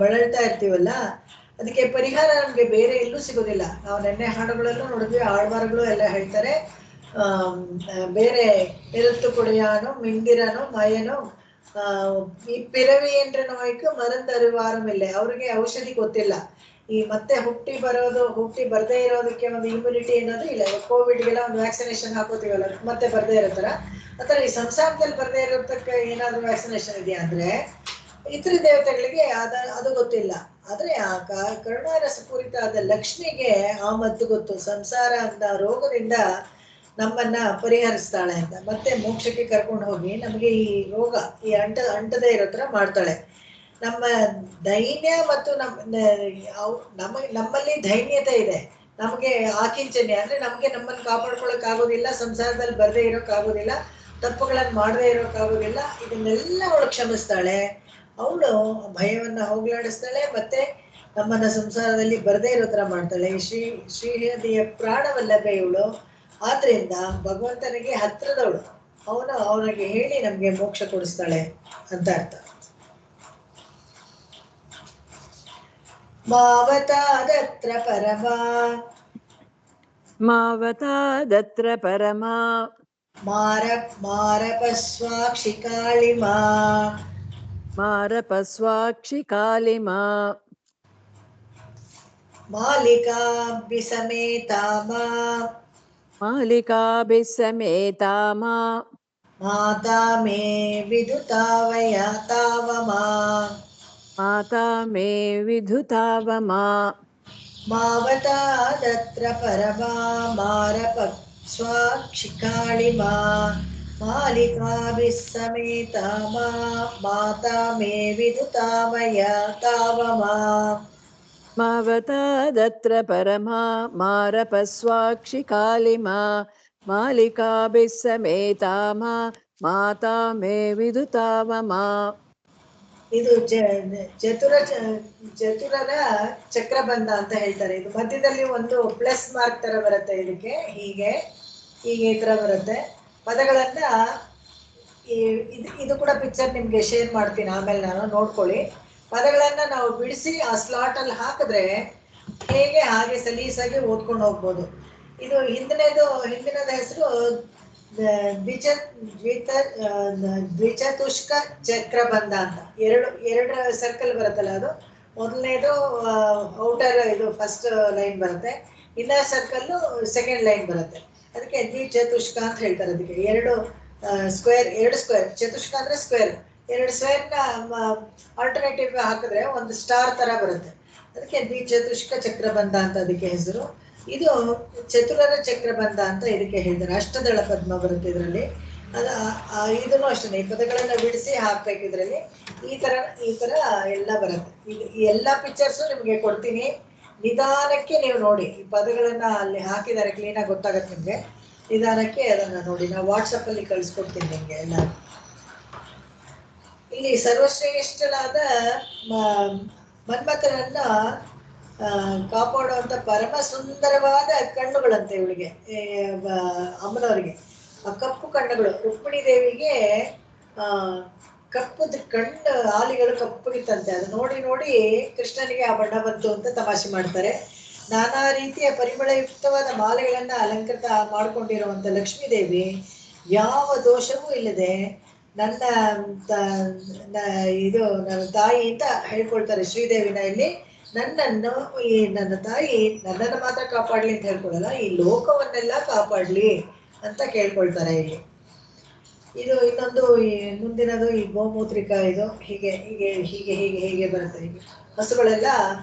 ಬಳಲ್ತಾ ಇರ್ತೀವಲ್ಲ, ಅದಕ್ಕೆ ಪರಿಹಾರ ನಮಗೆ ಬೇರೆ ಎಲ್ಲೂ ಸಿಗೋದಿಲ್ಲ. ನಾವು ನೆನ್ನೆ ಹಾಡುಗಳಲ್ಲೂ ನೋಡಿದ್ವಿ, ಆಳ್ವಾರಗಳು ಎಲ್ಲ ಹೇಳ್ತಾರೆ, ಬೇರೆ ಎರುತ್ತು ಕೊಡೆಯಾನು ಮಿಂದಿರನು ಮಯನು ಈ ಪಿರವಿ ಎಂದ್ರೆ ನೋಯ್ಕು ಮರುಂದರಿವಾರಂ ಇಲ್ಲೇ. ಅವ್ರಿಗೆ ಔಷಧಿ ಗೊತ್ತಿಲ್ಲ. ಈ ಮತ್ತೆ ಹುಟ್ಟಿ ಬರದೇ ಇರೋದಕ್ಕೆ ಒಂದು ಇಮ್ಯುನಿಟಿ ಅನ್ನೋದು ಇಲ್ಲ. ಕೋವಿಡ್ಗೆಲ್ಲ ಒಂದು ವ್ಯಾಕ್ಸಿನೇಷನ್ ಹಾಕೋತೀವಲ್ಲ, ಮತ್ತೆ ಬರದೇ ಇರೋ ಥರ. ಆ ಥರ ಈ ಸಂಸಾರದಲ್ಲಿ ಬರದೇ ಇರೋದಕ್ಕೆ ಏನಾದರೂ ವ್ಯಾಕ್ಸಿನೇಷನ್ ಇದೆಯಾ ಅಂದರೆ ಇತರ ದೇವತೆಗಳಿಗೆ ಅದು ಗೊತ್ತಿಲ್ಲ. ಆದರೆ ಆ ಕರುಣಾರಸಪೂರಿತ ಆದ ಲಕ್ಷ್ಮಿಗೆ ಆ ಮದ್ದು ಗೊತ್ತು. ಸಂಸಾರ ಅಂತ ರೋಗದಿಂದ ನಮ್ಮನ್ನ ಪರಿಹರಿಸ್ತಾಳೆ ಅಂತ, ಮತ್ತೆ ಮೋಕ್ಷಕ್ಕೆ ಕರ್ಕೊಂಡು ಹೋಗಿ ನಮಗೆ ಈ ರೋಗ ಈ ಅಂಟದೇ ಇರೋ ಥರ ಮಾಡ್ತಾಳೆ. ನಮ್ಮ ದೈನ್ಯ ಮತ್ತು ನಮ್ಮಲ್ಲಿ ದೈನ್ಯತೆ ಇದೆ, ನಮಗೆ ಆಕಿಂಚನ್ಯ ಅಂದ್ರೆ ನಮಗೆ ನಮ್ಮನ್ನು ಕಾಪಾಡ್ಕೊಳಕ್ ಆಗೋದಿಲ್ಲ, ಸಂಸಾರದಲ್ಲಿ ಬರದೇ ಇರೋಕ್ಕಾಗೋದಿಲ್ಲ, ತಪ್ಪುಗಳನ್ನು ಮಾಡದೇ ಇರೋಕ್ಕಾಗೋದಿಲ್ಲ. ಇದನ್ನೆಲ್ಲ ಅವಳು ಕ್ಷಮಿಸ್ತಾಳೆ. ಅವಳು ಭಯವನ್ನ ಹೋಗ್ಲಾಡಿಸ್ತಾಳೆ, ಮತ್ತೆ ನಮ್ಮನ್ನ ಸಂಸಾರದಲ್ಲಿ ಬರದೇ ಇರೋ ಥರ ಮಾಡ್ತಾಳೆ. ಶ್ರೀಹರಿಯ ಪ್ರಾಣವಲ್ಲಭೆ ಇವಳು. ಆದ್ರಿಂದ ಭಗವಂತನಿಗೆ ಹತ್ರದವಳು, ಅವನಿಗೆ ಹೇಳಿ ನಮ್ಗೆ ಮೋಕ್ಷ ಕೊಡಿಸ್ತಾಳೆ ಅಂತ ಅರ್ಥ. ಮಾವತಾದತ್ರ ಪರಮಾ ಮಾರಪಸ್ವಾಕ್ಷಿ ಕಾಳಿಮಾ ಮಾಲಿಕಾಭಿಸಮೇತಾ ಮಾತಾ ಮೇ ವಿದುತಾವಯ ತಾವಮಾ ಮಾವತಾದತ್ರ ಪರಮಾ ಮಾರಪಸ್ವಾಕ್ಷಿ ಕಾಳಿಮಾ ಮಾಲಿಕಾಭಿಸಮೇತಾ ಮಾತಾ ಮೇ ವಿದುತಾವಯ ತಾವಮಾ. ಮಾವತಾದತ್ರ ಪರಮಾ ಮಾರಪಸ್ವಾಕ್ಷಿ ಕಾಳಿಮಾ ಮಾಲಿಕಾಭಿಸಮೇತಾ ಮಾತಾ ಮೇ ವಿದುತಾವಮಾ. ಇದು ಚತುರರ ಚಕ್ರಬಂಧ ಅಂತ ಹೇಳ್ತಾರೆ. ಇದು ಮಧ್ಯದಲ್ಲಿ ಒಂದು ಪ್ಲಸ್ ಮಾರ್ಕ್ ತರ ಬರುತ್ತೆ, ಇದಕ್ಕೆ ಹೀಗೆ ಈ ತರ ಬರುತ್ತೆ ಪದಗಳನ್ನ. ಇದು ಕೂಡ ಪಿಕ್ಚರ್ ನಿಮ್ಗೆ ಶೇರ್ ಮಾಡ್ತೀನಿ ಆಮೇಲೆ, ನಾನು ನೋಡ್ಕೊಳ್ಳಿ. ಪದಗಳನ್ನ ನಾವು ಬಿಡಿಸಿ ಆ ಸ್ಲಾಟ್ ಅಲ್ಲಿ ಹಾಕಿದ್ರೆ ಹೇಗೆ ಹಾಗೆ ಸಲೀಸಾಗಿ ಓದ್ಕೊಂಡು ಹೋಗ್ಬೋದು. ಇದು ಹಿಂದಿನದ ಹೆಸರು ದ್ವಿಚತುಷ್ಕ ಚಕ್ರಬಂಧ ಅಂತ. ಎರಡು ಸರ್ಕಲ್ ಬರುತ್ತಲ್ಲ, ಅದು ಮೊದಲನೇದು ಔಟರ್, ಇದು ಫಸ್ಟ್ ಲೈನ್ ಬರುತ್ತೆ, ಇನ್ನರ್ ಸರ್ಕಲ್ ಸೆಕೆಂಡ್ ಲೈನ್ ಬರುತ್ತೆ. ಅದಕ್ಕೆ ದ್ವಿಚತುಷ್ಕ ಅಂತ ಹೇಳ್ತಾರೆ. ಅದಕ್ಕೆ ಎರಡು ಸ್ಕ್ವೇರ್ ಚತುಷ್ಕ ಅಂದ್ರೆ ಸ್ಕ್ವೇರ್, ಎರಡು ಸ್ಕ್ವೇರ್ನ ಆಲ್ಟರ್ನೇಟಿವ್ ಹಾಕಿದ್ರೆ ಒಂದು ಸ್ಟಾರ್ ತರ ಬರುತ್ತೆ. ಅದಕ್ಕೆ ದ್ವಿಚತುಷ್ಕ ಚಕ್ರಬಂಧ ಅಂತ ಅದಕ್ಕೆ ಹೆಸರು. ಇದು ಚತುರರ ಚಕ್ರಬಂಧ ಅಂತ ಇದಕ್ಕೆ ಹೇಳಿದ್ದಾರೆ. ಅಷ್ಟದಳ ಪದ್ಮ ಬರುತ್ತೆ ಇದರಲ್ಲಿ. ಇದನ್ನು ಅಷ್ಟೇ, ಈ ಪದಗಳನ್ನ ಬಿಡಿಸಿ ಹಾಕ್ಬೇಕು ಇದರಲ್ಲಿ. ಈ ತರ ಎಲ್ಲ ಬರುತ್ತೆ. ಈ ಎಲ್ಲ ಪಿಕ್ಚರ್ಸು ನಿಮ್ಗೆ ಕೊಡ್ತೀನಿ, ನಿಧಾನಕ್ಕೆ ನೀವು ನೋಡಿ. ಈ ಪದಗಳನ್ನ ಅಲ್ಲಿ ಹಾಕಿದ್ದಾರೆ, ಕ್ಲೀನಾಗಿ ಗೊತ್ತಾಗತ್ತೆ ನಿಮ್ಗೆ. ನಿಧಾನಕ್ಕೆ ಅದನ್ನ ನೋಡಿ, ನಾವು ವಾಟ್ಸಪ್ ಅಲ್ಲಿ ಕಳಿಸ್ಕೊಡ್ತೀನಿ ನಿಮ್ಗೆ ಎಲ್ಲ. ಇಲ್ಲಿ ಸರ್ವಶ್ರೇಷ್ಠನಾದ ಮನ್ಮಥನನ್ನ ಕಾಪಾಡುವಂತ ಪರಮ ಸುಂದರವಾದ ಕಣ್ಣುಗಳಂತೆ ಇವಳಿಗೆ, ಅಮ್ಮನವರಿಗೆ. ಆ ಕಪ್ಪು ಕಣ್ಣುಗಳು, ರುಕ್ಮಿಣಿ ದೇವಿಗೆ ಕಪ್ಪದ ಕಣ್ಣು ಆಲಿಗಳು ಕಪ್ಪಗಿತ್ತಂತೆ. ಅದು ನೋಡಿ ನೋಡಿ ಕೃಷ್ಣನಿಗೆ ಆ ಬಣ್ಣ ಬಂತು ಅಂತ ತಮಾಷೆ ಮಾಡ್ತಾರೆ. ನಾನಾ ರೀತಿಯ ಪರಿಮಳಯುಕ್ತವಾದ ಮಾಲೆಗಳನ್ನ ಅಲಂಕೃತ ಮಾಡ್ಕೊಂಡಿರುವಂತ ಲಕ್ಷ್ಮೀ ದೇವಿ ಯಾವ ದೋಷವೂ ಇಲ್ಲದೆ ನನ್ನ ತಾಯಿ ಅಂತ ಹೇಳ್ಕೊಳ್ತಾರೆ ಶ್ರೀದೇವಿನ ಇಲ್ಲಿ. ನನ್ನ ತಾಯಿ ನನ್ನನ್ನು ಮಾತ್ರ ಕಾಪಾಡ್ಲಿ ಅಂತ ಹೇಳ್ಕೊಡಲ್ಲ, ಈ ಲೋಕವನ್ನೆಲ್ಲ ಕಾಪಾಡ್ಲಿ ಅಂತ ಕೇಳ್ಕೊಳ್ತಾರೆ ಇಲ್ಲಿ. ಇದು ಇನ್ನೊಂದು ಮುಂದಿನದು ಈ ಗೋಮೂತ್ರಿಕ. ಇದು ಹೀಗೆ ಹೀಗೆ ಹೀಗೆ ಹೀಗೆ ಹೀಗೆ ಬರುತ್ತೆ. ಹೀಗೆ ಹಸುಗಳೆಲ್ಲ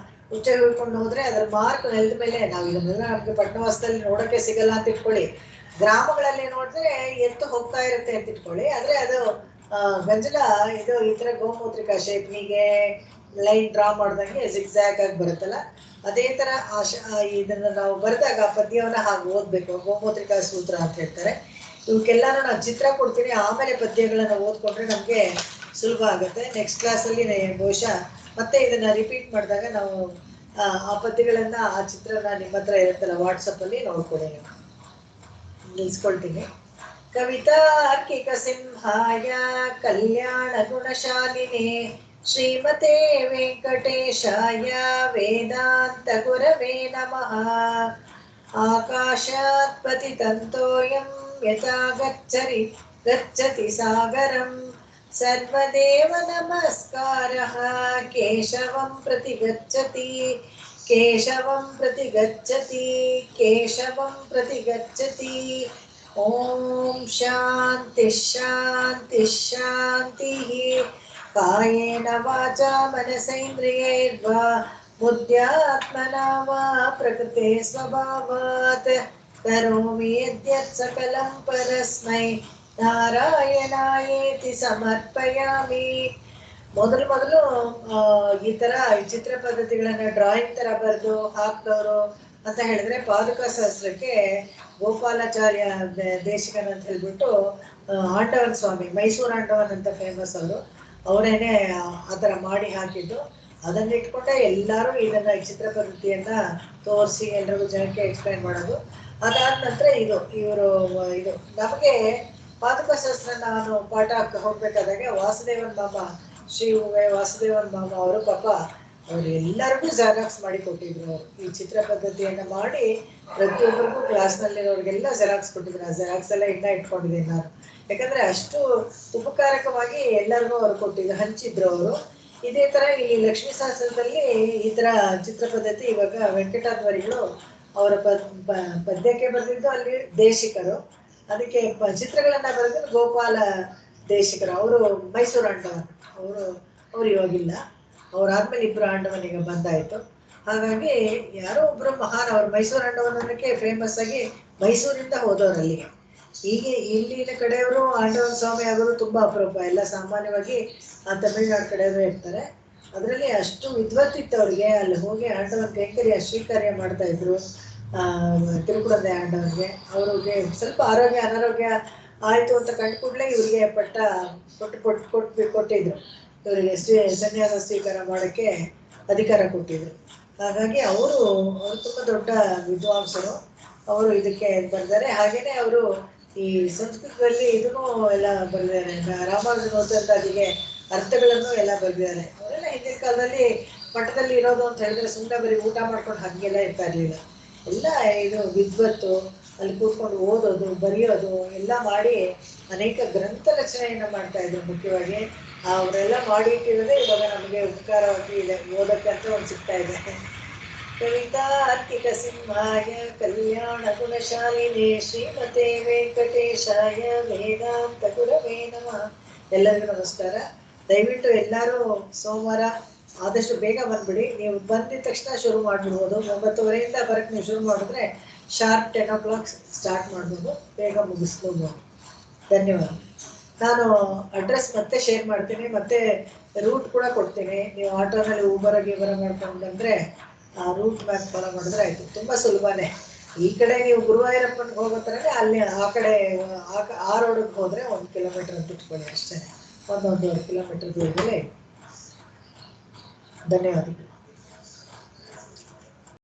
ಉಚ್ಚ ಹಿಡ್ಕೊಂಡು ಹೋದ್ರೆ ಅದರ ಮಾರ್ಕ್ ನೆಲದ ಮೇಲೆ, ನಾವು ಇದನ್ನೆಲ್ಲ ನಮ್ಗೆ ಪಟ್ಟಣವಾಸದಲ್ಲಿ ನೋಡೋಕ್ಕೆ ಸಿಗಲ್ಲ ಅಂತ ಇಟ್ಕೊಳ್ಳಿ. ಗ್ರಾಮಗಳಲ್ಲಿ ನೋಡಿದ್ರೆ ಎತ್ತು ಹೋಗ್ತಾ ಇರುತ್ತೆ ಅಂತ ಇಟ್ಕೊಳ್ಳಿ, ಆದ್ರೆ ಅದು ಗಂಜಲ ಇದು ಈ ತರ ಗೋಮೂತ್ರಿಕಾ ಶೇಪ್ ಹೀಗೆ ಲೈನ್ ಡ್ರಾ ಮಾಡ್ದಂಗೆ ಜಿಗ್ಜ್ಯಾಗ್ ಆಗಿ ಬರುತ್ತಲ್ಲ, ಅದೇ ತರ ಇದನ್ನ ನಾವು ಬರೆದಾಗ ಪದ್ಯವನ್ನ ಹಾಗೆ ಓದ್ಬೇಕು. ಗೋಮೂತ್ರಿಕಾ ಸೂತ್ರ ಅಂತ ಹೇಳ್ತಾರೆ. ಇವಕ್ಕೆಲ್ಲಾನು ನಾನು ಚಿತ್ರ ಕೊಡ್ತೀನಿ, ಆಮೇಲೆ ಪದ್ಯಗಳನ್ನ ಓದ್ಕೊಂಡ್ರೆ ನಮ್ಗೆ ಸುಲಭ ಆಗುತ್ತೆ. ನೆಕ್ಸ್ಟ್ ಕ್ಲಾಸಲ್ಲಿ ಬಹುಶಃ ಮತ್ತೆ ಇದನ್ನ ರಿಪೀಟ್ ಮಾಡಿದಾಗ ನಾವು ಆ ಪದ್ಯಗಳನ್ನ ಆ ಚಿತ್ರನ ನಿಮ್ಮ ಹತ್ರ ಇರುತ್ತಲ್ಲ ವಾಟ್ಸಪ್ ಅಲ್ಲಿ ನೋಡ್ಕೊಳ್ಳಿ. ನೀವು ನಿಲ್ಸ್ಕೊಳ್ತೀನಿ. ಕವಿತಾರ್ಕಿಕ ಸಿಂಹಾಯ ಕಲ್ಯಾಣ ಗುಣಶಾಲಿನೇ ಶ್ರೀಮತೆ ವೆಂಕಟೇಶಾಯ ವೇದಾಂತ ಗುರವೇ ನಮಃ. ಆಕಾಶಾತ್ ಪತಿತಂತೋಯಂ ಯಥಾ ಗಚ್ಚತಿ ಸಾಗರಂ ಸರ್ವದೇವ ನಮಸ್ಕಾರಃ ಕೇಶವಂ ಪ್ರತಿ ಗಚ್ಚತಿ ಕೇಶವಂ ಪ್ರತಿ ಗಚ್ಚತಿ ಕೇಶವಂ ಪ್ರತಿ ಗಚ್ಚತಿ. ಓಂ ಶಾಂತಿ ಶಾಂತಿ ಶಾಂತಿ. ಕಾಯೇನ ವಾಚಾ ಮನಸೇಂದ್ರಿಯೈರ್ವಾ ಬುದ್ಧ್ಯಾತ್ಮನಾ ವಾ ಪ್ರಕೃತೆ ಸ್ವಭಾವಾತ್ ಕರೋಮಿ ಯದ್ಯತ್ ಸಕಲಂ ಪರಸ್ಮೈ ನಾರಾಯಣಾಯೇತಿ ಸಮರ್ಪಯಾಮಿ. ಮೊದಲು ಈ ತರ ಚಿತ್ರ ಪದ್ಧತಿಗಳನ್ನ ಡ್ರಾಯಿಂಗ್ ತರ ಬರೆದು ಹಾಕ್ದವರು ಅಂತ ಹೇಳಿದ್ರೆ ಪಾದುಕ ಸಹಸ್ರಕ್ಕೆ ಗೋಪಾಲಾಚಾರ್ಯ ದೇಶಿಕನ್ ಅಂತ ಹೇಳ್ಬಿಟ್ಟು ಆಂಡವನ್ ಸ್ವಾಮಿ, ಮೈಸೂರು ಆಂಡವನ್ ಅಂತ ಫೇಮಸ್ ಅವರು, ಅವರೇನೆ ಆ ಥರ ಮಾಡಿ ಹಾಕಿದ್ದು. ಅದನ್ನ ಇಟ್ಕೊಂಡೆ ಎಲ್ಲರೂ ಇದನ್ನ ಚಿತ್ರ ಪದ್ಧತಿಯನ್ನ ತೋರಿಸಿ ಎಲ್ರಿಗೂ ಜನಕ್ಕೆ ಎಕ್ಸ್ಪ್ಲೈನ್ ಮಾಡೋದು. ಅದಾದ ನಂತರ ಇವರು ಇದು ನಮಗೆ ಪಾದುಕ ಸಹಸ್ರ ನಾನು ಪಾಠ ಹೋಗ್ಬೇಕಾದಾಗ ವಾಸುದೇವನ್ ಮಾಮ, ಶ್ರೀ ವಾಸುದೇವನ್ ಮಾಮ ಅವರು ಪಾಪ ಅವ್ರು ಎಲ್ಲರಿಗೂ ಜೆರಾಕ್ಸ್ ಮಾಡಿ ಕೊಟ್ಟಿದ್ರು. ಅವರು ಈ ಚಿತ್ರ ಪದ್ಧತಿಯನ್ನ ಮಾಡಿ ಪ್ರತಿಯೊಬ್ಬರಿಗೂ ಕ್ಲಾಸ್ನಲ್ಲಿರೋರಿಗೆಲ್ಲ ಜೆರಾಕ್ಸ್ ಕೊಟ್ಟಿದ್ರು. ಆ ಜೆರಾಕ್ಸ್ ಎಲ್ಲ ಇನ್ನ ಇಟ್ಕೊಂಡಿದ್ದೀನಿ ನಾನು, ಯಾಕಂದ್ರೆ ಅಷ್ಟು ಉಪಕಾರಕವಾಗಿ ಎಲ್ಲರಿಗೂ ಅವ್ರು ಕೊಟ್ಟಿದ್ರು, ಹಂಚಿದ್ರು ಅವರು. ಇದೇ ತರ ಇಲ್ಲಿ ಲಕ್ಷ್ಮೀ ಸಹಸ್ರದಲ್ಲಿ ಈ ತರ ಚಿತ್ರ ಪದ್ಧತಿ ಇವಾಗ ವೆಂಕಟಾದ್ವರಿಗಳು ಅವರ ಪದ್ಯಕ್ಕೆ ಬರೆದಿದ್ದು, ಅಲ್ಲಿ ದೇಶಿಕರು ಅದಕ್ಕೆ ಚಿತ್ರಗಳನ್ನ ಬರೆದಿದ್ದು ಗೋಪಾಲ ದೇಶಿಕರು. ಅವರು ಮೈಸೂರು ಆಂಡವನ್, ಅವರು ಇವಾಗಿಲ್ಲ, ಅವ್ರಾದ್ಮೇಲೆ ಇಬ್ರು ಆಂಡವನ್ ಈಗ ಬಂದಾಯ್ತು. ಹಾಗಾಗಿ ಯಾರೋ ಒಬ್ರು ಮಹಾನ್, ಅವ್ರು ಮೈಸೂರು ಆಂಡವನ್ ಅನ್ನೋಕ್ಕೆ ಫೇಮಸ್ ಆಗಿ ಮೈಸೂರಿಂದ ಹೋದವ್ರು ಅಲ್ಲಿಗೆ. ಹೀಗೆ ಇಲ್ಲಿನ ಕಡೆಯವರು ಆಂಡವನ್ ಸ್ವಾಮಿ ಆಗೋದು ತುಂಬಾ ಅಪರೂಪ. ಎಲ್ಲ ಸಾಮಾನ್ಯವಾಗಿ ತಮಿಳ್ನಾಡು ಕಡೆಯವರು ಇರ್ತಾರೆ. ಅದರಲ್ಲಿ ಅಷ್ಟು ವಿದ್ವತ್ತಿತ್ತು ಅವ್ರಿಗೆ. ಅಲ್ಲಿ ಹೋಗಿ ಆಂಡವನ್ ಕೈಂಕರ್ಯ ಶ್ರೀಕಾರ್ಯ ಮಾಡ್ತಾ ಇದ್ರು. ತಿರುಕುಳದ ಆಂಡವನ್ಗೆ ಅವ್ರಿಗೆ ಸ್ವಲ್ಪ ಅನಾರೋಗ್ಯ ಆಯ್ತು ಅಂತ ಕಂಡು ಕೂಡಲೇ ಇವರಿಗೆ ಪಟ್ಟ ಕೊಟ್ಟಿದ್ರು. ಇವರಿಗೆ ಸನ್ಯಾಸ ಸ್ವೀಕಾರ ಮಾಡೋಕ್ಕೆ ಅಧಿಕಾರ ಕೊಟ್ಟಿದ್ರು. ಹಾಗಾಗಿ ಅವರು ತುಂಬ ದೊಡ್ಡ ವಿದ್ವಾಂಸರು. ಅವರು ಇದಕ್ಕೆ ಬರ್ತಾರೆ. ಹಾಗೇನೆ ಅವರು ಈ ಸಂಸ್ಕೃತದಲ್ಲಿ ಇದನ್ನು ಎಲ್ಲ ಬರೆದಿದ್ದಾರೆ. ರಾಮಾನುಜಾಚಾರ್ಯರಿಗೆ ಅರ್ಥಗಳನ್ನು ಎಲ್ಲ ಬರೆದಿದ್ದಾರೆ. ಅವರೆಲ್ಲ ಹಿಂದಿನ ಕಾಲದಲ್ಲಿ ಮಠದಲ್ಲಿ ಇರೋದು ಅಂತ ಹೇಳಿದ್ರೆ ಸುಮ್ಮನೆ ಬರೀ ಊಟ ಮಾಡ್ಕೊಂಡು ಹಾಗೆಲ್ಲ ಇರ್ತಾ ಇರಲಿಲ್ಲ. ಎಲ್ಲ ಇದು ವಿದ್ವತ್ತು, ಅಲ್ಲಿ ಕೂತ್ಕೊಂಡು ಓದೋದು ಬರೆಯೋದು ಎಲ್ಲ ಮಾಡಿ ಅನೇಕ ಗ್ರಂಥ ರಚನೆಯನ್ನು ಮಾಡ್ತಾ ಇದ್ರು. ಮುಖ್ಯವಾಗಿ ಅವರೆಲ್ಲ ಮಾಡಿ ಇಟ್ಟಿರೋದೇ ಇವಾಗ ನಮಗೆ ಉಪಕಾರವಾಗಿ ಇದೆ, ಓದಕ್ಕೆ ಅಂತ ಒಂದು ಸಿಗ್ತಾ ಇದೆ. ಕವಿತಾರ್ಕಿಕ ಸಿಂಹಾಯ ಕಲ್ಯಾಣ ಗುಣಶಾಲಿನೇ ಶ್ರೀಮತೆ ವೆಂಕಟೇಶಾಯ ವೇದಾಂತ ಗುರವೇ ನಮಃ. ಎಲ್ಲರಿಗೂ ನಮಸ್ಕಾರ. ದಯವಿಟ್ಟು ಎಲ್ಲರೂ ಸೋಮವಾರ ಆದಷ್ಟು ಬೇಗ ಬಂದ್ಬಿಡಿ. ನೀವು ಬಂದಿದ ತಕ್ಷಣ ಶುರು ಮಾಡಿಬಿಡ್ಬೋದು. 9:30 ಬರಕ್ಕೆ ನೀವು ಶುರು ಮಾಡಿದ್ರೆ ಶಾರ್ಪ್ 10 o'clock ಸ್ಟಾರ್ಟ್ ಮಾಡ್ಬೋದು, ಬೇಗ ಮುಗಿಸ್ಬೋದು. ಧನ್ಯವಾದ. ನಾನು ಅಡ್ರೆಸ್ ಮತ್ತೆ ಶೇರ್ ಮಾಡ್ತೀನಿ, ಮತ್ತೆ ರೂಟ್ ಕೂಡ ಕೊಡ್ತೀನಿ. ನೀವು ಆಟೋನಲ್ಲಿ ಊಬರ ಮಾಡ್ಕೊಂಡು ಬಂದರೆ ಆ ರೂಟ್ ಮ್ಯಾಪ್ ಫಾಲೋ ಮಾಡಿದ್ರೆ ಆಯಿತು. ತುಂಬ ಸುಲಭನೇ. ಈ ಕಡೆ ನೀವು ಗುರುವಾಯೂರಪ್ಪನಿಗೆ ಹೋಗೋ ಥರನೇ ಅಲ್ಲಿ ಆ ಕಡೆ ಆ ರೋಡಿಗೆ ಹೋದರೆ 1 ಕಿಲೋಮೀಟರ್ ಅಂತ ಇಟ್ಕೊಳ್ಳಿ ಅಷ್ಟೇ. 1.5 ಕಿಲೋಮೀಟರ್ ದೂರದಲ್ಲೇ. ಧನ್ಯವಾದಗಳು.